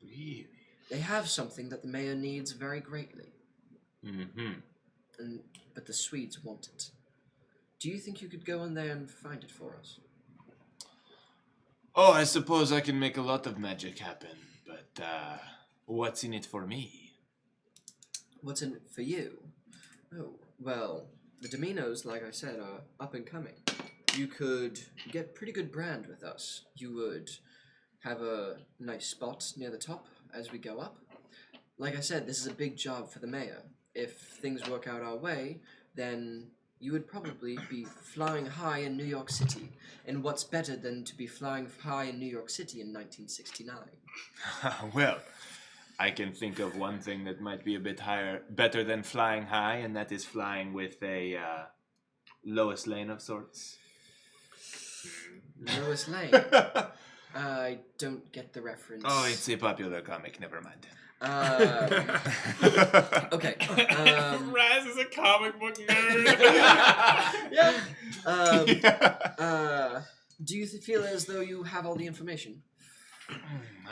Really? They have something that the mayor needs very greatly, Mm-hmm. but the Swedes want it. Do you think you could go in there and find it for us? Oh, I suppose I can make a lot of magic happen, but what's in it for me? What's in it for you? Oh, well, the Dominos, like I said, are up and coming. You could get pretty good brand with us. You would have a nice spot near the top as we go up. Like I said, this is a big job for the mayor. If things work out our way, then you would probably be flying high in New York City. And what's better than to be flying high in New York City in 1969? Well, I can think of one thing that might be a bit better than flying high, and that is flying with a Lois Lane of sorts. Lois Lane. I don't get the reference. Oh, it's a popular comic, never mind. Okay. Raz is a comic book nerd. Yeah. Do you feel as though you have all the information?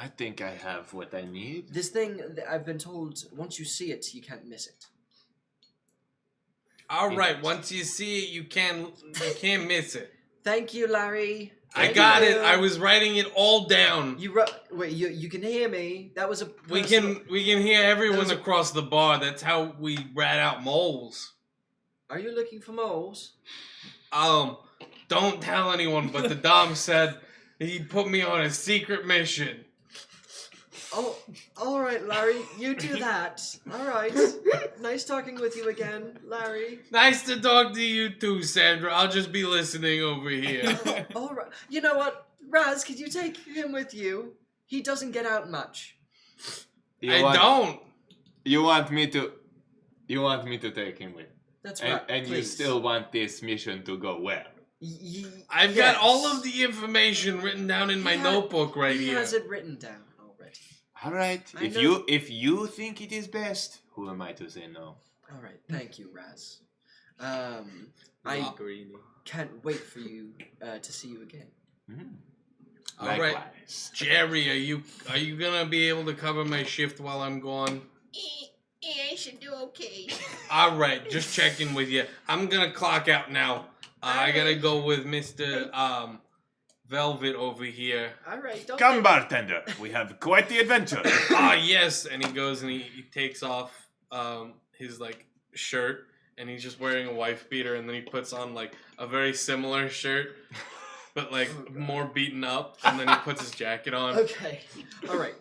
I think I have what I need. This thing, I've been told, once you see it, you can't miss it. All right, once you see it, you can't miss it. Thank you, Larry. I got it. I was writing it all down. Wait, you can hear me. That was a We can hear everyone across the bar. That's how we rat out moles. Are you looking for moles? Don't tell anyone, but the Dom said he put me on a secret mission. Oh, all right, Larry. You do that. All right. Nice talking with you again, Larry. Nice to talk to you too, Sandra. I'll just be listening over here. All right. You know what, Raz? Could you take him with you? He doesn't get out much. I don't. You want me to take him with? That's right. And you still want this mission to go well? I've got all of the information written down in my notebook right here. He has it written down already. All right. If you think it is best, who am I to say no? All right. Thank you, Raz. I can't wait for you to see you again. All right, Jerry, are you gonna be able to cover my shift while I'm gone? I should do okay. All right, just checking with you. I'm gonna clock out now. I gotta go with Mr. Velvet over here. All right, Come, bartender. We have quite the adventure. Yes. And he goes and he takes off his shirt, and he's just wearing a wife beater, and then he puts on a very similar shirt, but more beaten up, and then he puts his jacket on. Okay. All right.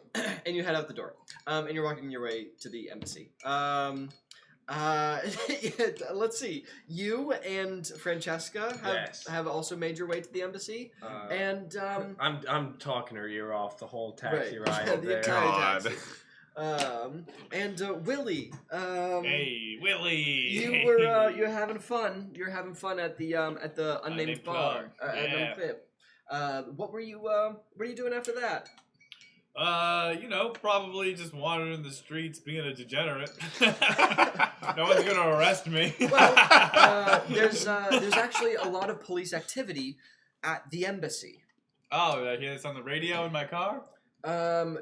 And you head out the door. And you're walking your way to the embassy. Let's see. You and Francesca have also made your way to the embassy, and I'm talking her ear off the whole taxi ride. The entire taxi. And Willie. Hey, Willie. You're having fun. You're having fun at the unnamed bar. Unnamed club. What were you doing after that? Probably just wandering the streets being a degenerate. No one's gonna arrest me. Well, there's actually a lot of police activity at the embassy. Oh, did I hear this on the radio in my car? Well,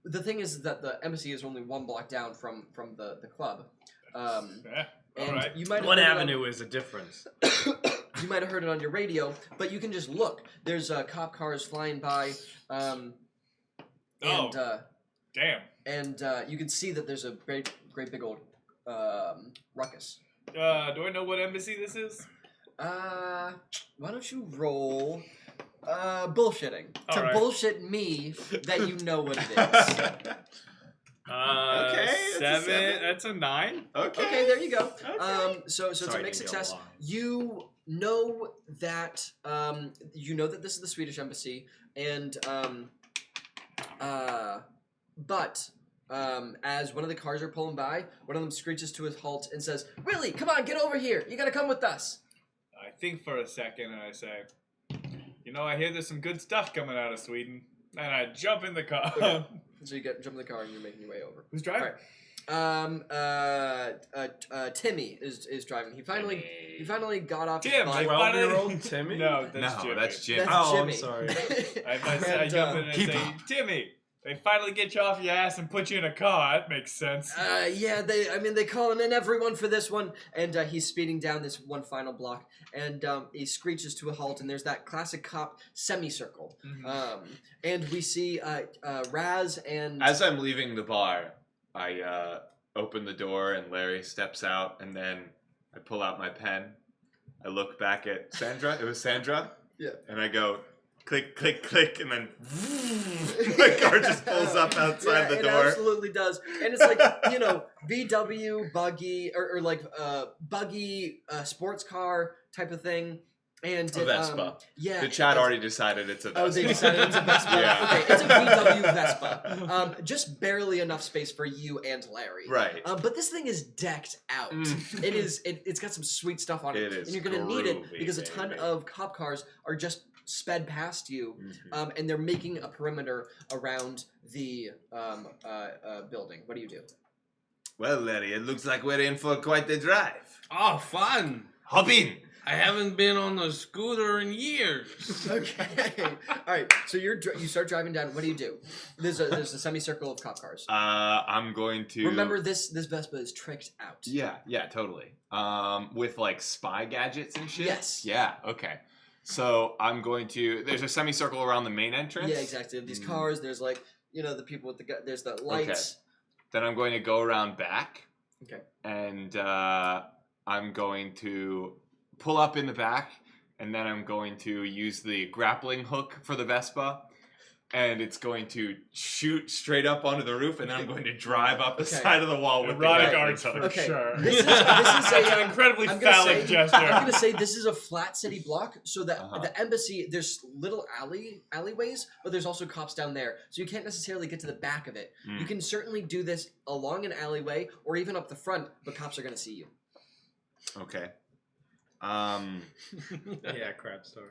the thing is that the embassy is only one block down from the club. All right. You might What avenue is a difference? You might have heard it on your radio, but you can just look. There's cop cars flying by, and damn. And you can see that there's a great big old ruckus. Do I know what embassy this is? Why don't you roll bullshitting to Alright. bullshit me that you know what it is. Okay, that's a 7. That's a 9. Okay, there you go. Okay. So to Sorry, make didn't go success, along. you know that this is the Swedish embassy, and but as one of the cars are pulling by, one of them screeches to a halt and says, "Really? Come on, get over here! You gotta come with us." I think for a second and I say, I hear there's some good stuff coming out of Sweden. And I jump in the car. Okay. So you jump in the car and you're making your way over. Who's driving? Timmy is driving. He finally got off Tim, his I bike. finally- 12-year-old Timmy? No, that's No, Jimmy. that's Jimmy. That's Oh, Jimmy. I'm sorry. I jump in and keep say, up. Timmy, they finally get you off your ass and put you in a car. That makes sense. Yeah, they calling in everyone for this one, and he's speeding down this one final block, and he screeches to a halt, and there's that classic cop semicircle, and we see Raz and As I'm leaving the bar, I open the door and Larry steps out, and then I pull out my pen. I look back at Sandra. It was Sandra. Yeah. And I go, click, click, click, and then the car just pulls up outside the it door. absolutely does, and it's like VW buggy or like buggy sports car type of thing, and A Vespa. yeah, The chat it's- already decided it's a Vespa. Oh, they decided it's a Vespa. Yeah. Okay, it's a VW Vespa. Just barely enough space for you and Larry. Right. But this thing is decked out. It is. It's got some sweet stuff on it. It is and you're gonna need it groovy, because a ton baby. of cop cars are just sped past you, and they're making a perimeter around the building. What do you do? Well, Larry, it looks like we're in for quite the drive. Oh, fun! Hop in. I haven't been on a scooter in years. Okay. All right. So you start driving down. What do you do? There's a semicircle of cop cars. I'm going to Remember, this Vespa is tricked out. Yeah, totally. With like spy gadgets and shit. Yes. Yeah. Okay. So I'm going to. There's a semicircle around the main entrance. Yeah, exactly. These cars. There's like the people with the there's the lights. Then I'm going to go around back. Okay. And I'm going to pull up in the back, and then I'm going to use the grappling hook for the Vespa, and it's going to shoot straight up onto the roof, and then I'm going to drive up the Okay. side of the wall with Erotic the arts grappling for hook. Okay. sure. This is That's a an incredibly I'm gonna phallic say- gesture. I'm gonna say this is a flat city block, so that Uh-huh. the embassy there's little alleyways, but there's also cops down there, so you can't necessarily get to the back of it. Mm. You can certainly do this along an alleyway or even up the front, but cops are gonna see you. Okay. Yeah, crap story.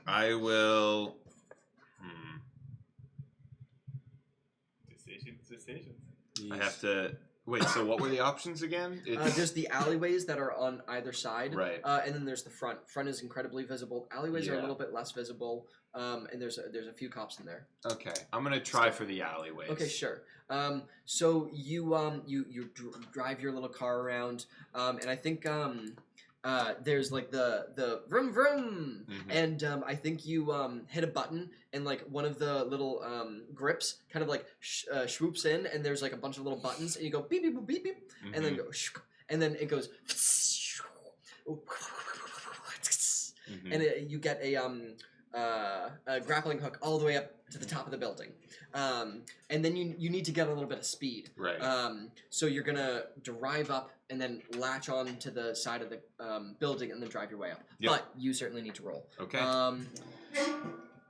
I will. Decisions. I have to wait. So what were the options again? There's the alleyways that are on either side, Right. And then there's the front. Front is incredibly visible. Alleyways are a Yeah. little bit less visible, and there's a few cops in there. Okay, I'm gonna try for the alleyways. Okay, sure. So you drive your little car around, and I think there's like the vroom vroom, and I think you hit a button, and like one of the little grips kind of like swoops in, and there's like a bunch of little buttons, and you go beep beep boop, beep beep, and then go, and then it goes, and you get a grappling hook all the way up to the top of the building, and then you need to get a little bit of speed. Right. So you're gonna drive up and then latch on to the side of the building and then drive your way up. Yep. But you certainly need to roll. Okay.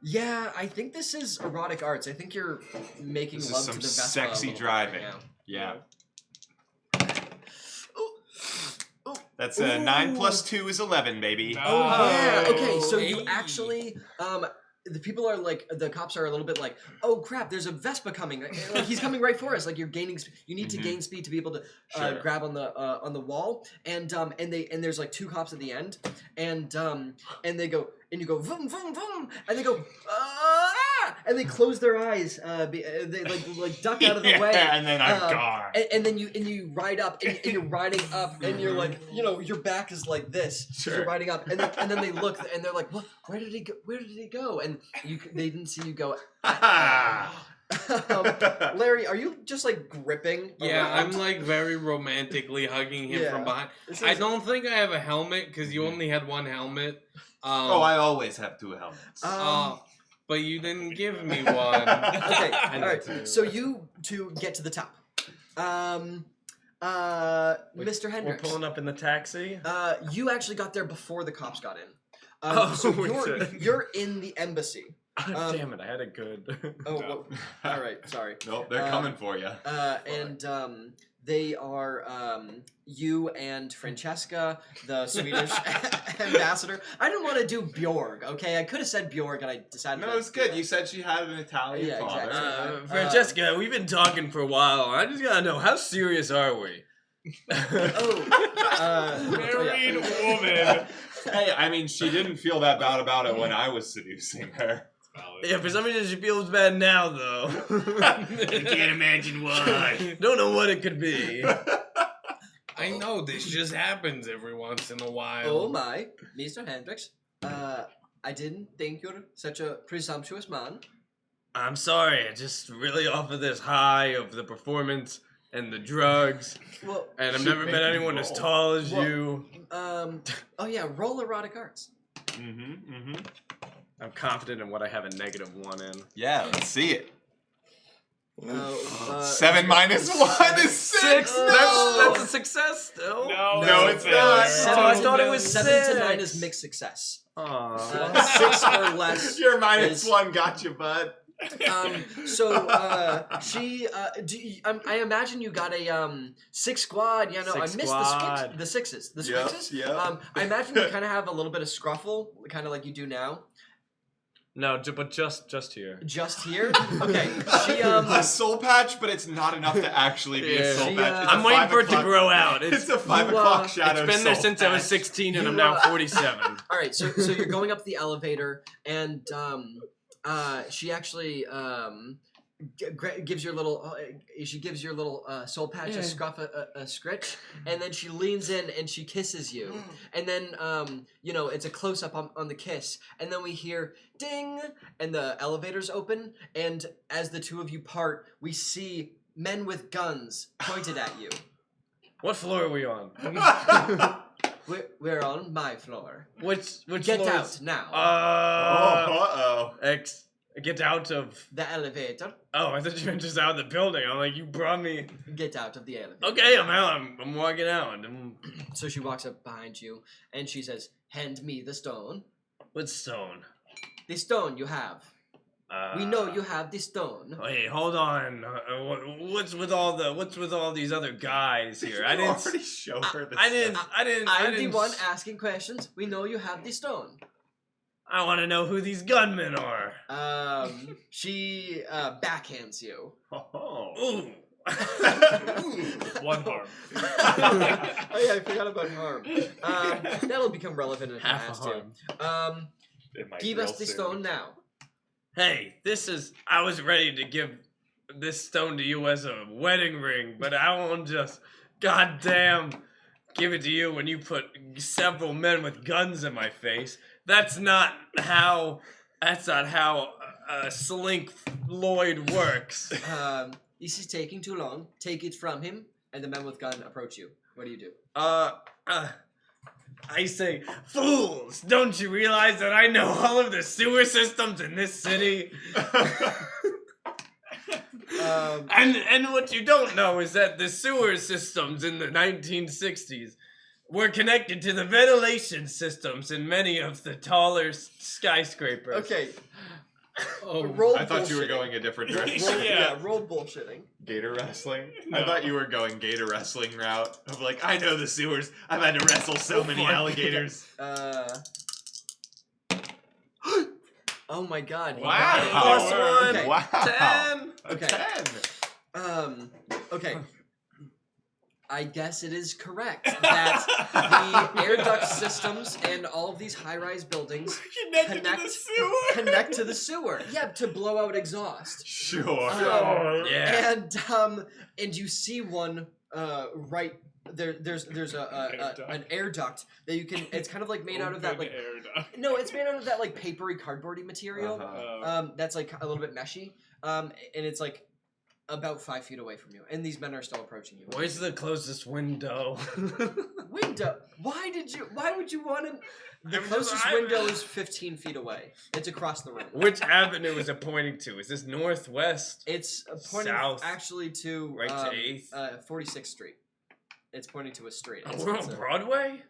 Yeah, I think this is erotic arts. I think you're making This is love some to the Vespa sexy a little bit driving. right now. Yeah. That's 9 plus 2 is 11, baby. Oh yeah. Okay, so Hey. you actually the people are like the cops are a little bit like, oh crap, there's a Vespa coming. Like he's coming right for us. Like you're gaining. You need to gain speed to be able to Sure. grab on the wall. And there's like two cops at the end, and they go and you go vroom vroom vroom, and they go and they close their eyes. They like duck out of the way. And then I'm gone. And then you ride up, and you're riding up, and you're like, your back is like this. Sure. You're riding up, and then they look, and they're like, "What? Where did he go? Where did he go?" And they didn't see you go. Larry, are you just like gripping? Yeah, around? I'm like very romantically hugging him Yeah. from behind. This I is- don't think I have a helmet because you only had one helmet. I always have 2 helmets. But you didn't give me one. Okay, all know right. too. So you two get to the top. Mr. We're Hendricks. pulling up in the taxi. You actually got there before the cops got in. Oh, So we you're, did. you're in the embassy. Damn it! I had a good. Oh, well, all right. Sorry. Nope, they're coming for you. And they are you and Francesca, the Swedish ambassador. I didn't want to do Bjorg. Okay, I could have said Bjorg, and I decided. No, not it's to do good. that. You said she had an Italian Yeah, father. exactly. Francesca, we've been talking for a while. I just gotta know, how serious are we? Married yeah. woman. Hey, I mean, she didn't feel that bad about it when I was seducing her. Yeah, for some reason she feels bad now, though. I can't imagine why. Don't know what it could be. I know this just happens every once in a while. Oh my, Mr. Hendricks. I didn't think you're such a presumptuous man. I'm sorry, I just really off of this high of the performance and the drugs, Well, and I've Should never make met you anyone as roll. tall as Well- you. oh yeah, roll erotic arts. I'm confident in what I have a -1 in. Yeah, let's see it. 7 7 minus 1 is 6. No. That's a success still. No, it's not. Seven Oh, I to- thought it was 7 to 9 6. is mixed success. Aw. 6 or less. Your minus is- 1 got you, bud. She I imagine you got a 6 squad. Yeah, no, I Six missed squad. the sixes. The Yep, sixes. yep. I imagine you kind of have a little bit of scruffle, kind of like you do now. No, but just here. Just here. Okay. She A soul patch, but it's not enough to actually be a Yeah. soul She, patch. It's a I'm waiting 5 for it to o'clock- grow out. It's a 5 you, o'clock shadow. It's been there soul since I was patch. 16 and I'm You, now 47. All right, so you're going up the elevator, and she actually gives your little soul patch a scruff, a scritch, and then she leans in and she kisses you, and then it's a close up on the kiss, and then we hear ding, and the elevators open, and as the two of you part, we see men with guns pointed at you. What floor are we on? We're on my floor. Which Get floor out is- now. Uh-oh. Get out of. The elevator. Oh, I thought you meant just out of the building. I'm like, you brought me. Get out of the elevator. Okay, I'm out. I'm walking out. So she walks up behind you and she says, "Hand me the stone. What stone? The stone you have. We know you have the stone." Wait, hold on. What's with all these other guys here? I didn't. already show her the I didn't. I'm the one asking questions. We know you have the stone. I want to know who these gunmen are. She backhands you. Oh. Ooh. One harm. Oh yeah, I forgot about harm. That'll become relevant in Half class a too. harm. It might Give real us the soon. stone now. Hey, I was ready to give this stone to you as a wedding ring, but I won't just goddamn give it to you when you put several men with guns in my face. That's not how Slink Lloyd works. This is taking too long. Take it from him. And the men with gun approach you. What do you do? I say, fools! Don't you realize that I know all of the sewer systems in this city? And what you don't know is that the sewer systems in the 1960s were connected to the ventilation systems in many of the taller skyscrapers. Okay. Oh, Roll I thought you were bullshitting. going a different Roll, direction. yeah, roll bullshitting. Gator wrestling? I thought you were going gator wrestling route of like, I know the sewers. I've had to wrestle so many alligators. Oh my god. he Wow. got it. Plus one. Okay. Wow. 10. A Okay. 10. Okay. I guess it is correct that the air duct systems and all of these high-rise buildings connect to the sewer. Yeah, to blow out exhaust. Sure. Yeah. And you see one right there's an air duct that you can. It's kind of like made out of that like. Air duct. No, it's made out of that like papery cardboardy material. That's like a little bit meshy. And it's like about 5 feet away from you, and these men are still approaching you. Where's the closest window? Window? Why would you want to? The I'm just- closest I- window is 15 feet away. It's across the room. Which avenue is it pointing to? Is this northwest? It's pointing South. actually to Right to 8th? 46th Street. It's pointing to a street. Oh, It's- we're it's on a- Broadway?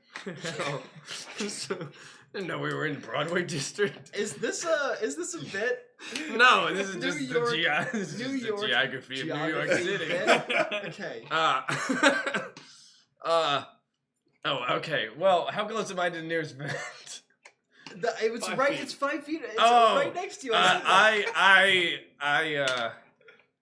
Didn't know we were in Broadway district. Is this a bit? No, this is New just York- this is New just York the geography of New York geography City. bit? Okay. Oh, okay. Well, how close am I to the nearest vent? It's 5 right. feet. It's 5 feet. It's Oh, right next to you. I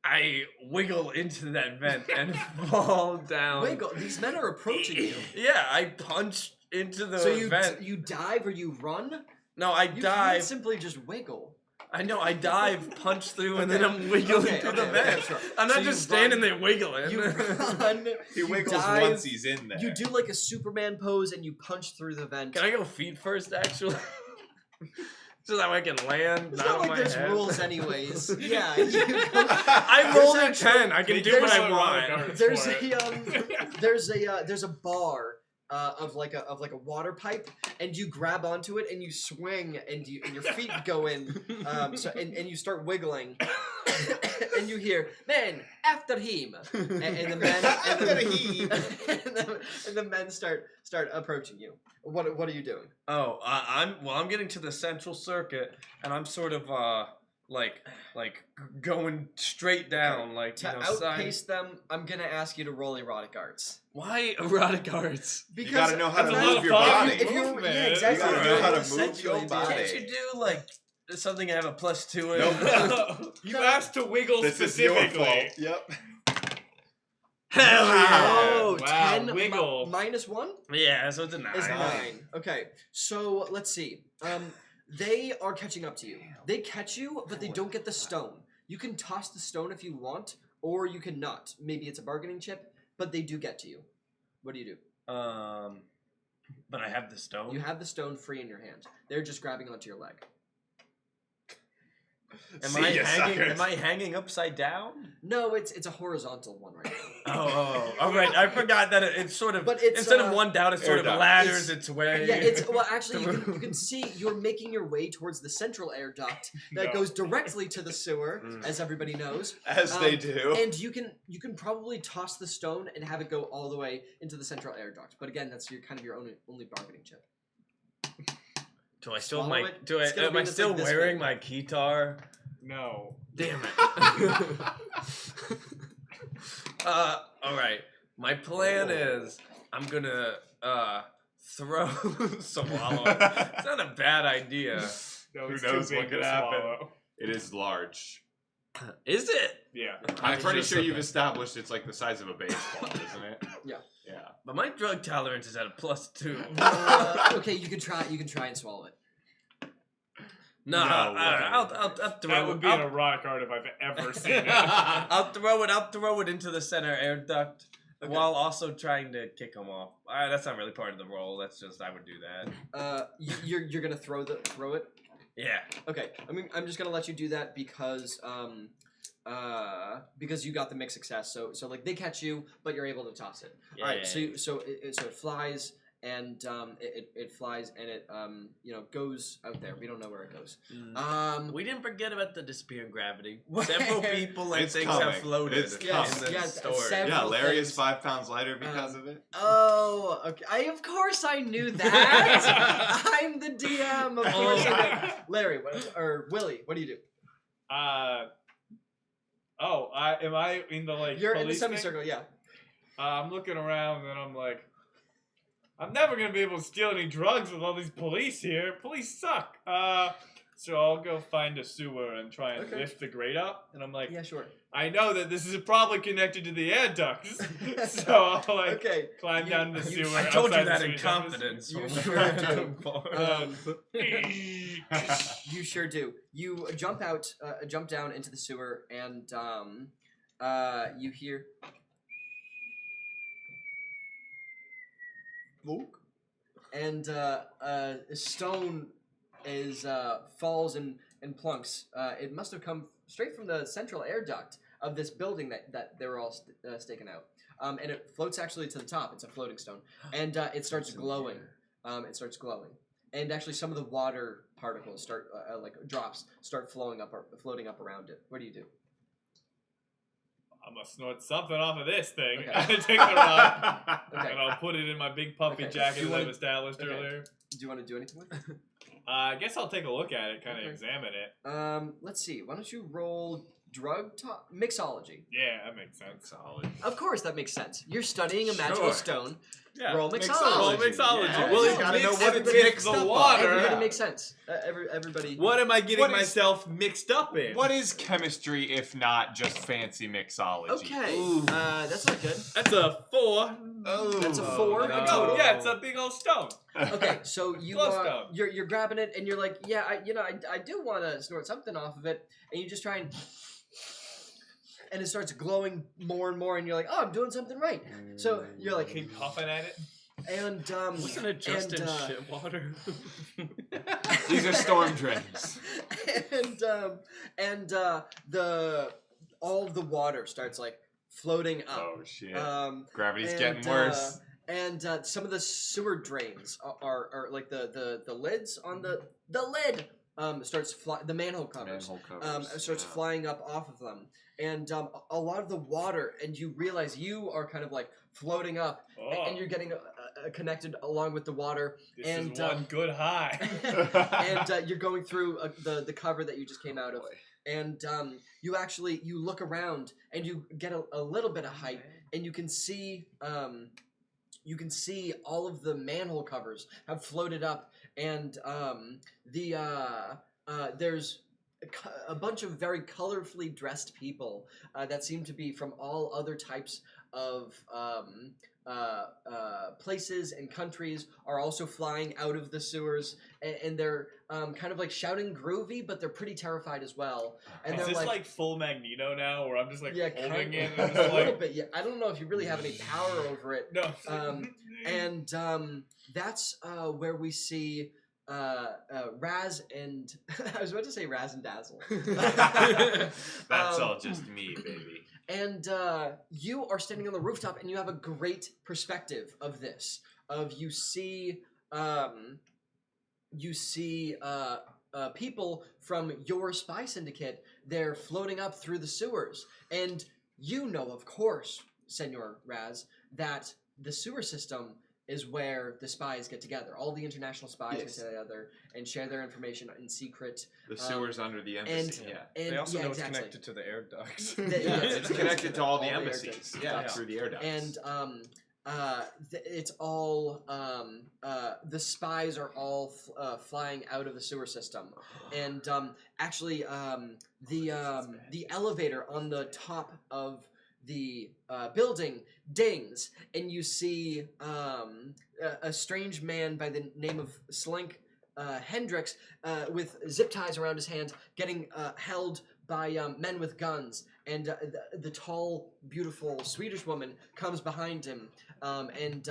I wiggle into that vent and fall down. Wiggle. These men are approaching you. Yeah, I punch into the So you vent. you dive or you run? No, I You can't dive. simply just wiggle. I know, I dive, punch through, and then I'm wiggling Okay, through okay, the vent. okay, sure. I'm So not you just standing run- there wiggling. You run. He you wiggles dive, once he's in there. You do like a Superman pose and you punch through the vent. Can I go feet first, actually? So that way I can land, It's not not on like my there's head. rules anyways. Yeah, you go, I rolled a There's 10. I can Can do you what give I us a want. there's a bar of like a water pipe, and you grab onto it and you swing and your feet go in, and you start wiggling, and you hear "Man, after him," and the men After him. and the men start approaching you. What are you doing? Oh, I'm getting to the central circuit, and I'm sort of like going straight down, like To you know, outpace them, I'm gonna ask you to roll erotic arts. Why erotic arts? Because You gotta know how to imagine- move your thought body. If you're, Movement. yeah, exactly. You gotta if know you're how to essentially move your doing body. Can't you do like something I have a +2 in? Nope. You asked to wiggle This is your specifically. fault. Yep. Hell Oh, Wow, 10 wiggle. minus 1 yeah, so it's a 9. is 9. Okay, so let's see. They are catching up to you. They catch you, but they don't get the stone. You can toss the stone if you want, or you can not. Maybe it's a bargaining chip, but they do get to you. What do you do? But I have the stone. You have the stone free in your hand. They're just grabbing onto your leg. Am See ya, suckers. Am I hanging upside down? No, it's a horizontal one right now. Oh, all right. I forgot that it's sort of But it's, instead of one down, it sort air of duct. ladders its way. Yeah, it's well. Actually, you can see you're making your way towards the central air duct that No. goes directly to the sewer, as everybody knows. As they do. And you can probably toss the stone and have it go all the way into the central air duct. But again, that's your only bargaining chip. Do I still Swallow my it. do I It's gonna am be I just still like this wearing big. my keytar? No. Damn it. All right. My plan is I'm gonna throw swallow. It's not a bad idea. No, Who it's knows too what big could to happen. swallow. It is large. Is it? Yeah. I'm pretty just sure said you've that. established it's like the size of a baseball, isn't it? Yeah. Yeah. But my drug tolerance is at a +2. Okay, you can try and swallow it. No, No I'll That throw would it. be an erotic art if I've ever seen it. I'll throw it into the center air duct Okay. while also trying to kick him off. That's not really part of the role. That's just I would do that. You're gonna throw it. Yeah. Okay, I'm just gonna let you do that because you got the mixed success. So like they catch you, but you're able to toss it. Yeah. All right, so it flies and it flies and it goes out there. We don't know where it goes. We didn't forget about the disappearing gravity. Where- Several people and It's things coming. have floated It's in coming. the Yes, story. several Yeah, Larry is things. 5 pounds lighter because of it. Oh, okay. Of course I knew that. I'm the DM. Of course I know. Larry, or Willie, what do you do? Am I in the like? You're in the police thing? semicircle, yeah. I'm looking around and I'm like, I'm never gonna be able to steal any drugs with all these police here. Police suck. So I'll go find a sewer and try and Okay. lift the grate up. And I'm like, Yeah, sure. I know that this is probably connected to the air ducts, so I'll like Okay. climb down the sewer. I told you outside the that in sewage office. confidence. You when sure we were do. doing porn. You sure do. You jump down into the sewer, and you hear. and a stone is falls and plunks. It must have come straight from the central air duct of this building that they were all staking out. And it floats actually to the top. It's a floating stone, and it starts glowing. It starts glowing, and actually some of the water particles start like drops start floating up around it. What do you do? I'm gonna snort something off of this thing. Okay. I take the rock Okay. and I'll put it in my big puffy Okay. jacket Do you that I've wanna- established okay. earlier. Do you want to do anything with it? I guess I'll take a look at it, kind of Okay. examine it. Let's see. Why don't you roll mixology? Yeah, that makes sense. Solid. Of course, that makes sense. You're studying a magical Sure. stone. Yeah, Roll Roll mixology. mixology. Yeah. Well, Yeah. you Gotta know mix what it it's with mixed the up on. water. Everybody Yeah. makes sense. Everybody. What am I getting What is- myself mixed up in? What is chemistry if not just fancy mixology? Okay. Ooh. That's not good. That's a 4. Oh. That's a 4 in Oh, total. yeah, it's a big old stone. Okay, so you Glowstone. you're grabbing it and you're like, yeah, I do want to snort something off of it, and you just try and it starts glowing more and more, and you're like, oh, I'm doing something right. So you're like, Keep puffing at it. and Wasn't it just and, in shit water? These are storm drains. and all of the water starts like floating up. Oh shit. Um, Gravity's and, getting worse. And some of the sewer drains are like the lids on the lid starts the manhole covers Manhole covers. starts Yeah. flying up off of them, and a lot of the water, and you realize you are kind of like floating up, Oh, and you're getting connected along with the water, this and, is one good high. and you're going through the cover that you just came out of, and you look around and you get a little bit of height, and you can see all of the manhole covers have floated up, and there's a bunch of very colorfully dressed people that seem to be from all other types of places and countries are also flying out of the sewers, and they're kind of like shouting groovy, but they're pretty terrified as well. And Is they're this like full Magneto now, where I'm just like yeah, holding kind it of, and a just little like bit. Yeah, I don't know if you really have any power over it. no. And that's where we see Raz and I was about to say Raz and Dazzle. That's all just me, baby. And you are standing on the rooftop, and you have a great perspective of this. You see people from your spy syndicate. They're floating up through the sewers, and you know, of course, Senor Raz, that the sewer system is where the spies get together. All the international spies Yes. get together and share their information in secret. The sewer's under the embassy. Yeah. And They also yeah, know exactly. it's connected to the air ducts. Yes, It's connected to all the air embassies. ducts. Yeah, Yeah. through the air ducts. And it's all the spies are all flying out of the sewer system, and actually the elevator on the top of the building dings, and you see a strange man by the name of Slink Hendricks with zip ties around his hands, getting held by men with guns, and the tall, beautiful Swedish woman comes behind him and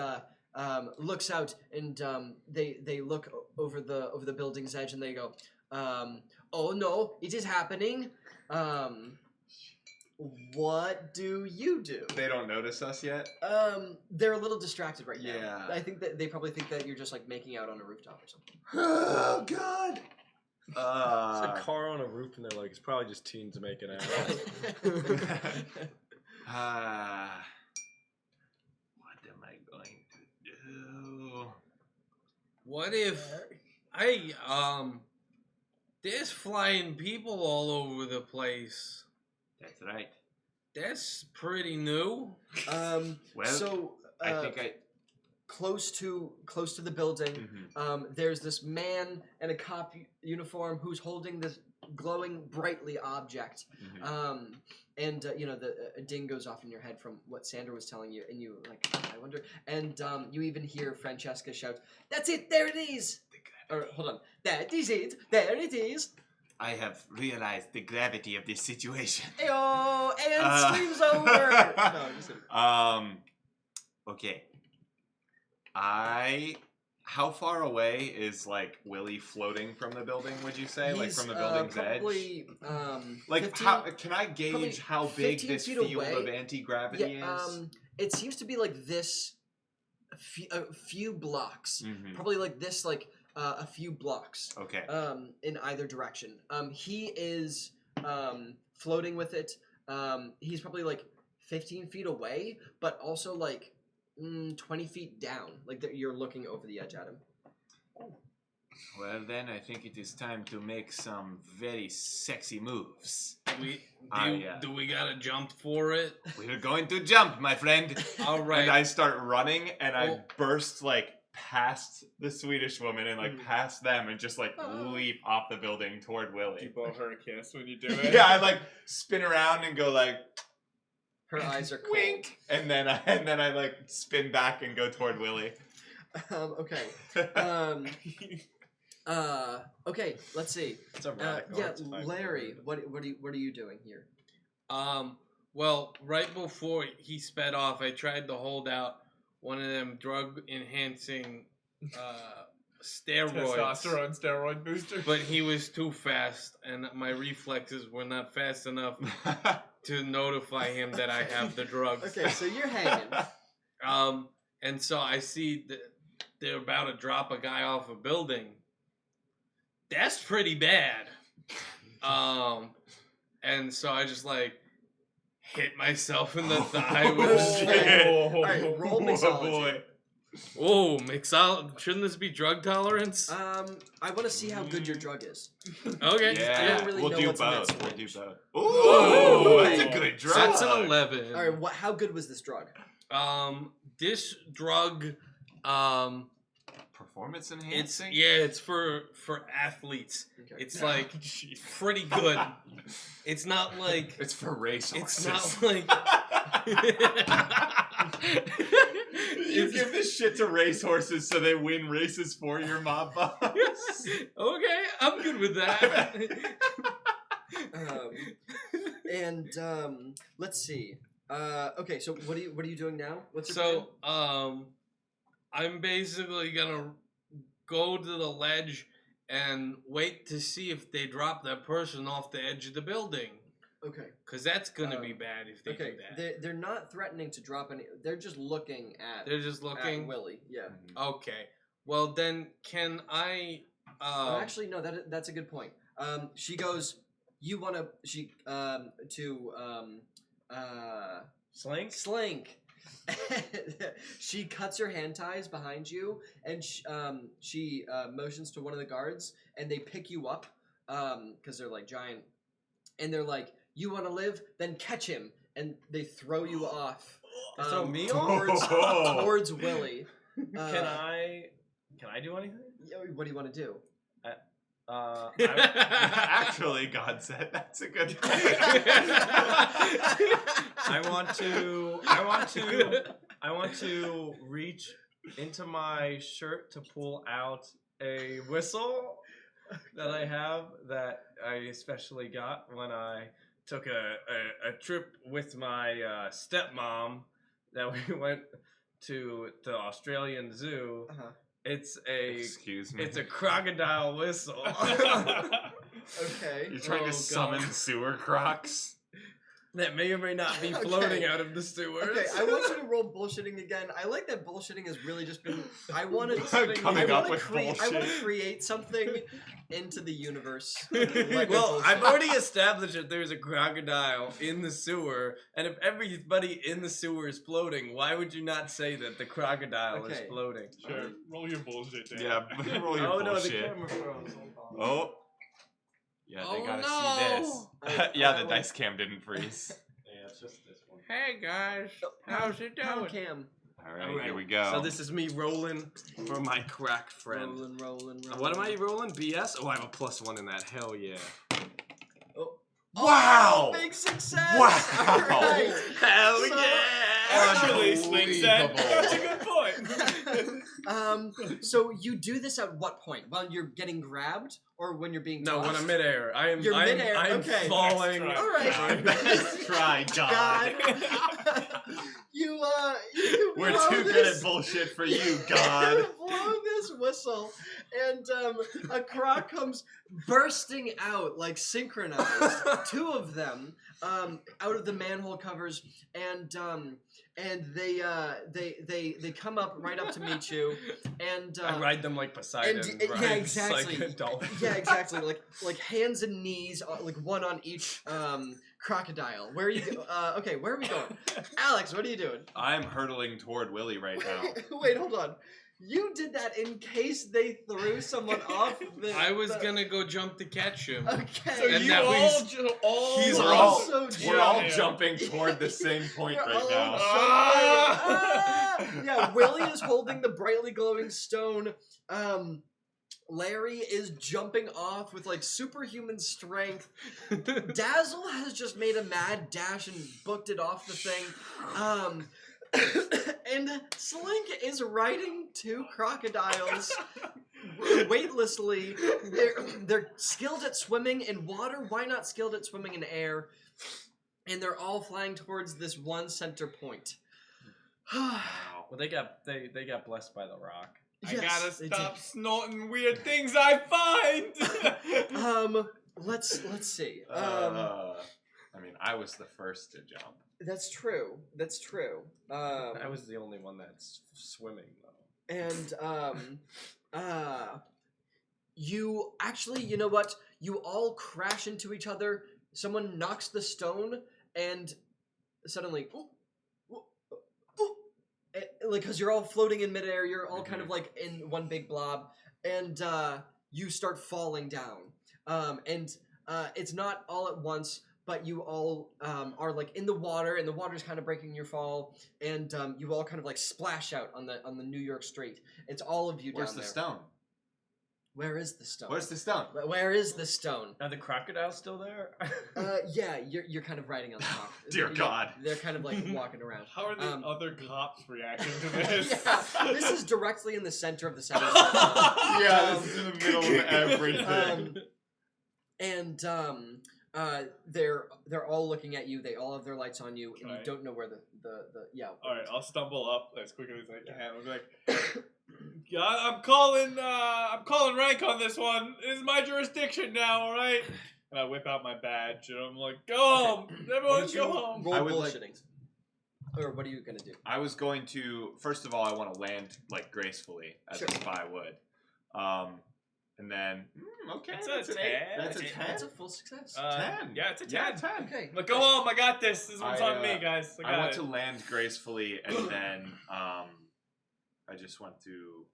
looks out, and they look over the building's edge, and they go, "Oh no, it is happening." What do you do? They don't notice us yet. They're a little distracted right now. Yeah. I think that they probably think that you're just like making out on a rooftop or something. Oh God. It's a car on a roof, and they're like, it's probably just teens making out. What am I going to do? What if there's flying people all over the place? That's right. That's pretty new. Well, So I think close to the building, Mhm. there's this man in a cop uniform who's holding this glowing brightly object. Mhm. And a ding goes off in your head from what Sandra was telling you, and you like, I wonder. And you even hear Francesca shout, "That's it! There it is!" Or hold on, that is it! There it is! I have realized the gravity of this situation. Ayo! And stream's over. No, I'm just kidding. Okay. How far away is like Willie floating from the building? Would you say, like from the building's probably, edge? Like 15 how can I probably gauge how big 15 this feet field away. of anti-gravity Yeah, is? it seems to be like this, a few blocks. Mhm. Probably like this, like a few blocks. Okay. In either direction. He is floating with it. He's probably like 15 feet away, but also like 20 feet down. Like you're looking over the edge at him. Well, then I think it is time to make some very sexy moves. Do we gotta jump for it? We're going to jump, my friend. All right. And I start running, and I burst like past the Swedish woman and like past them, and just like leap off the building toward Willie. You blow her a kiss when you do it. Yeah, I like spin around and go like Her eyes are cold. wink, and then I like spin back and go toward Willie. Okay. Okay. Let's see. It's a radical. Yeah, It's 5 Larry. forward. What are you doing here? Well, right before he sped off, I tried to hold out one of them drug-enhancing steroids. Testosterone steroid booster. But he was too fast, and my reflexes were not fast enough to notify him that I have the drugs. Okay, so you're hanging. And so I see that they're about to drop a guy off a building. That's pretty bad. And so I just like hit myself in the thigh with All right, roll mixology. Oh, shouldn't this be drug tolerance? I want to see how good your drug is. Okay. I don't really we'll know do what's in that both. We'll syringe. do both. Ooh, that's a good drug. That's an 11. All right, how good was this drug? This drug, Performance it's enhancing. it's for athletes. Okay. It's like pretty good. It's not like It's for race it's horses. not like You give this shit to racehorses so they win races for your mob boss. Okay, I'm good with that. Let's see. Okay, so what are you doing now? What's your plan? I'm basically gonna go to the ledge and wait to see if they drop that person off the edge of the building. Okay. Cause that's gonna be bad if they Okay. do that. They're not threatening to drop any. They're just looking at. They're just looking. At Willie. Yeah. Okay. Well then, can I? Actually, no. That's a good point. She goes. You want to? She Slink? Slink. She cuts her hand ties behind you, and she motions to one of the guards, and they pick you up because they're like giant, and they're like, "You want to live? Then catch him!" And they throw you off. Throw me towards Willie. Can I do anything? What do you want to do? Actually, God said that's a good thing. I want to reach into my shirt to pull out a whistle that I have that I especially got when I took a trip with my stepmom that we went to the Australian Zoo. Uh-huh. Excuse me. It's a crocodile whistle. Okay. You're trying to summon sewer crocs? That may or may not be floating out of the sewers. Okay, I want you to roll bullshitting again. I like that bullshitting has really just been. I want to Coming up with I want to bullshit. create something into the universe. Well, I've already established that there's a crocodile in the sewer, and if everybody in the sewer is floating, why would you not say that the crocodile is Okay. floating? Sure, roll your bullshit, Dan. Yeah, roll your Oh no, the bullshit. camera froze. Oh. Yeah, they Oh, gotta no. see this. Yeah, the dice cam didn't freeze. Yeah, it's just this one. Hey guys, how's it Pound going? cam. Alright, here we go. So this is me rolling for my crack friend. Rolling. What am I rolling? BS? Oh, I have a +1 in that. Hell yeah. Wow! Big success! Wow! All right. Hell So- yeah! Actually, Sling said, Unbelievable. that's a good point. So you do this at what point? While you're getting grabbed, or when you're being No, when tossed? I'm midair. You're midair, I'm okay. falling. Nice All right. Nice try, God. you We're blow too good this- at bullshit for you, God. You blow this whistle, and a croc comes bursting out like synchronized. Two of them out of the manhole covers, and they come up right up to meet you, and I ride them like Poseidon. and- yeah, rides exactly. Like a dolphin. yeah, exactly, like hands and knees, like one on each crocodile. Where are you? Okay, where are we going? Alex, what are you doing? I'm hurtling toward Willie right now. Wait, hold on. You did that in case they threw someone off the... I was gonna go jump to catch him. Okay. So And you that all, was- he's We're We're all, so we're all Yeah. jumping toward the same point We're right all now. jumping. Yeah, Willie is holding the brightly glowing stone. Larry is jumping off with like superhuman strength. Dazzle has just made a mad dash and booked it off the thing. And Slink is riding two crocodiles weightlessly. They're skilled at swimming in water. Why not skilled at swimming in air? And they're all flying towards this one center point. Well, they got blessed by the rock. I Yes, gotta they stop snorting weird things I find. did. Let's see. I mean, I was the first to jump. That's true. That's true. I was the only one that's swimming though. And you actually, you know what? You all crash into each other. Someone knocks the stone, and suddenly, like, because you're all floating in midair, you're all kind of like in one big blob, and you start falling down. And it's not all at once, but you all are like in the water, and the water's kind of breaking your fall, and you all kind of like splash out on the New York street. It's all of you Where's down the there. stone? Where is the stone? Where's the stone? Where is the stone? Are the crocodiles still there? Yeah, you're kind of riding on the top. Dear God. They're kind of like walking around. How are the other cops reacting to this? Yeah, this is directly in the center of the center. Yeah, this is in the middle of everything. And they're all looking at you. They all have their lights on you, and you Right. don't know where the yeah. All right, I'll stumble up as quickly as I can. I'll be like, yeah, I'm calling rank on this one. This is my jurisdiction now, all right? And I whip out my badge, and I'm like, go home, everyone, go home. Roll I would like- bullshitting. Or what are you gonna do? I was going to, first of all, I want to land like gracefully as Sure. a spy would. And then, okay, That's that's a an 8. 10. That's a That's 10. That's a full success. 10. Yeah, it's a 10. Yeah, 10. Okay. But go home, I got this. This one's on me, guys. I I got want it. to land gracefully, and then I just want to,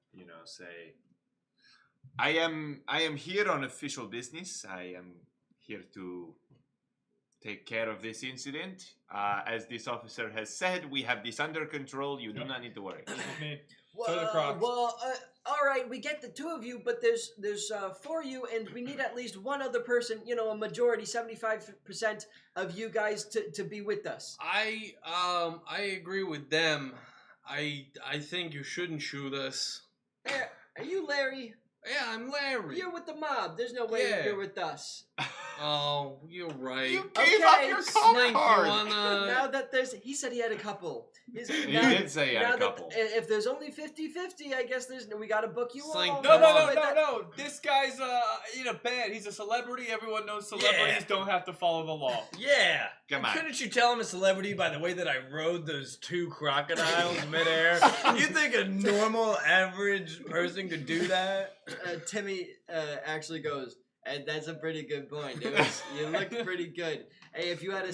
say, I am here on official business. I am here to take care of this incident. As this officer has said, we have this under control. You do not need to worry. Me. So the Crocs. Well, all right, we get the two of you, but there's 4 of you, and we need at least one other person. A majority, 75% of you guys to be with us. I agree with them. I think you shouldn't shoot us. There, are you Larry? Yeah, I'm Larry. You're with the mob. There's no way Yeah. you're with us. Oh, you're right. You gave up Okay, your call Snake, you card. Now that he said he had a couple. He did say he had now a couple. If there's only 50-50, I guess we gotta book you Slink, all. come on. No. This guy's in a band. He's a celebrity. Everyone knows celebrities Yeah. don't have to follow the law. Yeah. Come on. Couldn't you tell I'm a celebrity by the way that I rode those two crocodiles midair? You think a normal, average person could do that? Timmy actually goes, and that's a pretty good point, dude. You look pretty good. Hey, if you had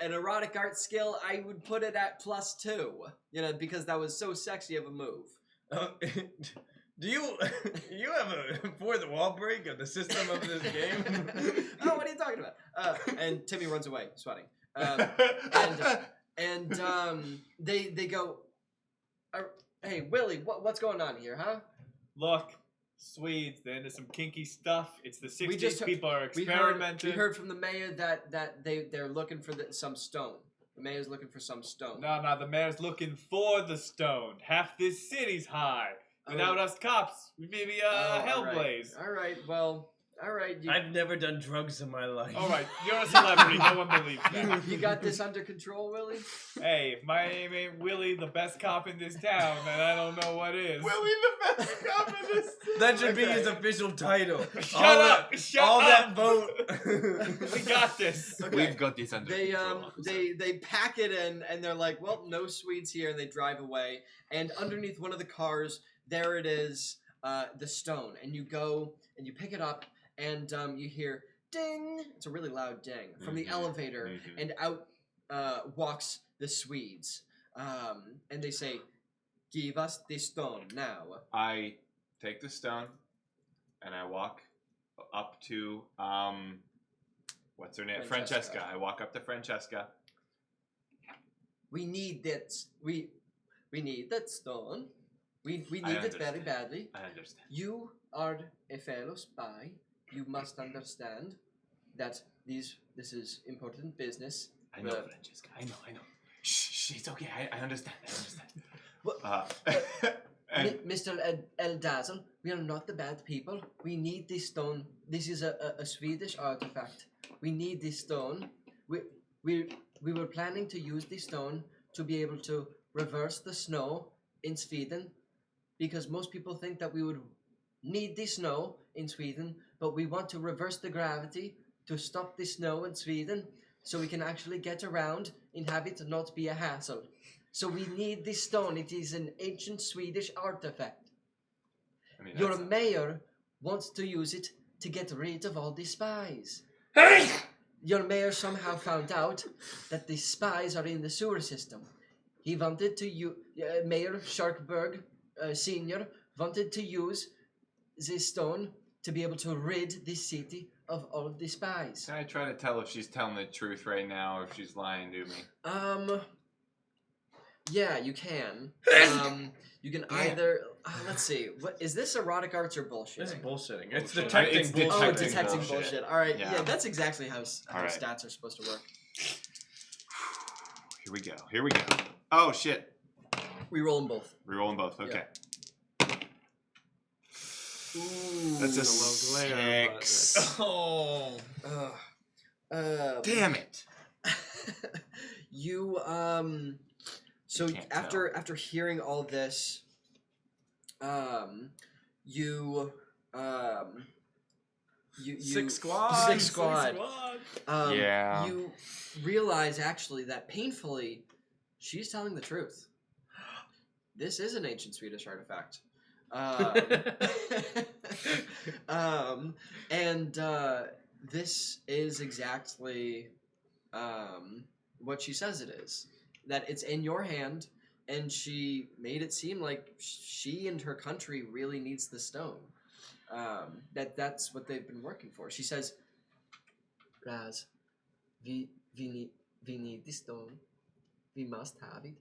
an erotic art skill, I would put it at +2. Because that was so sexy of a move. Do you have a fourth wall break of the system of this game? Oh, what are you talking about? And Timmy runs away, sweating. And they go, hey, Willie, what's going on here, huh? Look, Swedes, they're into some kinky stuff. It's the 60s. We just- People are We experimenting. heard from the mayor that they're looking for some stone. The mayor's looking for some stone. No, the mayor's looking for the stone. Half this city's high. Without us cops, we'd be hellblaze. All right, well, all right. I've never done drugs in my life. All right, you're a celebrity. No one believes that. You got this under control, Willie? Hey, if my name ain't Willie, the best cop in this town, then I don't know what is. Willie the best cop in this. That should be his official title. Shut up! Shut all up! that vote. We got this. Okay. We've got this under control. They pack it in and they're like, well, no Swedes here, and they drive away. And underneath one of the cars, there it is, the stone. And you go and you pick it up, and you hear ding. It's a really loud ding from the elevator, and out walks the Swedes, and they say, "Give us the stone now." I take the stone, and I walk up to what's her name? Francesca. I walk up to Francesca. We need that. We need that stone. We need it very badly. I understand. You are a fellow spy. You must understand that this is important business. I know, Francesca. I know. Shh, it's okay. I understand. What? Mr. El Dazzle, we are not the bad people. We need this stone. This is a Swedish artifact. We need this stone. We were planning to use this stone to be able to reverse the snow in Sweden, because most people think that we would need the snow in Sweden, but we want to reverse the gravity to stop the snow in Sweden so we can actually get around and have it not be a hassle. So we need this stone. It is an ancient Swedish artifact. I mean, Your mayor wants to use it to get rid of all the spies. Your mayor somehow found out that the spies are in the sewer system. He wanted to Mayor Sharkberg Sr. wanted to use this stone to be able to rid the city of all of the spies. Can I try to tell if she's telling the truth right now or if she's lying to me? Yeah, you can. You can either. Let's see. What is this? Erotic arts or bullshit? This is bullshitting. It's Bullshit. detecting It's bullshit. Oh, detecting detecting bullshit. bullshit. All right. Yeah. Yeah, that's exactly how All right. stats are supposed to work. Here we go. Oh shit. We roll them both. Reroll them both. Okay. Ooh, That's a low glare, but 6. Oh. Damn it. You so Can't after hearing all this, you Six squad. Six squad. Yeah. You realize actually that painfully, she's telling the truth. This is an ancient Swedish artifact. And this is exactly what she says it is. That it's in your hand, and she made it seem like she and her country really needs the stone. That's what they've been working for. She says, Raz, we need the stone. We must have it.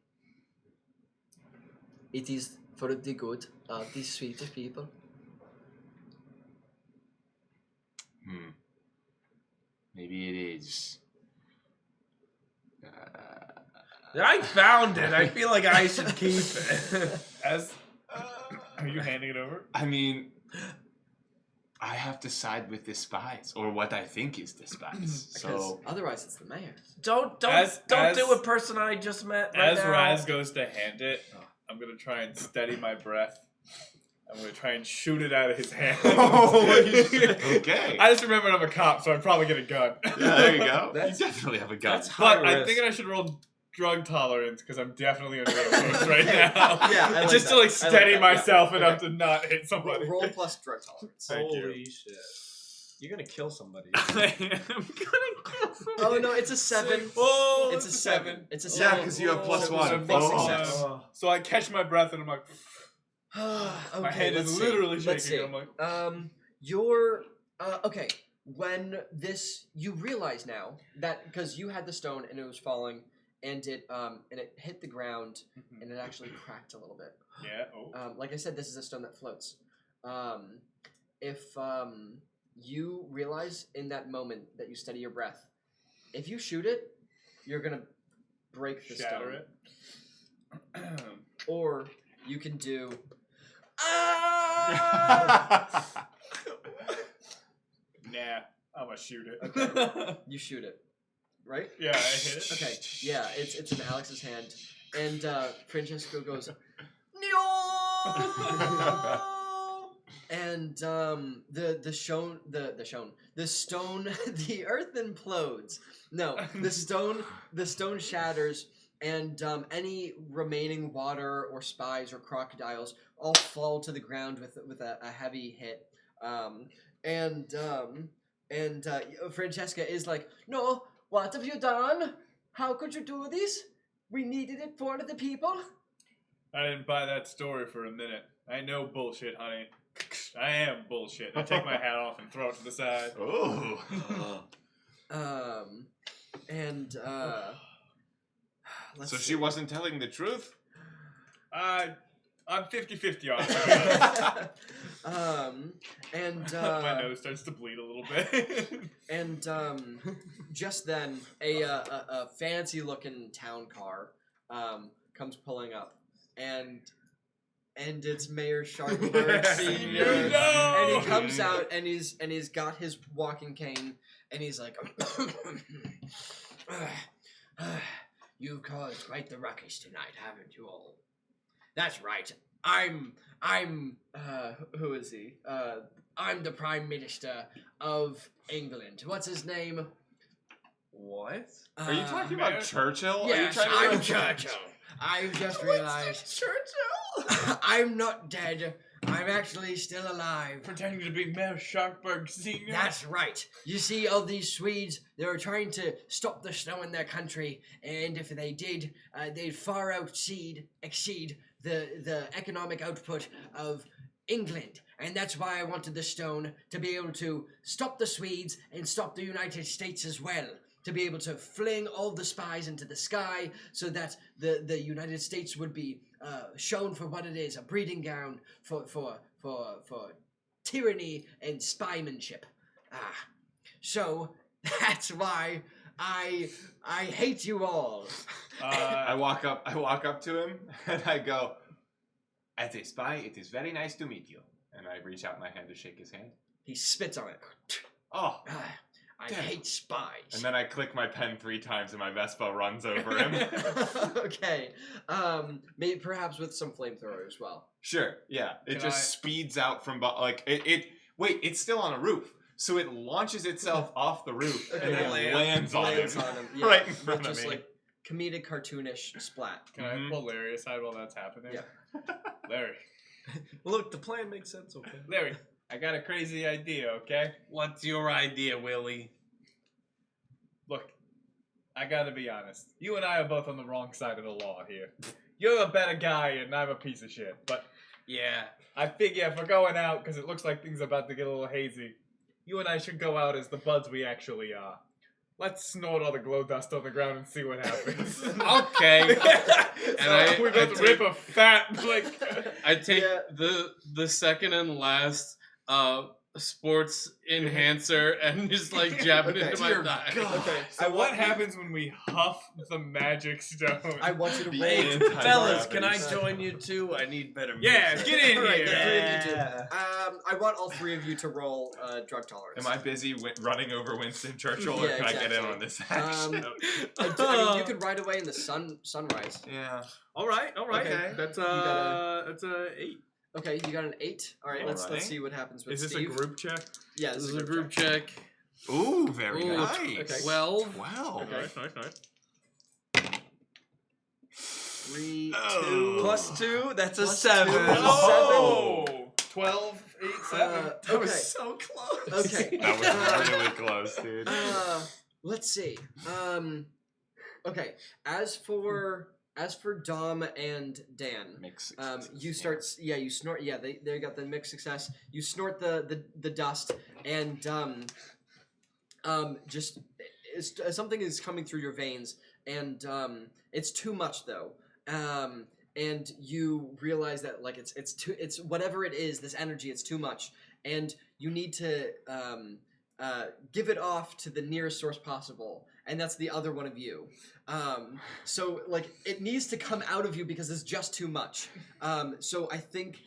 It is for the good of the Swedish people. Maybe it is. I found it. I feel like I should keep it. Are you handing it over? I mean, I have to side with the spies, or what I think is the spies. Because So otherwise it's the mayor. Don't As- do a person I just met right As now. Raz goes to hand it, I'm gonna try and steady my breath. I'm gonna try and shoot it out of his hand. Holy shit. Okay. I just remembered I'm a cop, so I probably get a gun. Yeah, there you go. That's- You definitely have a gun. that's high But I'm risk. thinking I should roll drug tolerance because I'm definitely under influence right now. Yeah, I like just to that. like I like steady that, myself yeah. enough Okay. to not hit somebody. Roll plus drug tolerance. Thank you. Holy shit. You're gonna kill somebody. I am gonna kill somebody. Oh no, it's a 7. Oh, It's a 7. It's a Yeah, 7. because you have plus So- 1. so plus Oh. one. Oh. So I catch my breath and I'm like, Okay, my hand let's is see. literally Let's shaking. see. I'm like, You're okay. When this, you realize now that because you had the stone and it was falling, and it hit the ground and it actually cracked a little bit. yeah. Oh. Like I said, this is a stone that floats. If you realize in that moment that you steady your breath, if you shoot it, you're gonna break the Shatter stone. it. Or you can do. Nah, I'm gonna shoot it. Okay. You shoot it, right? Yeah, I hit it. Okay. Yeah, it's in Alex's hand, and Francesco goes, no. And the stone the earth implodes. No, the stone shatters, and any remaining water or spies or crocodiles all fall to the ground with a heavy hit. And Francesca is like, no, what have you done? How could you do this? We needed it for the people. I didn't buy that story for a minute. I know bullshit, honey. I am bullshit. I take my hat off and throw it to the side. Ooh. Let's So see. she wasn't telling the truth? I'm 50-50 on it. My nose starts to bleed a little bit. And just then, a fancy-looking town car comes pulling up, and it's Mayor Sharkberg Senior. No! And he comes out, and he's got his walking cane, and he's like, "You've caused quite the ruckus tonight, haven't you all? That's right. I'm who is he? I'm the Prime Minister of England. What's his name? What? Are you talking about Churchill? Yes, Are you trying to I'm Churchill. I've just realized Churchill? I'm not dead. I'm actually still alive. Pretending to be Mayor Sharkberg Sr. That's right. You see, all these Swedes, they were trying to stop the snow in their country, and if they did, they'd far exceed the economic output of England. And that's why I wanted the stone, to be able to stop the Swedes and stop the United States as well. To be able to fling all the spies into the sky so that the United States would be shown for what it is, a breeding ground for tyranny and spymanship. So that's why I hate you all. I walk up to him and I go, "As a spy, it is very nice to meet you." And I reach out my hand to shake his hand. He spits on it. Oh. I Damn. hate spies. And then I click my pen 3 times and my Vespa runs over him. Okay. Maybe perhaps with some flamethrower as well. Sure, yeah. It Can just speeds out from, like, wait, it's still on a roof. So it launches itself off the roof and then lands on him. Yeah, Right in with front of just me. like comedic cartoonish splat. Can I pull Larry aside while that's happening? Yeah. Larry. Look, the plan makes sense, okay? Larry, I got a crazy idea, okay? What's your idea, Willie? Look, I gotta be honest. You and I are both on the wrong side of the law here. You're a better guy and I'm a piece of shit. But Yeah. I figure if we're going out, because it looks like things are about to get a little hazy, you and I should go out as the buds we actually are. Let's snort all the glow dust on the ground and see what happens. Okay. So we're about to rip a fat, I take Yeah. the second and last sports enhancer and just like jab it into my Dear thigh. God. Okay. So what happens when we huff the magic stone? I want you to roll. Hey, Anti-gravity. fellas, can I join you too? I need better music. Yeah, get in Alright, here. the three of you do. I want all three of you to roll drug tolerance. Am I busy running over Winston Churchill, or Yeah, can I get in exactly. on this action? I mean, you could ride away in the sunrise. Yeah. All right. Okay. That's gotta- that's a 8. Okay, you got an 8. All right, let's Alright. see what happens with Is this Steve. a group check? Yeah, This is a group check. Ooh, very Ooh, nice. okay. 12. 12. Okay. Nice. 3, Oh. 2. Plus 2, that's a Plus 7. 2. Oh! 12, 8, 7. That Okay. was so close. Okay. That was really close, dude. Let's see. Okay. As for Dom and Dan, Mix you start. Yeah, you snort. Yeah, they got the mixed success. You snort the dust, and just something is coming through your veins, and it's too much though. And you realize that like it's whatever it is, this energy, it's too much, and you need to give it off to the nearest source possible, and that's the other one of you. So like it needs to come out of you because it's just too much. So I think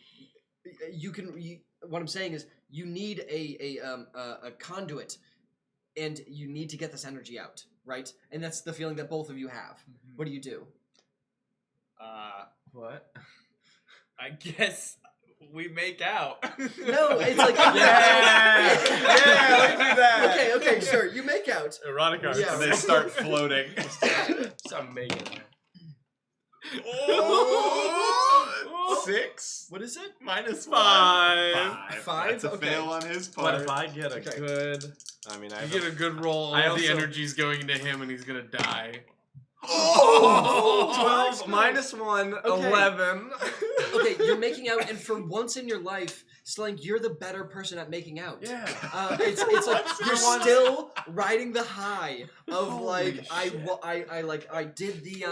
what I'm saying is you need a conduit, and you need to get this energy out, right? And that's the feeling that both of you have. Mm-hmm. What do you do? What? I guess we make out. No, it's like Yeah, let's do that. Okay, sure. You make out. Erotic arts. Yeah. And they start floating. Some making. Oh, 6 What is it? minus 5. 5? That's a Okay. fail on his But part. if I get a Okay. good, I mean, I You get a good roll, I all the also- energy's going into him, and he's gonna die. Oh! 12 minus 1, Okay. 11. Okay, you're making out, and for once in your life, Slank, you're the better person at making out. Yeah. It's like you're still riding the high of Holy like I did the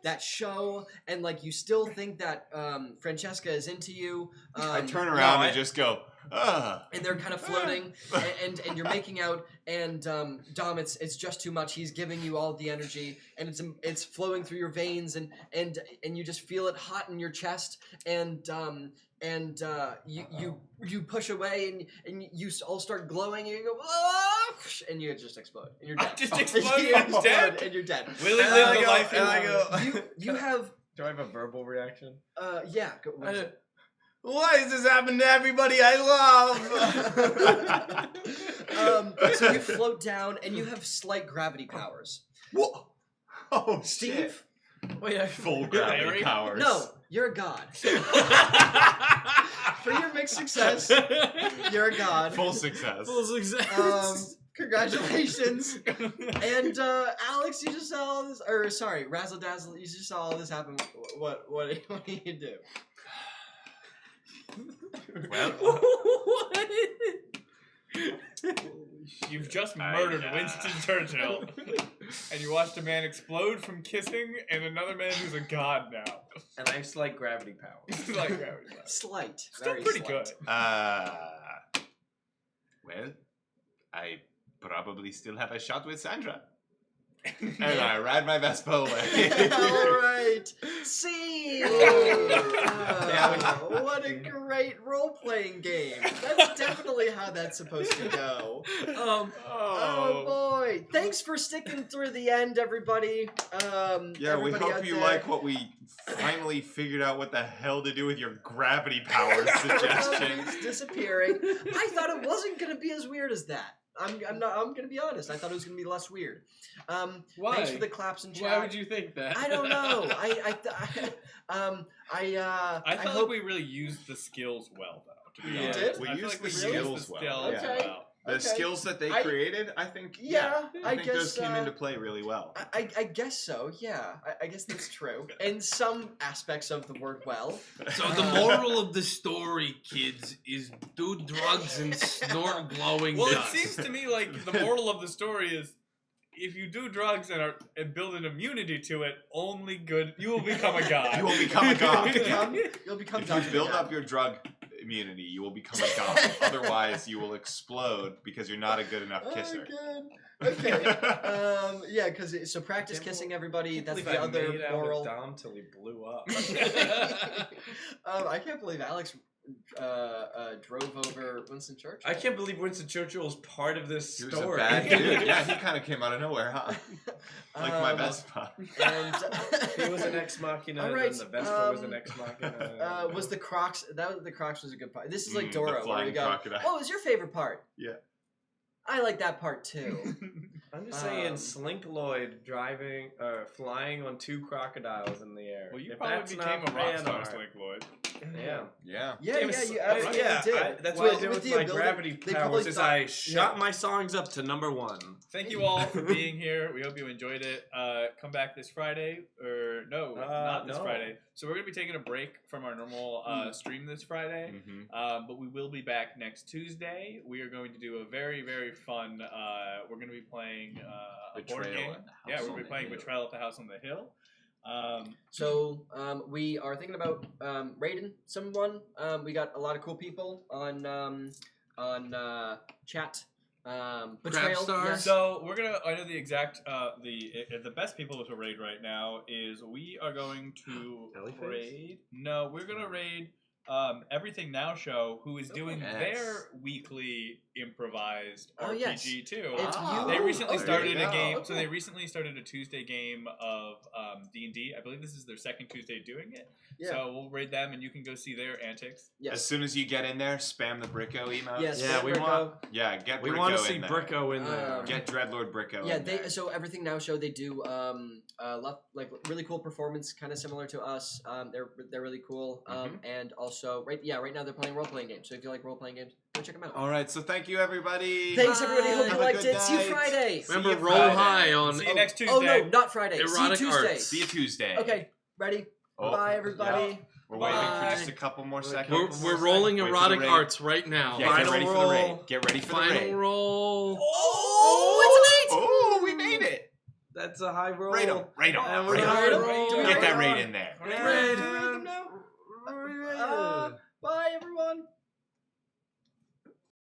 that show, and like you still think that Francesca is into you. I turn around no, and just go, ugh. And they're kind of floating, and you're making out, and Dom, it's just too much. He's giving you all the energy, and it's flowing through your veins, and you just feel it hot in your chest, and you push away, and you all start glowing, and you go, "Ah!" and you just explode, and you're dead. I just exploded, You I'm explode, dead. and you're dead. Willie And lived I the go- life and I go, You have Do I have a verbal reaction? yeah. What is it? Why does this happen to everybody I love? So you float down, and you have slight gravity powers. Whoa. Oh, Steve? shit. Wait, I Full gravity Larry? powers. No, you're a god. For your mixed success, you're a god. Full success. Full success. Congratulations. And Alex, you just saw all this, or sorry, Razzle Dazzle, you just saw all this happen. What do you do? Well, You've just murdered Winston Churchill, and you watched a man explode from kissing, and another man who's a god now. And I have slight gravity power. Like gravity. Slight. Still very pretty slight. good. well, I probably still have a shot with Sandra. And I ride my Vespa away. Alright. See. What a great role-playing game. That's definitely how that's supposed to go. Oh boy. Thanks for sticking through the end, everybody. Yeah, we everybody hope out you there. like what we finally figured out what the hell to do with your gravity powers suggestion. It's disappearing. I thought it wasn't gonna be as weird as that. I'm gonna be honest. I thought it was gonna be less weird. Why? Thanks for the claps and chat. Why would you think that? I don't know. I I felt hope like we really used the skills well, though. To be Yeah. honest. Did? We I feel used like the we skills used the well, skills yeah. Okay. well. The Okay. skills that they I- created, I think, Yeah, I think those guess, came into play really well. I guess so. Yeah, I guess that's true. In some aspects of the word well. So the moral of the story, kids, is do drugs and snort glowing Well, it dust. seems to me like the moral of the story is if you do drugs and build an immunity to it, only good, you will become a god. You will become a god. You'll become If you Dr. build God. up your drug immunity, you will become a god. Otherwise, you will explode because you're not a good enough kisser. Oh, good. Okay. Yeah, because so practice kissing everybody. That's the other moral. Dom till he blew up. I can't believe Alex drove over Winston Churchill. I can't believe Winston Churchill was part of this He was story. a bad dude. Yeah, he kind of came out of nowhere, huh? Like my Vespa. And He was an ex machina, All and right, then the Vespa was an ex machina. was the Crocs? The Crocs was a good part. This is like The Dora, where we flying go. crocodile. What was your favorite part? Yeah. I like that part too. I'm just saying, Um, Slink Lloyd flying on 2 crocodiles in the air. Well, you If probably that's became not a rock fan star, art- Slink Lloyd. Yeah. Yeah. Yeah, James, yeah, you absolutely yeah, did. that's Well, what I did with the my ability- gravity they powers. probably Is thought- I shot my songs up to number 1. Thank you all for being here. We hope you enjoyed it. Come back this Friday, or no, not this no. Friday. So we're gonna be taking a break from our normal stream this Friday, Mm-hmm. but we will be back next Tuesday. We are going to do a very, very fun. We're going to be playing a board Betrayal game. at the House Yeah, we're on going to be the playing Hill. Betrayal at the House on the Hill. So we are thinking about raiding someone. We got a lot of cool people on chat. Betrayal. Star? Yes. So we're gonna. I know the exact. The best people to raid right now is we are going to Jellyfish? raid. No, we're gonna raid. Everything Now Show, who is doing Yes. their weekly improvised Oh, RPG yes. too. It's you. They recently Oh, started there a you game. go. So they recently started a Tuesday game of D&D. I believe this is their second Tuesday doing it. Yeah. So we'll raid them, and you can go see their antics. Yes. As soon as you get in there, spam the Bricko emote. Yes. Yeah, we Bricko. want- Yeah, get We Bricko want to in see there. Bricko in there. Get Dreadlord Bricko Yeah, in there. so Everything Now Show, they do like really cool performance, kind of similar to us. They're really cool. And also right now they're playing role playing games. So if you like role playing games, go check them out. All right, so thank you, everybody. Thanks everybody. Hope Have you a liked good it. See you night. Friday. See Remember, you roll Friday. high on See you next Tuesday. Oh no, not Friday. Erotic See you Tuesday. arts. See you Tuesday. Okay, ready? Oh, Bye everybody. yeah. We're waiting for Bye. just a couple more seconds. We're rolling Wait for the erotic raid. arts right now. Yeah, get Final ready for the roll. raid. Get ready for the Final raid. roll. Oh, it's an 8! Oh, we made it. That's a high roll. Raid 'em. Raid 'em. And we're Raid 'em. gonna Raid 'em. raid Get that them. raid in there. Raid. Do we rate them now?